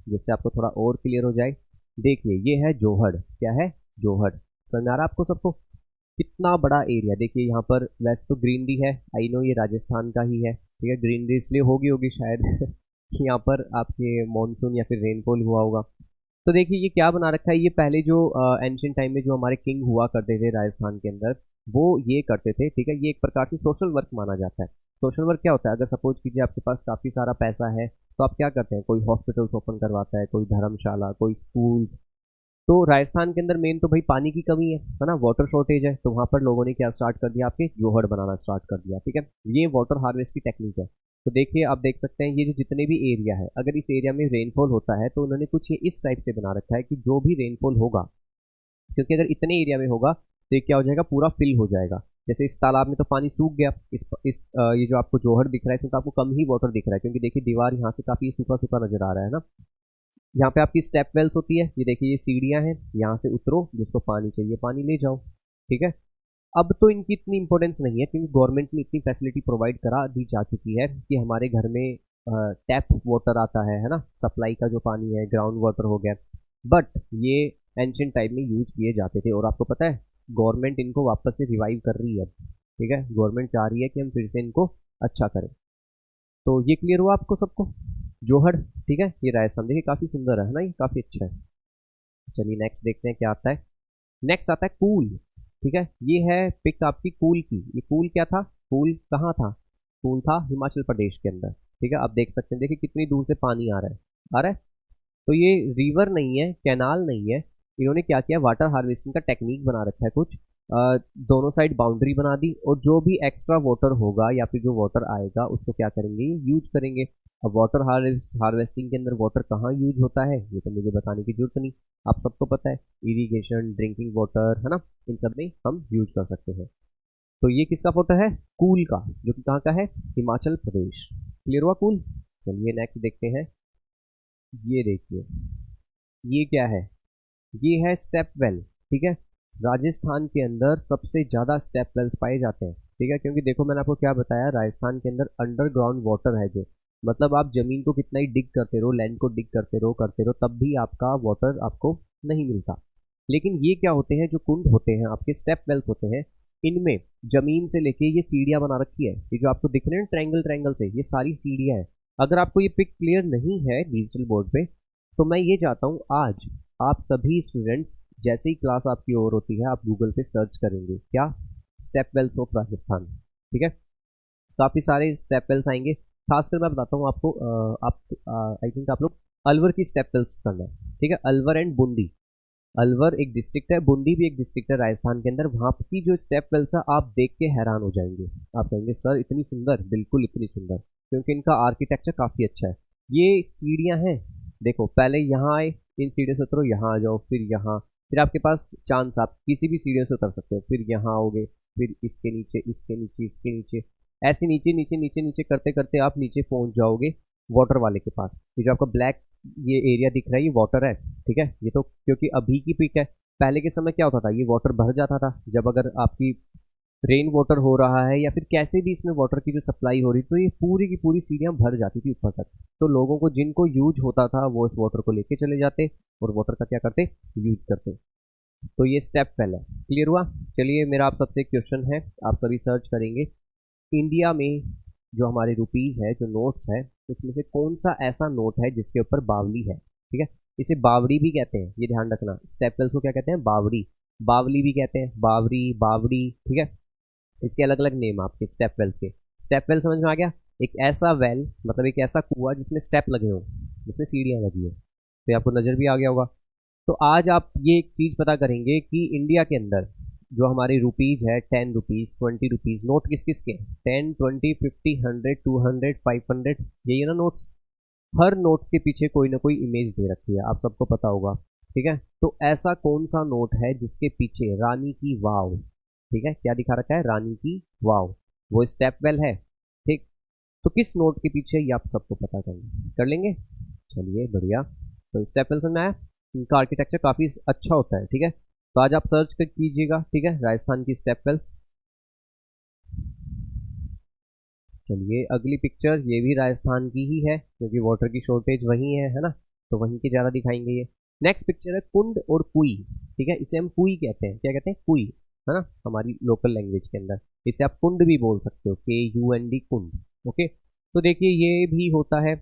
जिससे आपको थोड़ा और क्लियर हो जाए। देखिए, ये है जोहड़। क्या है, जोहड़। समझ आ रहा है आपको सबको, कितना बड़ा एरिया। देखिए यहाँ पर वैसे तो ग्रीनरी है, आई नो ये राजस्थान का ही है। ठीक है, ग्रीनरी इसलिए होगी शायद कि यहाँ पर आपके मानसून या फिर रेनफॉल हुआ होगा। तो देखिए ये क्या बना रखा है, ये पहले जो एंशियंट टाइम में जो हमारे किंग हुआ करते थे राजस्थान के अंदर, वो ये करते थे। ठीक है, ये एक प्रकार से सोशल वर्क माना जाता है। सोशल वर्क क्या होता है, अगर सपोज कीजिए आपके पास काफ़ी सारा पैसा है तो आप क्या करते हैं, कोई हॉस्पिटल्स ओपन करवाता है, कोई धर्मशाला, कोई स्कूल। तो राजस्थान के अंदर मेन तो भाई पानी की कमी है ना, वाटर शॉर्टेज है। तो वहाँ पर लोगों ने क्या स्टार्ट कर दिया, आपके जोहड़ बनाना स्टार्ट कर दिया। ठीक है, ये वाटर हार्वेस्ट की टेक्निक है। तो देखिए, आप देख सकते हैं ये जो जितने भी एरिया है, अगर इस एरिया में रेनफॉल होता है तो उन्होंने कुछ ये इस टाइप से बना रखा है कि जो भी रेनफॉल होगा, क्योंकि अगर इतने एरिया में होगा तो ये क्या हो जाएगा, पूरा फिल हो जाएगा। जैसे इस तालाब में तो पानी सूख गया, ये जो आपको जोहड़ दिख रहा है इसमें तो आपको कम ही वाटर दिख रहा है, क्योंकि देखिए दीवार यहाँ से काफ़ी सूखा सूखा नजर आ रहा है ना। यहाँ पे आपकी स्टेप वेल्स होती है, ये देखिए ये सीढ़ियाँ हैं, यहाँ से उतरो, जिसको पानी चाहिए पानी ले जाओ। ठीक है, अब तो इनकी इतनी इंपॉर्टेंस नहीं है क्योंकि गवर्नमेंट ने इतनी फैसिलिटी प्रोवाइड करा दी जा चुकी है कि हमारे घर में टैप वाटर आता है ना, सप्लाई का जो पानी है, ग्राउंड वाटर हो गया। बट ये एंशियंट टाइम में यूज किए जाते थे, और आपको पता है गवर्नमेंट इनको वापस से रिवाइव कर रही है। ठीक है, गवर्नमेंट चाह रही है कि हम फिर से इनको अच्छा करें। तो ये क्लियर हुआ आपको सबको, जोहड़। ठीक है, ये राजस्थान देखिए काफ़ी सुंदर है ना, ये काफ़ी अच्छा है। चलिए नेक्स्ट देखते हैं क्या आता है। नेक्स्ट आता है कूल। ठीक है, ये है पिक आपकी कूल की। ये कूल क्या था, कूल कहाँ था, कूल था हिमाचल प्रदेश के अंदर। ठीक है, आप देख सकते हैं, देखिए कितनी दूर से पानी आ रहा है, आ रहा है। तो ये रिवर नहीं है, कैनाल नहीं है, इन्होंने क्या किया, वाटर हार्वेस्टिंग का टेक्निक बना रखा है कुछ। दोनों साइड बाउंड्री बना दी, और जो भी एक्स्ट्रा वाटर होगा या फिर जो वाटर आएगा उसको क्या करेंगे, यूज करेंगे। अब वाटर हार्वेस्टिंग के अंदर वाटर कहाँ यूज होता है, ये तो मुझे बताने की जरूरत नहीं, आप सबको पता है। इरिगेशन, ड्रिंकिंग वाटर, है ना, इन सब में हम यूज कर सकते हैं। तो ये किसका फोटो है, कूल का, जो कि कहाँ का है, हिमाचल प्रदेश। क्लियर हुआ कूल। चलिए नेक्स्ट देखते हैं। ये देखिए, ये क्या है, ये है स्टेप वेल। ठीक है, राजस्थान के अंदर सबसे ज़्यादा स्टेप वेल्स पाए जाते हैं। ठीक है, क्योंकि देखो मैंने आपको क्या बताया, राजस्थान के अंदर अंडरग्राउंड वाटर है, जो मतलब आप जमीन को कितना ही डिग करते रहो, लैंड को डिग करते रहो, तब भी आपका वाटर आपको नहीं मिलता। लेकिन ये क्या होते हैं, जो कुंड होते हैं आपके, स्टेप वेल्स होते हैं, इनमें जमीन से लेके ये सीढ़ियाँ बना रखी है। ये जो आपको दिख रहे हैं ट्रायंगल ट्रायंगल से, ये सारी सीढ़ियाँ हैं। अगर आपको ये पिक क्लियर नहीं है डिजिटल बोर्ड पे, तो मैं ये चाहता हूँ आज आप सभी स्टूडेंट्स, जैसे ही क्लास आपकी ओवर होती है, आप गूगल पे सर्च करेंगे क्या, स्टेप वेल्स ऑफ राजस्थान। ठीक है, काफ़ी सारे स्टेप वेल्स आएंगे। खासकर मैं बताता हूँ आपको, आप आई थिंक आप लोग अलवर की स्टेप वेल्स करना है। ठीक है, अलवर एंड बूंदी, अलवर एक डिस्ट्रिक्ट है, बूंदी भी एक डिस्ट्रिक्ट है राजस्थान के अंदर। वहाँ की जो स्टेप वेल्स है आप देख के हैरान हो जाएंगे, आप कहेंगे सर इतनी सुंदर, बिल्कुल इतनी सुंदर, क्योंकि इनका आर्किटेक्चर काफ़ी अच्छा है। ये सीढ़ियाँ हैं, देखो पहले यहाँ आए, इन सीढ़ियों से उतरो, यहाँ आ जाओ, फिर यहाँ, फिर आपके पास चांस, आप किसी भी सीढ़ियों से उतर सकते हो, फिर यहाँ आओगे, फिर इसके नीचे, इसके नीचे, इसके नीचे, ऐसे नीचे नीचे नीचे नीचे करते करते आप नीचे पहुँच जाओगे वाटर वाले के पास। ये जो आपका ब्लैक ये एरिया दिख रहा है, ये वाटर है। ठीक है, ये तो क्योंकि अभी की पिक है, पहले के समय क्या होता था, ये वाटर भर जाता था जब अगर आपकी रेन वाटर हो रहा है या फिर कैसे भी इसमें वाटर की जो सप्लाई हो रही, तो ये पूरी की पूरी सीढ़ियाँ भर जाती थी ऊपर तक। तो लोगों को जिनको यूज होता था वो इस वाटर को लेके चले जाते और वाटर का क्या करते, यूज करते। तो ये स्टेप पहला क्लियर हुआ। चलिए मेरा आप सबसे क्वेश्चन है, आप सभी सर्च करेंगे, इंडिया में जो हमारे रुपीज़ है, जो नोट्स है, उसमें से कौन सा ऐसा नोट है जिसके ऊपर बावली है। ठीक है, इसे बावड़ी भी कहते हैं, ये ध्यान रखना। स्टेपल्स को क्या कहते हैं, बावड़ी, बावली भी कहते हैं, बावरी, बावड़ी। ठीक है, इसके अलग अलग नेम आपके स्टेप वेल्स के। स्टेप वेल समझ में आ गया? एक ऐसा वेल मतलब एक ऐसा कुआं जिसमें स्टेप लगे हों, जिसमें सीढ़ियाँ लगी हो। तो ये आपको नज़र भी आ गया होगा। तो आज आप ये एक चीज़ पता करेंगे कि इंडिया के अंदर जो हमारी रुपीज़ है, 10 रुपीज़, 20 रुपीज़, नोट किस किस के? 10, 20, 50, 100, 200, 500, यही है ना नोट्स। हर नोट के पीछे कोई ना कोई इमेज दे रखी है, आप सबको पता होगा, ठीक है। तो ऐसा कौन सा नोट है जिसके पीछे रानी की वाव, ठीक है, क्या दिखा रखा है? रानी की वाव, वो स्टेप वेल है, ठीक। तो किस नोट के पीछे ये आप सबको पता कर लेंगे। चलिए बढ़िया। तो स्टेप वेल समझ में आया? इनका आर्किटेक्चर काफ़ी अच्छा होता है, ठीक है। तो आज आप सर्च कर कीजिएगा, ठीक है, राजस्थान की स्टेप वेल्स। चलिए अगली पिक्चर, ये भी राजस्थान की ही है क्योंकि वाटर की शॉर्टेज वहीं है ना, तो वहीं के ज़्यादा दिखाएंगे ये। नेक्स्ट पिक्चर है कुंड और कुई, ठीक है, इसे हम कुई कहते हैं। क्या कहते हैं? कुई, है ना, हमारी लोकल लैंग्वेज के अंदर। इसे आप कुंड भी बोल सकते हो, KUND, कुंड। ओके, तो देखिए ये भी होता है,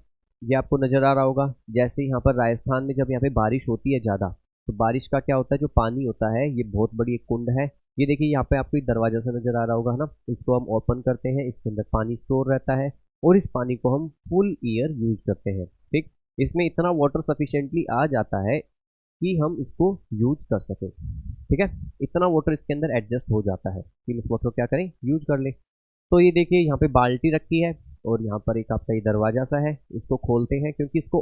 ये आपको नज़र आ रहा होगा। जैसे यहाँ पर राजस्थान में जब यहाँ पे बारिश होती है ज़्यादा, तो बारिश का क्या होता है, जो पानी होता है ये बहुत बड़ी एक कुंड है। ये देखिए यहाँ पे आपको एक दरवाजा सा नजर आ रहा होगा ना, इसको हम ओपन करते हैं, इसके अंदर पानी स्टोर रहता है और इस पानी को हम फुल ईयर यूज करते हैं, ठीक। इसमें इतना वाटर सफिशिएंटली आ जाता है कि हम इसको यूज कर सकें, ठीक है। इतना वाटर इसके अंदर एडजस्ट हो जाता है कि इस वाटर को क्या करें, यूज कर ले। तो ये देखिए यहाँ पे बाल्टी रखी है और यहाँ पर एक आपका ये दरवाजा सा है, इसको खोलते हैं क्योंकि इसको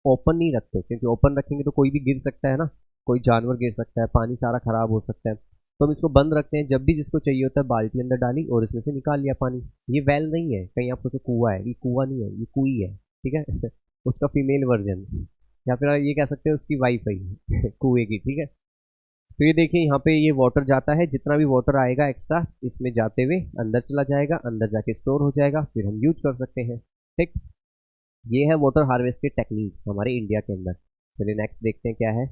ओपन नहीं रखते, क्योंकि ओपन रखेंगे तो कोई भी गिर सकता है ना, कोई जानवर गिर सकता है, पानी सारा खराब हो सकता है। तो हम इसको बंद रखते हैं, जब भी जिसको चाहिए होता है बाल्टी अंदर डाली और इसमें से निकाल लिया पानी। ये वेल नहीं है, कहीं आप सोचो कुआं है, ये कुआं नहीं है, ये कुई है, ठीक है। उसका फीमेल वर्जन, या फिर ये कह सकते हैं उसकी वाइफ है ये, कुएं की, ठीक है। तो ये देखिए यहाँ पे ये वाटर जाता है, जितना भी वाटर आएगा एक्स्ट्रा इसमें जाते हुए अंदर चला जाएगा, अंदर जाके स्टोर हो जाएगा, फिर हम यूज कर सकते हैं, ठीक। ये है वाटर हार्वेस्ट के टेक्निक्स हमारे इंडिया के अंदर। चलिए नेक्स्ट देखते हैं क्या है।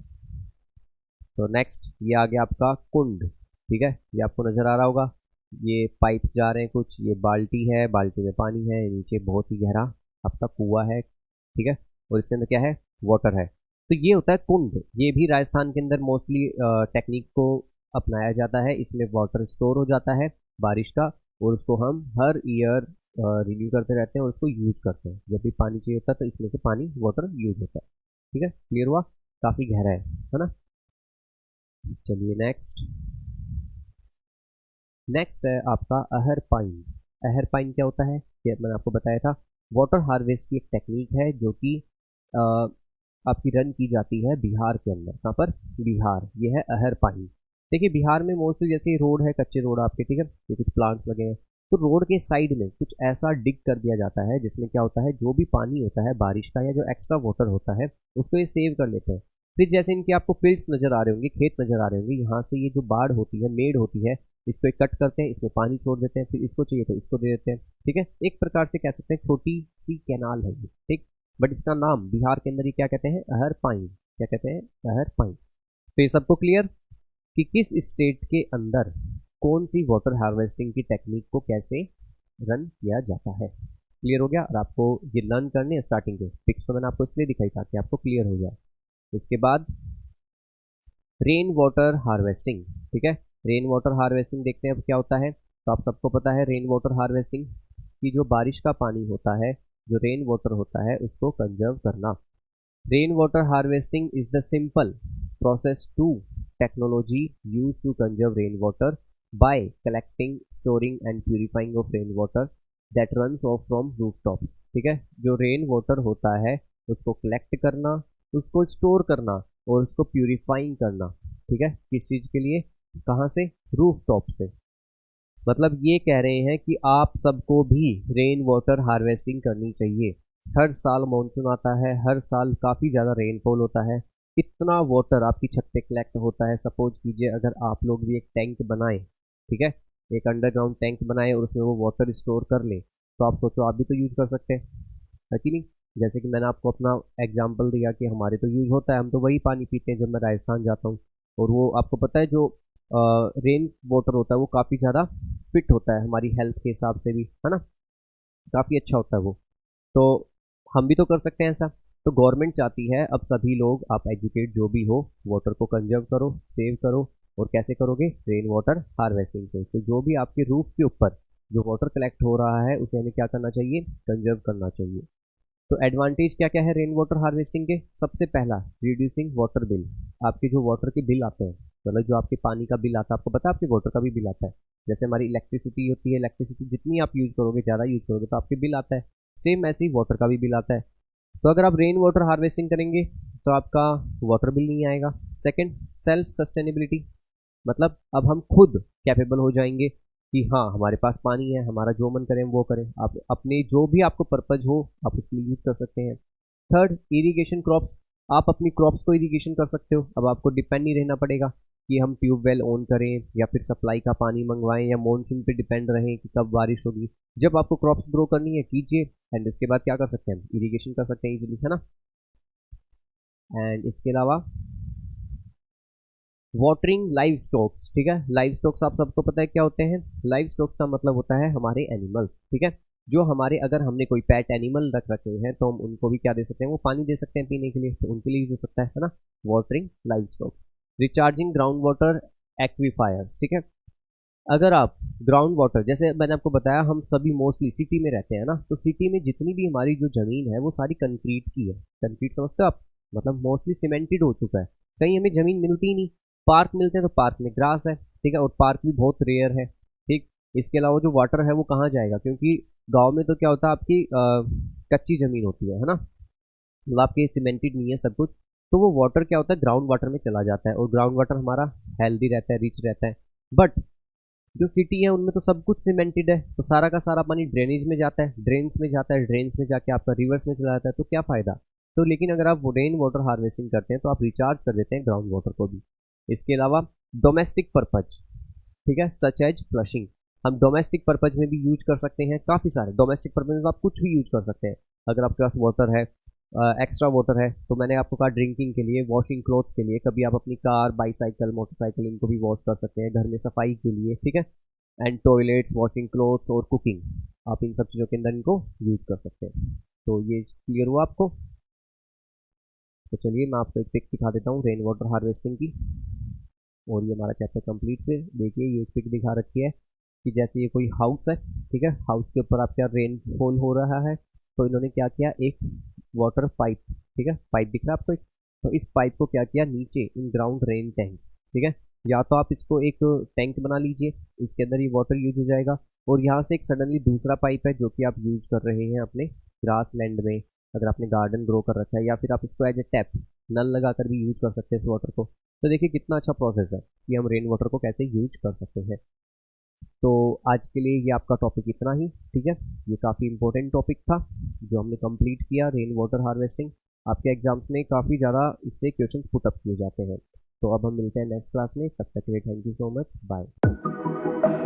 तो नेक्स्ट ये आ गया आपका कुंड, ठीक है, ये आपको नज़र आ रहा होगा। ये पाइप्स जा रहे हैं कुछ, ये बाल्टी है, बाल्टी में पानी है, नीचे बहुत ही गहरा आपका कुआं है, ठीक है, और इसके अंदर क्या है, वाटर है। तो ये होता है कुंड। ये भी राजस्थान के अंदर मोस्टली टेक्निक को अपनाया जाता है। इसमें वाटर स्टोर हो जाता है बारिश का और उसको हम हर ईयर रिन्यू करते रहते हैं और उसको यूज करते हैं। जब भी पानी चाहिए होता है तो इसमें से पानी वाटर यूज होता है, ठीक है। क्लियर हुआ? काफ़ी गहरा है ना। चलिए नेक्स्ट, नेक्स्ट है आपका अहर पाइन। अहर पाइन क्या होता है, ये मैंने आपको बताया था। वाटर हार्वेस्ट की एक टेक्निक है जो कि आपकी रन की जाती है बिहार के अंदर। कहाँ पर? बिहार। ये है अहर पाइन। देखिए बिहार में मोस्टली जैसे रोड है, कच्चे रोड आपके, ठीक है, ये कुछ प्लांट्स लगे हैं, तो रोड के साइड में कुछ ऐसा डिग कर दिया जाता है जिसमें क्या होता है, जो भी पानी होता है बारिश का या जो एक्स्ट्रा वाटर होता है उसको ये सेव कर लेते हैं। फिर जैसे इनके आपको फील्ड्स नजर आ रहे होंगे, खेत नजर आ रहे होंगे, यहाँ से ये जो बाढ़ होती है, मेड होती है, इसको एक कट करते हैं, इसमें पानी छोड़ देते हैं, फिर इसको चाहिए तो इसको दे देते हैं, ठीक है। एक प्रकार से कह सकते हैं छोटी सी कैनाल है ये, ठीक। बट इसका नाम बिहार के अंदर ही क्या कहते हैं, अहर पाइन। क्या कहते हैं? अहर पाइन। तो ये सबको क्लियर कि किस स्टेट के अंदर कौन सी वाटर हार्वेस्टिंग की टेक्निक को कैसे रन किया जाता है। क्लियर हो गया? और आपको ये लर्न करने हैं स्टार्टिंग के पिक्स तो मैंने आपको इसलिए दिखाई था कि आपको क्लियर हो जाए। इसके बाद रेन वाटर हार्वेस्टिंग, ठीक है। रेन वाटर हार्वेस्टिंग देखते हैं अब क्या होता है। तो आप सबको पता है रेन वाटर हार्वेस्टिंग की जो बारिश का पानी होता है, जो रेन वाटर होता है, उसको कंजर्व करना। Rain water harvesting is the simple process to technology used to conserve rainwater by collecting, storing and purifying of rainwater that runs off from rooftops, ठीक है। जो रेन वाटर होता है उसको कलेक्ट करना, उसको स्टोर करना और उसको प्यूरिफाइंग करना, ठीक है। किस चीज़ के लिए? कहाँ से? रूफ टॉप से। मतलब ये कह रहे हैं कि आप सबको भी रेन वाटर हार्वेस्टिंग करनी चाहिए। हर साल मानसून आता है, हर साल काफ़ी ज़्यादा रेनफॉल होता है, इतना वाटर आपकी छत पे कलेक्ट होता है। सपोज कीजिए अगर आप लोग भी एक टैंक बनाएं, ठीक है, एक अंडरग्राउंड टैंक बनाएं और उसमें वो वाटर स्टोर कर लें, तो आप सोचो आप भी तो यूज कर सकते हैं, है कि नहीं। जैसे कि मैंने आपको अपना एग्जांपल दिया कि हमारे तो यूज होता है, हम तो वही पानी पीते हैं जब मैं राजस्थान जाता हूँ। और वो आपको पता है जो रेन वाटर होता है वो काफ़ी ज़्यादा फिट होता है हमारी हेल्थ के हिसाब से भी, है ना, काफ़ी अच्छा होता है वो। तो हम भी तो कर सकते हैं ऐसा। तो गवर्नमेंट चाहती है अब सभी लोग, आप एजुकेट जो भी हो, वाटर को कंजर्व करो, सेव करो और कैसे करोगे? रेन वाटर हार्वेस्टिंग से। तो जो भी आपके रूफ के ऊपर जो वाटर कलेक्ट हो रहा है उसे हमें क्या करना चाहिए? कंजर्व करना चाहिए। तो एडवांटेज क्या क्या है रेन वाटर हार्वेस्टिंग के? सबसे पहला, रिड्यूसिंग वाटर बिल। आपके जो वाटर के बिल आते हैं, मतलब जो आपके पानी का बिल आता है, आपको पता है आपके वाटर का भी बिल आता है। जैसे हमारी इलेक्ट्रिसिटी होती है, इलेक्ट्रिसिटी जितनी आप यूज करोगे, ज़्यादा यूज करोगे तो आपके बिल आता है। सेम ऐसे ही वाटर का भी बिल आता है। तो अगर आप रेन वाटर हार्वेस्टिंग करेंगे तो आपका वाटर बिल नहीं आएगा। सेकेंड, सेल्फ सस्टेनेबिलिटी, मतलब अब हम खुद कैपेबल हो जाएंगे कि हाँ हमारे पास पानी है, हमारा जो मन करें वो करें। आप अपने जो भी आपको पर्पज हो आप उसके लिए यूज कर सकते हैं। थर्ड, इरिगेशन क्रॉप्स, आप अपनी क्रॉप्स को इरिगेशन कर सकते हो। अब आपको डिपेंड नहीं रहना पड़ेगा कि हम ट्यूबवेल ऑन करें या फिर सप्लाई का पानी मंगवाएं या मॉनसून पे डिपेंड रहें कि कब बारिश होगी। जब आपको क्रॉप्स ग्रो करनी है कीजिए, एंड इसके बाद क्या कर सकते हैं? इरिगेशन कर सकते हैं इजीली, है ना। एंड इसके अलावा वाटरिंग लाइव स्टॉक्स, ठीक है। लाइव स्टॉक्स आप सबको पता है क्या होते हैं? लाइव स्टॉक्स का मतलब होता है हमारे एनिमल्स, ठीक है। जो हमारे, अगर हमने कोई पेट एनिमल रख रखे हैं तो हम उनको भी क्या दे सकते हैं? वो पानी दे सकते हैं पीने के लिए, तो उनके लिए यूज हो सकता है ना। Watering livestock. Recharging ground water aquifers, ठीक है। अगर आप ग्राउंड वाटर, जैसे मैंने आपको बताया हम सभी मोस्टली सिटी में रहते हैं ना, तो सिटी में जितनी भी हमारी जो जमीन है वो सारी कंक्रीट की है। कंक्रीट समझते हो आप? मतलब मोस्टली सीमेंटेड हो चुका है। कहीं हमें जमीन मिलती ही नहीं। पार्क मिलते हैं तो पार्क में ग्रास है, ठीक है, और पार्क भी बहुत रेयर है, ठीक। इसके अलावा जो वाटर है वो कहाँ जाएगा? क्योंकि गांव में तो क्या होता है आपकी कच्ची जमीन होती है ना, मतलब आपके सीमेंटेड नहीं है सब कुछ। तो वो वाटर क्या होता है? ग्राउंड वाटर में चला जाता है, और ग्राउंड वाटर हमारा हेल्दी रहता है, रिच रहता है। बट जो सिटी है उनमें तो सब कुछ सीमेंटेड है, तो सारा का सारा पानी ड्रेनेज में जाता है, ड्रेन्स में जाता है, ड्रेन्स में जाके आपका रिवर्स में चला जाता है, तो क्या फायदा? तो लेकिन अगर आप रेन वाटर हार्वेस्टिंग करते हैं तो आप रिचार्ज कर देते हैं ग्राउंड वाटर को भी। इसके अलावा डोमेस्टिक पर्पज, ठीक है, सच एज फ्लशिंग। हम डोमेस्टिक पर्पज में भी यूज कर सकते हैं, काफ़ी सारे डोमेस्टिक पर्पज में आप कुछ भी यूज कर सकते हैं। अगर आपके पास वाटर है, एक्स्ट्रा वाटर है, तो मैंने आपको कहा ड्रिंकिंग के लिए, वॉशिंग क्लोथ्स के लिए, कभी आप अपनी कार, बाईसाइकिल, मोटरसाइकिल इनको भी वॉश कर सकते हैं, घर में सफाई के लिए, ठीक है। एंड टॉयलेट्स, वॉशिंग क्लोथ्स और कुकिंग, आप इन सब चीज़ों के अंदर इनको यूज कर सकते हैं। तो ये क्लियर हुआ आपको? तो चलिए मैं आपको एक पिक दिखा देता हूँ रेन वाटर हार्वेस्टिंग की, और ये हमारा चैप्टर कंप्लीट। फिर देखिए ये पिक दिखा रखी है कि जैसे ये कोई हाउस है, ठीक है, हाउस के ऊपर आपका रेनफॉल हो रहा है, तो इन्होंने क्या किया? एक वाटर पाइप, ठीक है, पाइप दिख रहा है आपको? तो इस पाइप को क्या किया? नीचे इन ग्राउंड रेन टैंक्स, ठीक है, या तो आप इसको एक टैंक बना लीजिए, इसके अंदर ये वाटर यूज हो जाएगा, और यहाँ से एक सडनली दूसरा पाइप है जो कि आप यूज कर रहे हैं अपने ग्रास लैंड में, अगर आपने गार्डन ग्रो कर रखा है, या फिर आप इसको एज ए टैप, नल लगा कर भी यूज कर सकते हैं इस वाटर को। तो देखिए कितना अच्छा प्रोसेस है कि हम रेन वाटर को कैसे यूज कर सकते हैं। तो आज के लिए ये आपका टॉपिक इतना ही, ठीक है। ये काफ़ी इंपॉर्टेंट टॉपिक था जो हमने कंप्लीट किया, रेन वाटर हार्वेस्टिंग। आपके एग्जाम्स में काफ़ी ज़्यादा इससे क्वेश्चंस पुटअप किए जाते हैं। तो अब हम मिलते हैं नेक्स्ट क्लास में, तब तक के लिए thank you so much, bye.